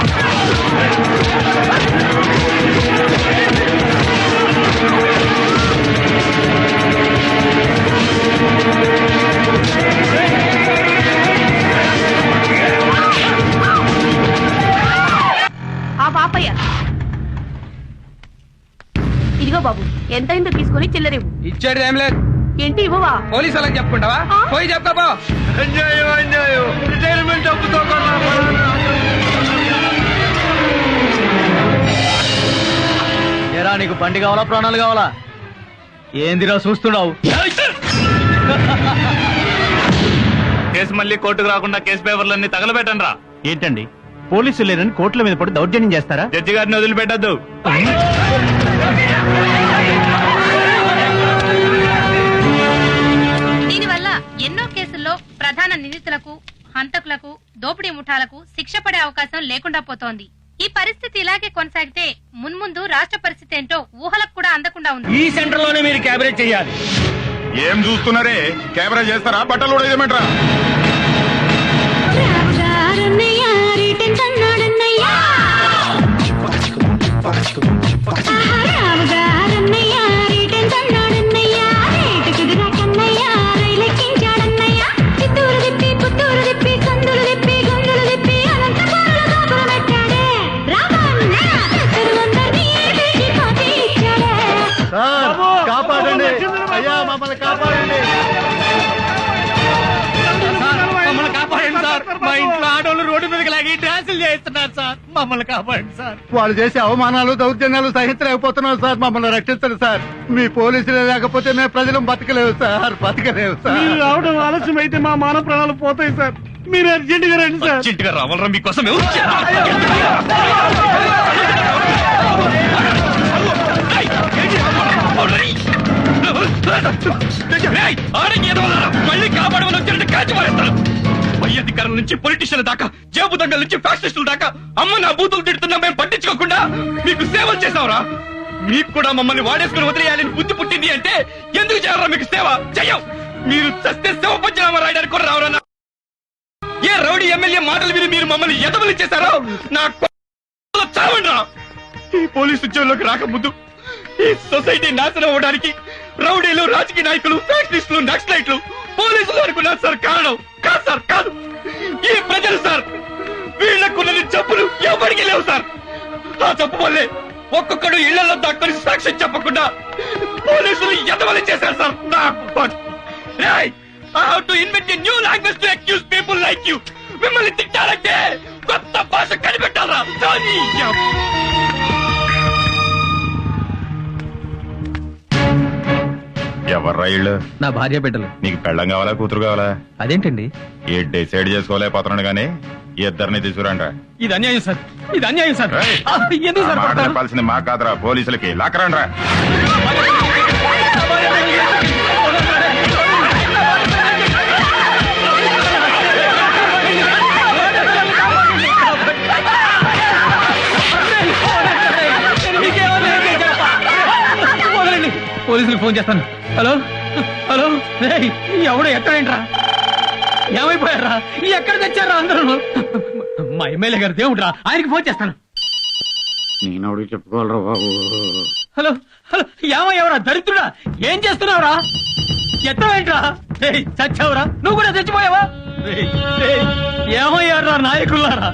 పాపయ్య ఇదిగో బాబు, ఎంతైందో తీసుకుని చిల్లరేవు. ఇచ్చాడు ఏం లేదు. ఏంటి ఇవ్వవా? పోలీసు వాళ్ళకి చెప్పుకుంటావా? పోయి చెప్పుకోపో. రిటైర్మెంట్ డబ్బుతో ఏరా నీకు బండి కావాలా ప్రాణాలు కావాలా? ఏందిరా చూస్తున్నావు? కేసు మళ్ళీ కోర్టుకు రాకుండా కేసు పేపర్లన్నీ తగలబెట్టండి రా. ఏంటండి పోలీసులు లేరని కోర్టుల మీద పడి దౌర్జన్యం చేస్తారా? జడ్జి గారిని వదిలిపెట్టద్దు. ప్రధాన నిందితులకు, హంతకులకు, దోపిడీ ముఠాలకు శిక్ష పడే అవకాశం లేకుండా పోతోంది. ఈ పరిస్థితి ఇలాగే కొనసాగితే మున్ముందు రాష్ట్ర పరిస్థితి ఏంటో ఊహలకు కూడా అందకుండా ఉంది. ఈ సెంటర్ లోనే మీరు క్యాబినెట్ చేయాలి. ఏం చూస్తున్నారే? కెమెరా చేస్తారా? బట్టలు కూడా ఏమంటారా? కాపాడండి అయ్యా, మమ్మల్ని కాపాడండి. మమ్మల్ని కాపాడండి సార్. మా ఇంట్లో ఆడోళ్ళు రోడ్డు మీదకి లాగి డాన్సులు చేస్తున్నారు సార్. మమ్మల్ని కాపాడండి సార్. వాళ్ళు చేసే అవమానాలు, దౌర్జన్యాలు సహించలేకపోతున్నాం సార్. మమ్మల్ని రక్షించండి సార్. మీ పోలీసులు లేకపోతే మేము ప్రజలు బతకలేవు సార్, బతకలేవు సార్. మీరు రావడం ఆలస్యం అయితే మా మానవ ప్రాణాలు పోతాయి సార్. మీరు అర్జెంట్ గా రండి సార్. అర్జెంట్ గా రావాలరా మీకోసం. మళ్ళీ కాపాడమని వచ్చినట్టు కాల్చి మారేస్తారు. పై అధికారుల నుంచి పొలిటీషియన్ల దాకా, జేబు దొంగల నుంచి ఫ్యాక్షనిస్టుల దాకా అమ్మ నా బూతులు తిడుతున్నా మేము పట్టించుకోకుండా మీకు సేవలు చేసావురా. మీకు కూడా మమ్మల్ని వాడేసుకుని వదిలేయాలని బుద్ధి పుట్టింది అంటే ఎందుకు చేయాలరా మీకు సేవ? చెయ్యం. మీరు చస్తే సేవ పంచనామా రాయడానికి కూడా రావరా? ఏ రౌడీ ఎమ్మెల్యే మాటలు విని మీరు మమ్మల్ని ఎదవలు చేశారో నా చావండి రా. ఈ పోలీసు ఉద్యోగంలోకి రాకముందు ఈ సొసైటీ నాశనం అవ్వడానికి రౌడీలు, రాజకీయ నాయకులు, ఫ్యాక్షనిస్టులు, నక్సలైట్లు, పోలీసులు అనుకున్నారు సార్. కారణం కాదు సార్, కాదు. ఈ ప్రజలు సార్. వీళ్లకున్నది జబ్బులు ఎవరికి లేవు సార్. ఆ జబ్బు వల్లే ఒక్కొక్కడు ఇళ్లలో దాక్కుని సాక్ష్యం చెప్పకుండా పోలీసులు ఎదవలు చేశారు sir. I have to invent a new language to accuse people like you. మిమ్మల్ని తిట్టాలంటే కొత్త భాష కనిపెట్టాలా? ఎవర్రా ఇళ్ళు? నా భార్య బిడ్డలు. నీకు పెళ్ళం కావాలా, కూతురు కావాలా? అదేంటండి? ఏ డిసైడ్ చేసుకోలేకపోతున్నాడు గానీ ఇద్దరిని తీసుకురండి. ఇది అన్యాయం సార్, ఇది అన్యాయం సార్. ఎందుకు సార్ మాట చెప్పాల్సింది మా కాదురా, పోలీసులకి. లాక్కరండి. పోలీసులకు ఫోన్ చేస్తాను. హలో హలో, ఎవడో ఎక్కడేంట్రా? ఏమైపోయారా? ఎక్కడ తెచ్చారా అందరూ? మా ఎమ్మెల్యే గారు దేవుడ్రా, ఆయనకి ఫోన్ చేస్తాను. నేను చెప్పుకోవాలరా బాబు. హలో హలో, ఏమయ్యవరా దరిద్రుడా? ఏం చేస్తున్నావురా? ఎత్తవేంట్రా? చచ్చావురా? నువ్వు కూడా చచ్చిపోయావా? ఏమయ్యారా నాయకులారా?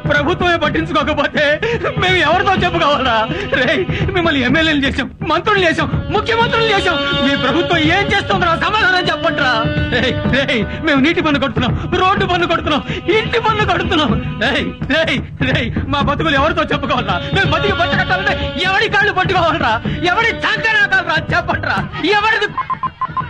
ప్రభుత్వమే పట్టించుకోకపోతే మేము ఎవరితో చెప్పుకోవాలరా? మిమ్మల్ని ఎమ్మెల్యేలు చేసాం, మంత్రులు చేసాం, ముఖ్యమంత్రులు చేసాం. మీ ప్రభుత్వం ఏం చేస్తుందిరా? సమాధానం చెప్పండిరా. మేము నీటి పన్ను కడుతున్నాం, రోడ్డు పన్ను కడుతున్నాం, ఇంటి పన్ను కడుతున్నాం. మా బతుకులు ఎవరితో చెప్పుకోవాలరా? మేము బతికి బట్ట కట్టాలంటే ఎవరి కాళ్ళు పట్టుకోవాలరా? ఎవరి సంకరాకాలరా? చెప్పండిరా. ఎవరిది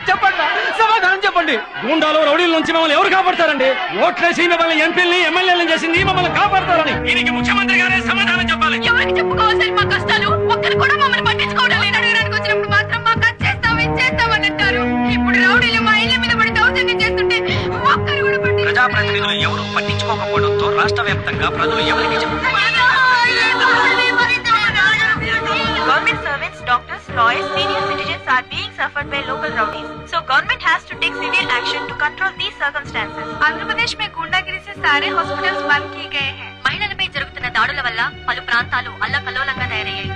చెప్పండి, సమాధానం చెప్పండి. గుండాలు, రౌడీల నుంచి మమ్మల్ని ఎవరు కాపాడతారండి? ఓట్లేసి మిమ్మల్ని ఎంపీల్ని, ఎమ్మెల్యేలను చేసింది మమ్మల్ని కాపాడతారని దీనికి ముఖ్యమంత్రి గారే సమాధానం చెప్పాలి. ఎవరికి చెప్పుకోవాలి మా కష్టాలు? ఒక్కరు కూడా మమ్మల్ని పట్టించుకోవడం లేదు. అడగడానికి వచ్చినప్పుడు మాత్రం మాకు అది చేస్తాం, ఇది చేస్తామని అంటారు. ఇప్పుడు రౌడీలు మా ఇళ్ల మీద పడి దౌర్జన్యం చేస్తుంటే ఒక్కరు కూడా ప్రజాప్రతినిధులు ఎవరు పట్టించుకోకపోవడంతో రాష్ట్ర వ్యాప్తంగా ప్రజలు ఎవరికి చెప్పుకోవాలి? Government servants, doctors, lawyers, senior citizens are being suffered by local rowdies. So government has to take severe action to control these circumstances. Andhra Pradesh में गुंडागिरी से सारे हॉस्पिटल्स बंद किए गए हैं. మహిళలపై జరుగుతున్న దాడుల వల్ల పలు ప్రాంతాలు అల్లకల్లోలంగా తయారయ్యాయి.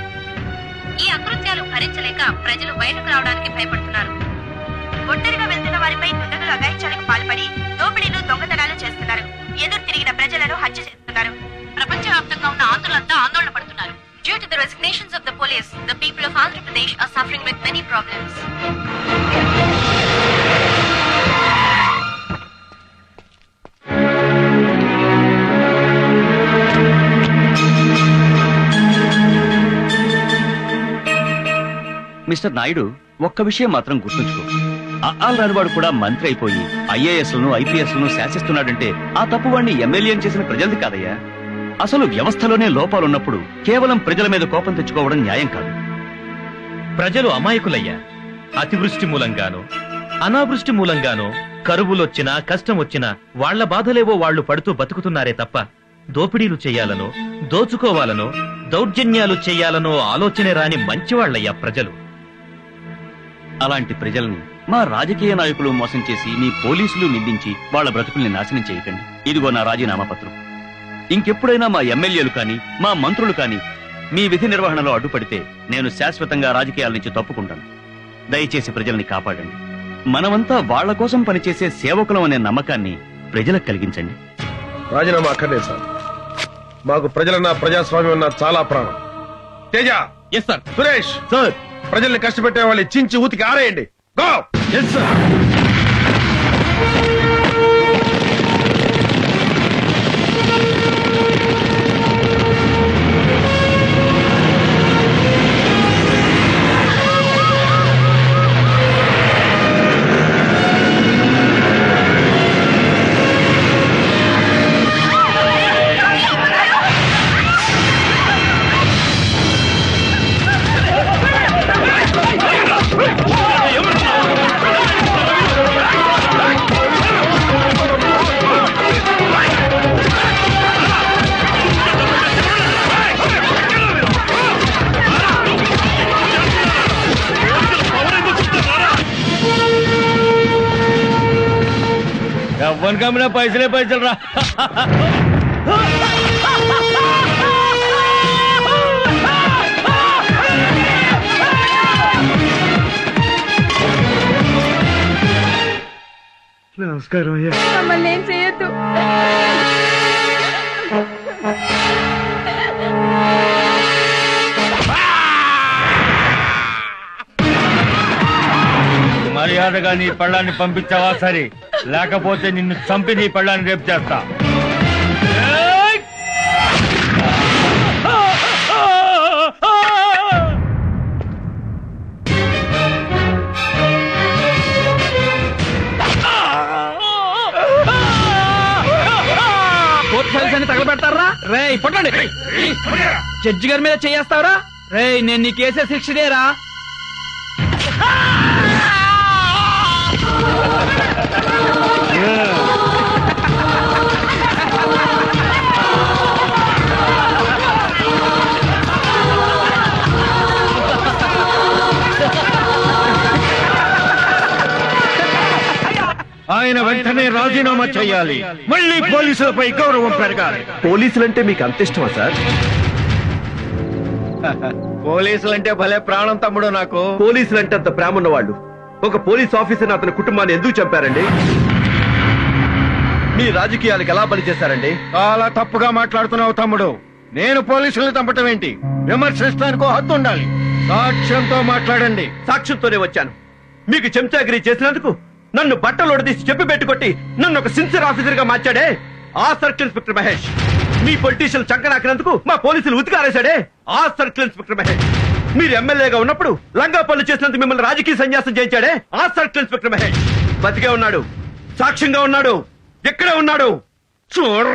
ఈ అకృత్యాలు భరించలేక ప్రజలు బయటకు రావడానికి భయపడుతున్నారు. ఒంటరిగా వెళ్తున్న వారిపై దుండగులు అగాయించాలకు పాల్పడి దోపిడీలు, దొంగతనాలు చేస్తున్నారు. ఎదురు తిరిగిన ప్రజలను హత్య చేస్తున్నారు. ప్రపంచవ్యాప్తంగా ఉన్న ఆంధ్రులంతా ఆందోళన పడుతున్నారు. Due to the resignations of the police, the people of Andhra Pradesh are suffering with many problems. Mister Naidu, ఒక్క విషయం మాత్రం గుర్తుంచుకో. ఆల్ రానివాడు కూడా మంత్రి అయిపోయి ఐఏఎస్లను, ఐపీఎస్లను శాసిస్తున్నాడంటే ఆ తప్పు వాడిని ఎమ్మెల్యే చేసిన ప్రజలది కాదయ్యా. అసలు వ్యవస్థలోనే లోపాలున్నప్పుడు కేవలం ప్రజల మీద కోపం తెచ్చుకోవడం న్యాయం కాదు. ప్రజలు అమాయకులయ్యా. అతివృష్టి మూలంగానో, అనావృష్టి మూలంగానో కరువులొచ్చినా కష్టం వచ్చినా వాళ్ల బాధలేవో వాళ్లు పడుతూ బతుకుతున్నారే తప్ప దోపిడీలు చెయ్యాలనో దోచుకోవాలనో దౌర్జన్యాలు చెయ్యాలనో ఆలోచనే రాని మంచివాళ్లయ్యా ప్రజలు. అలాంటి ప్రజల్ని మా రాజకీయ నాయకులు మోసం చేసి మీ పోలీసులు నిందించి వాళ్ళ బ్రతుకుల్ని నాశనం చేయకండి. ఇదిగో నా రాజీనామా పత్రం. ఇంకెప్పుడైనా మా ఎమ్మెల్యేలు కానీ మా మంత్రులు కానీ మీ విధి నిర్వహణలో అడ్డుపడితే నేను శాశ్వతంగా రాజకీయాల నుంచి తప్పుకుంటాను. దయచేసి ప్రజల్ని కాపాడండి. మనమంతా వాళ్ల కోసం పనిచేసే సేవకులం అనే నమ్మకాన్ని ప్రజలకు కలిగించండి. రాజీనామా అక్కర్లేదు సార్. మాకు ప్రజలన్నా ప్రజాస్వామ్యం అన్నా చాలా ప్రాణం. Teja, yes sir. Suresh sir, ప్రజల్ని కష్టపెట్టే వాళ్ళు చించి ఊతికి ఆరేయండి. గో. Yes sir. ఎవ్వని కమ్మినా పైసలే పైసలు రా. నమస్కారం అయ్యా. మమ్మల్ని ఏం చేయొద్దు. మర్యాదగా నీ పళ్ళాన్ని పంపించావా సరే, లేకపోతే నిన్ను చంపి నీ పళ్ళాన్ని రేపు చేస్తా. తగలబెడతారా రే? పట్టండి. జడ్జి గారి మీద చేస్తావరా రే? నేను నీ కేసే శిక్షదేరా. ఆయన వెంటనే రాజీనామా చేయాలి. మళ్ళీ పోలీసులపై గౌరవం పెరగాలి. పోలీసులంటే మీకు అంత ఇష్టమా సార్? పోలీసులంటే భలే ప్రాణం తమ్ముడు నాకు. పోలీసులంటే అంత ప్రేమ ఉన్నవాళ్ళు ఒక పోలీస్ ఆఫీసర్ అతని కుటుంబాన్ని ఎందుకు చంపారండి? మీ రాజకీయాలకు ఎలా బలి చేశారండి? చాలా తప్పుగా మాట్లాడుతున్నావు తమ్ముడు. నేను పోలీసుల్ని చంపటం ఏంటి? విమర్శించడానికి హద్దు ఉండాలి. సాక్ష్యంతో మాట్లాడండి. సాక్ష్యంతోనే వచ్చాను. మీకు చెంచాగిరి చేసినందుకు నన్ను బట్టలోడు తీసి చెప్పి పెట్టుకొట్టి నన్ను ఒక సిన్సియర్ ఆఫీసర్ గా మార్చాడే ఆ సర్కిల్ ఇన్స్పెక్టర్ మహేష్. మీ పొలిటీషియన్ చంకనాకినందుకు మా పోలీసులు ఉతికారేశాడే ఆ సర్కిల్ ఇన్స్పెక్టర్ మహేష్. మీరు ఎమ్మెల్యేగా ఉన్నప్పుడు లంగా పనులు చేసినందుకు మిమ్మల్ని రాజకీయ సన్యాసం చేయించాడే ఆ సర్కిల్ ఇన్స్పెక్టర్ మహేష్. బతికే ఉన్నాడు, సాక్ష్యంగా ఉన్నాడు, ఎక్కడే ఉన్నాడు చూడ.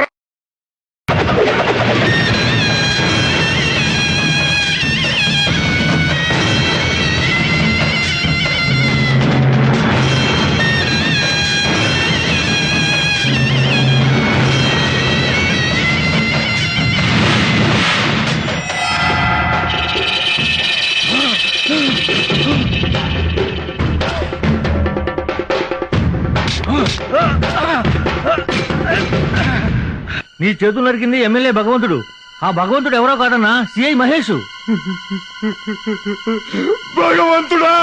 నీ చేతులు నరికింది ఎమ్మెల్యే భగవంతుడు. ఆ భగవంతుడు ఎవరో కాదన్నా, సిఐ మహేష్. భగవంతుడా!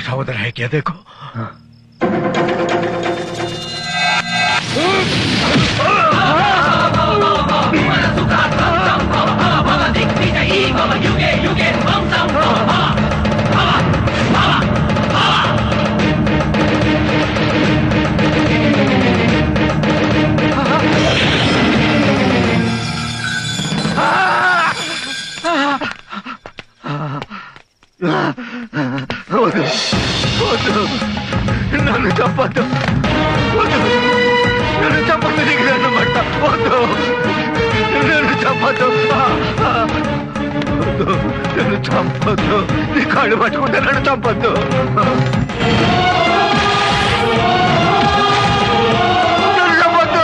बेटा उधर है क्या देखो। నన్ను చంపద్దు, నన్ను చంపద్దు, నీకు నన్ను మట్ట వద్దు, నన్ను చంపద్దు, నన్ను చంపద్దు, నీ కాళ్ళు పట్టుకుంటే నన్ను చంపద్దు. నన్ను చంపద్దు.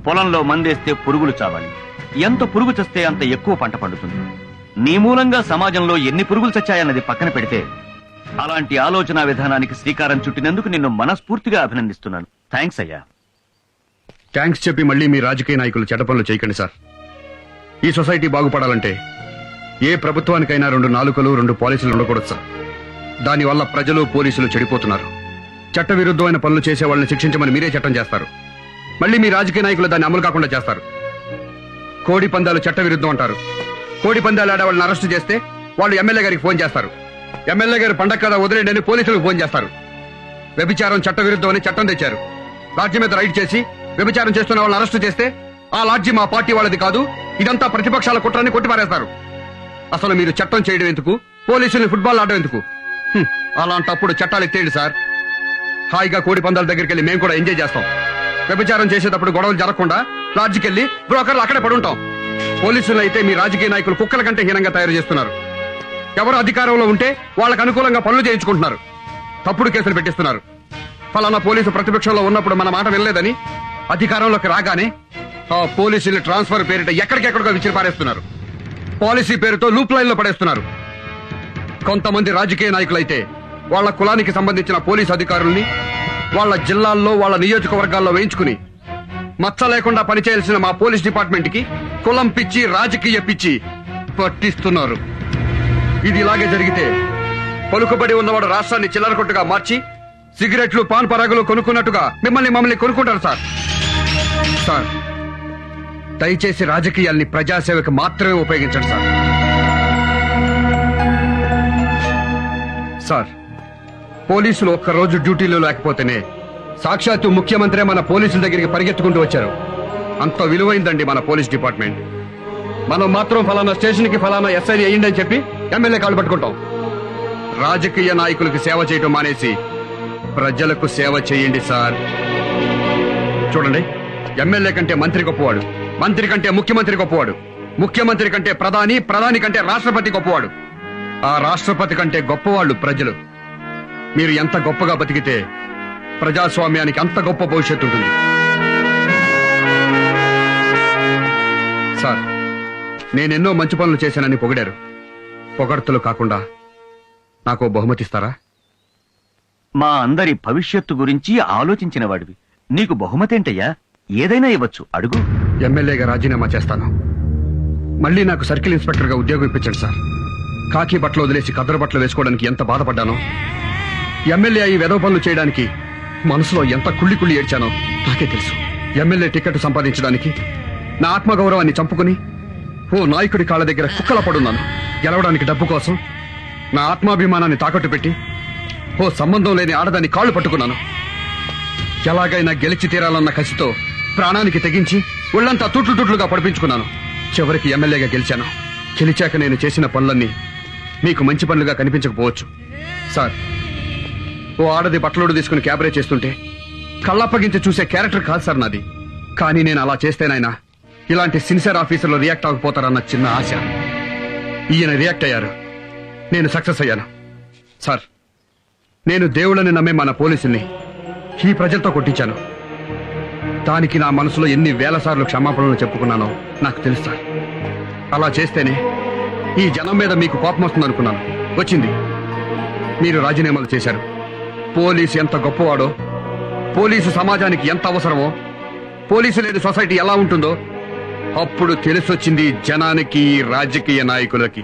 పొలంలో మందేస్తే పురుగులు చావాలి, ఎంత పురుగు చస్తే అంత ఎక్కువ పంట పండుతుంది. నీ మూలంగా సమాజంలో ఎన్ని పురుగులు చచ్చాయన్నది పక్కన పెడితే అలాంటి ఆలోచన విధానానికి శ్రీకారం చుట్టినందుకు నిన్ను మనస్ఫూర్తిగా అభినందిస్తున్నాను. థ్యాంక్స్ అయ్యా. థ్యాంక్స్ చెప్పి మళ్ళీ మీ రాజకీయ నాయకులు చెడ్డ పనులు చేయకండి సార్. ఈ సొసైటీ బాగుపడాలంటే ఏ ప్రభుత్వానికైనా 2 నాలుకలు 2 పాలసీలు ఉండకూడదు సార్. దానివల్ల ప్రజలు పోలీసులు చెడిపోతున్నారు. చట్టవిరుద్ధమైన పనులు చేసే వాళ్ళని శిక్షించమని మీరే చట్టం చేస్తారు, మళ్ళీ మీ రాజకీయ నాయకులు దాన్ని అమలు కాకుండా చేస్తారు. కోడి పందాలు చట్టవిరుద్ధం అంటారు. కోడి పందాలు ఆడే వాళ్ళని అరెస్ట్ చేస్తే వాళ్ళు ఎమ్మెల్యే గారికి ఫోన్ చేస్తారు. ఎమ్మెల్యే గారు పండగ కదా వదిలేండి అని పోలీసులకు ఫోన్ చేస్తారు. వ్యభిచారం చట్టవిరుద్ధం అని చట్టం తెచ్చారు. లాడ్జి మీద రైడ్ చేసి వ్యభిచారం చేస్తున్న వాళ్ళని అరెస్ట్ చేస్తే ఆ లాడ్జి మా పార్టీ వాళ్ళది కాదు, ఇదంతా ప్రతిపక్షాల కుట్రని కొట్టిపారేస్తారు. అసలు మీరు చట్టం చేయడం ఎందుకు, పోలీసుల్ని ఫుట్బాల్ ఆడడం ఎందుకు? అలాంటప్పుడు చట్టాలు ఎత్తేయండి సార్. హాయిగా కోడి పందాల దగ్గరికి వెళ్ళి మేము కూడా ఎంజాయ్ చేస్తాం. వ్యభిచారం చేసేటప్పుడు గొడవలు జరగకుండా లాడ్జికి వెళ్ళి బ్రోకర్లు అక్కడే పడుంటాం. పోలీసులు అయితే మీ రాజకీయ నాయకులు కుక్కల కంటే హీనంగా తయారు చేస్తున్నారు. ఎవరు అధికారంలో ఉంటే వాళ్ళకు అనుకూలంగా పనులు చేయించుకుంటున్నారు, తప్పుడు కేసులు పెట్టిస్తున్నారు. ఫలానా పోలీసు ప్రతిపక్షంలో ఉన్నప్పుడు మన మాట వినలేదని అధికారంలోకి రాగానే ఆ పోలీసులు ట్రాన్స్ఫర్ పేరిట ఎక్కడికెక్కడికో విసిరి పారేస్తున్నారు. పాలసీ పేరుతో లూప్ లైన్ లో పడేస్తున్నారు. కొంతమంది రాజకీయ నాయకులైతే వాళ్ళ కులానికి సంబంధించిన పోలీసు అధికారుల్ని వాళ్ళ జిల్లాల్లో వాళ్ళ నియోజకవర్గాల్లో వేయించుకుని మచ్చ లేకుండా పనిచేయాల్సిన మా పోలీస్ డిపార్ట్మెంట్ కి కులం పిచ్చి రాజకీయ పిచ్చి పట్టిస్తున్నారు. ఇది ఇలాగే జరిగితే పలుకుబడి ఉన్నవాడు రాష్ట్రాన్ని చిల్లర కొట్టుగా మార్చి సిగరెట్లు పాన్ పరాగులు కొనుక్కున్నట్టుగా మమ్మల్ని కొనుక్కుంటారు సార్. సార్ దయచేసి రాజకీయాల్ని ప్రజాసేవకు మాత్రమే ఉపయోగించండి సార్. సార్ పోలీసులు ఒక్కరోజు డ్యూటీలో లేకపోతేనే సాక్షాత్తు ముఖ్యమంత్రి మన పోలీసుల దగ్గరికి పరిగెత్తుకుంటూ వచ్చారు. అంత విలువైందండి మన పోలీస్ డిపార్ట్మెంట్. మనం మాత్రం ఫలానా స్టేషన్ కి ఫలానా ఎస్ఐ అయ్యిందని చెప్పి ఎమ్మెల్యే కాళ్ళు పట్టుకుంటాం. రాజకీయ నాయకులకు సేవ చేయటం మానేసి ప్రజలకు సేవ చేయండి సార్. చూడండి, ఎమ్మెల్యే కంటే మంత్రి గొప్పవాడు, మంత్రి కంటే ముఖ్యమంత్రి గొప్పవాడు, ముఖ్యమంత్రి కంటే ప్రధాని కంటే రాష్ట్రపతి గొప్పవాడు, ఆ రాష్ట్రపతి కంటే గొప్పవాళ్ళు ప్రజలు. మీరు ఎంత గొప్పగా బతికితే ప్రజాస్వామ్యానికి అంత గొప్ప భవిష్యత్తు ఉంటుంది. సార్ నేనెన్నో మంచి పనులు చేశానని పొగిడారు. పొగడ్తలు కాకుండా నాకు బహుమతిస్తారా? మా అందరి భవిష్యత్తు గురించి ఆలోచించిన వాడివి, నీకు బహుమతి ఏంటయ్యా? ఏదైనా ఇవ్వచ్చు, అడుగు. ఎమ్మెల్యేగా రాజీనామా చేస్తాను. మళ్ళీ నాకు సర్కిల్ ఇన్స్పెక్టర్ గా ఉద్యోగం ఇప్పించండి సార్. కాకి బట్టలు వదిలేసి కద్దరు బట్టలు వేసుకోవడానికి ఎంత బాధపడ్డానో, ఎమ్మెల్యే అయి వెధవ పనులు చేయడానికి మనసులో ఎంత కుళ్ళి ఏడ్చానో నాకే తెలుసు. ఎమ్మెల్యే టికెట్ సంపాదించడానికి నా ఆత్మగౌరవాన్ని చంపుకుని ఓ నాయకుడి కాళ్ళ దగ్గర కుక్కల పడున్నాను. గెలవడానికి డబ్బు కోసం నా ఆత్మాభిమానాన్ని తాకట్టు పెట్టి ఓ సంబంధం లేని ఆడదాన్ని కాళ్ళు పట్టుకున్నాను. ఎలాగైనా గెలిచి తీరాలన్న కసితో ప్రాణానికి తెగించి ఒళ్ళంతా తుట్లుగా పడిపించుకున్నాను. చివరికి ఎమ్మెల్యేగా గెలిచాను. గెలిచాక నేను చేసిన పనులన్నీ మీకు మంచి పనులుగా కనిపించకపోవచ్చు సార్. ఓ ఆడది బట్టలోడు తీసుకుని క్యాబరే చేస్తుంటే కళ్ళప్పగించి చూసే క్యారెక్టర్ కాదు సార్ నాది. కానీ నేను అలా చేస్తేనైనా ఇలాంటి సిన్సియర్ ఆఫీసర్లు రియాక్ట్ అవ్వకపోతారన్న చిన్న ఆశ. ఈయన రియాక్ట్ అయ్యారు, నేను సక్సెస్ అయ్యాను. సార్ నేను దేవుళ్ళని నమ్మే మన పోలీసుల్ని ఈ ప్రజలతో కొట్టించాను. దానికి నా మనసులో ఎన్ని వేల సార్లు క్షమాపణలు చెప్పుకున్నానో నాకు తెలుసు సార్. అలా చేస్తేనే ఈ జనం మీద మీకు కోపం వస్తుందనుకున్నాను. వచ్చింది. మీరు రాజీనామాలు చేశారు. పోలీసు ఎంత గొప్పవాడో, పోలీసు సమాజానికి ఎంత అవసరమో, పోలీసు లేని సొసైటీ ఎలా ఉంటుందో అప్పుడు తెలిసొచ్చింది జనానికి, రాజకీయ నాయకులకి.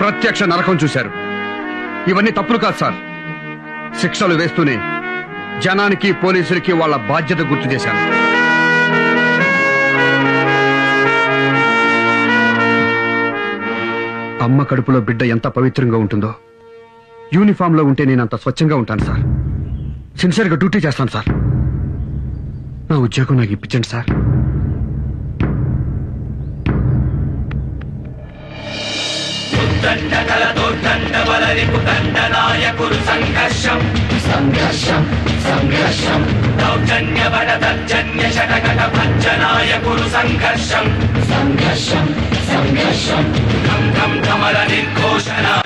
ప్రత్యక్ష నరకం చూశారు. ఇవన్నీ తప్పులు కాదు సార్. శిక్షలు వేస్తూనే జనానికి, పోలీసులకి వాళ్ళ బాధ్యత గుర్తు చేశాను. అమ్మ కడుపులో బిడ్డ ఎంత పవిత్రంగా ఉంటుందో యూనిఫామ్ లో ఉంటే నేనంత స్వచ్ఛంగా ఉంటాను సార్. సిన్సియర్గా డ్యూటీ చేస్తాను సార్. నా ఉద్యోగం నాకు ఇప్పించండి సార్. సంఘర్షం సంఘర్షం సంఘర్షం దౌర్జన్యబల దర్జన్య శటకట భంజనాయకులు సంఘర్షం సంఘర్షం సంఘర్షం ఘం ఘం ఘమల నిర్ఘోషణ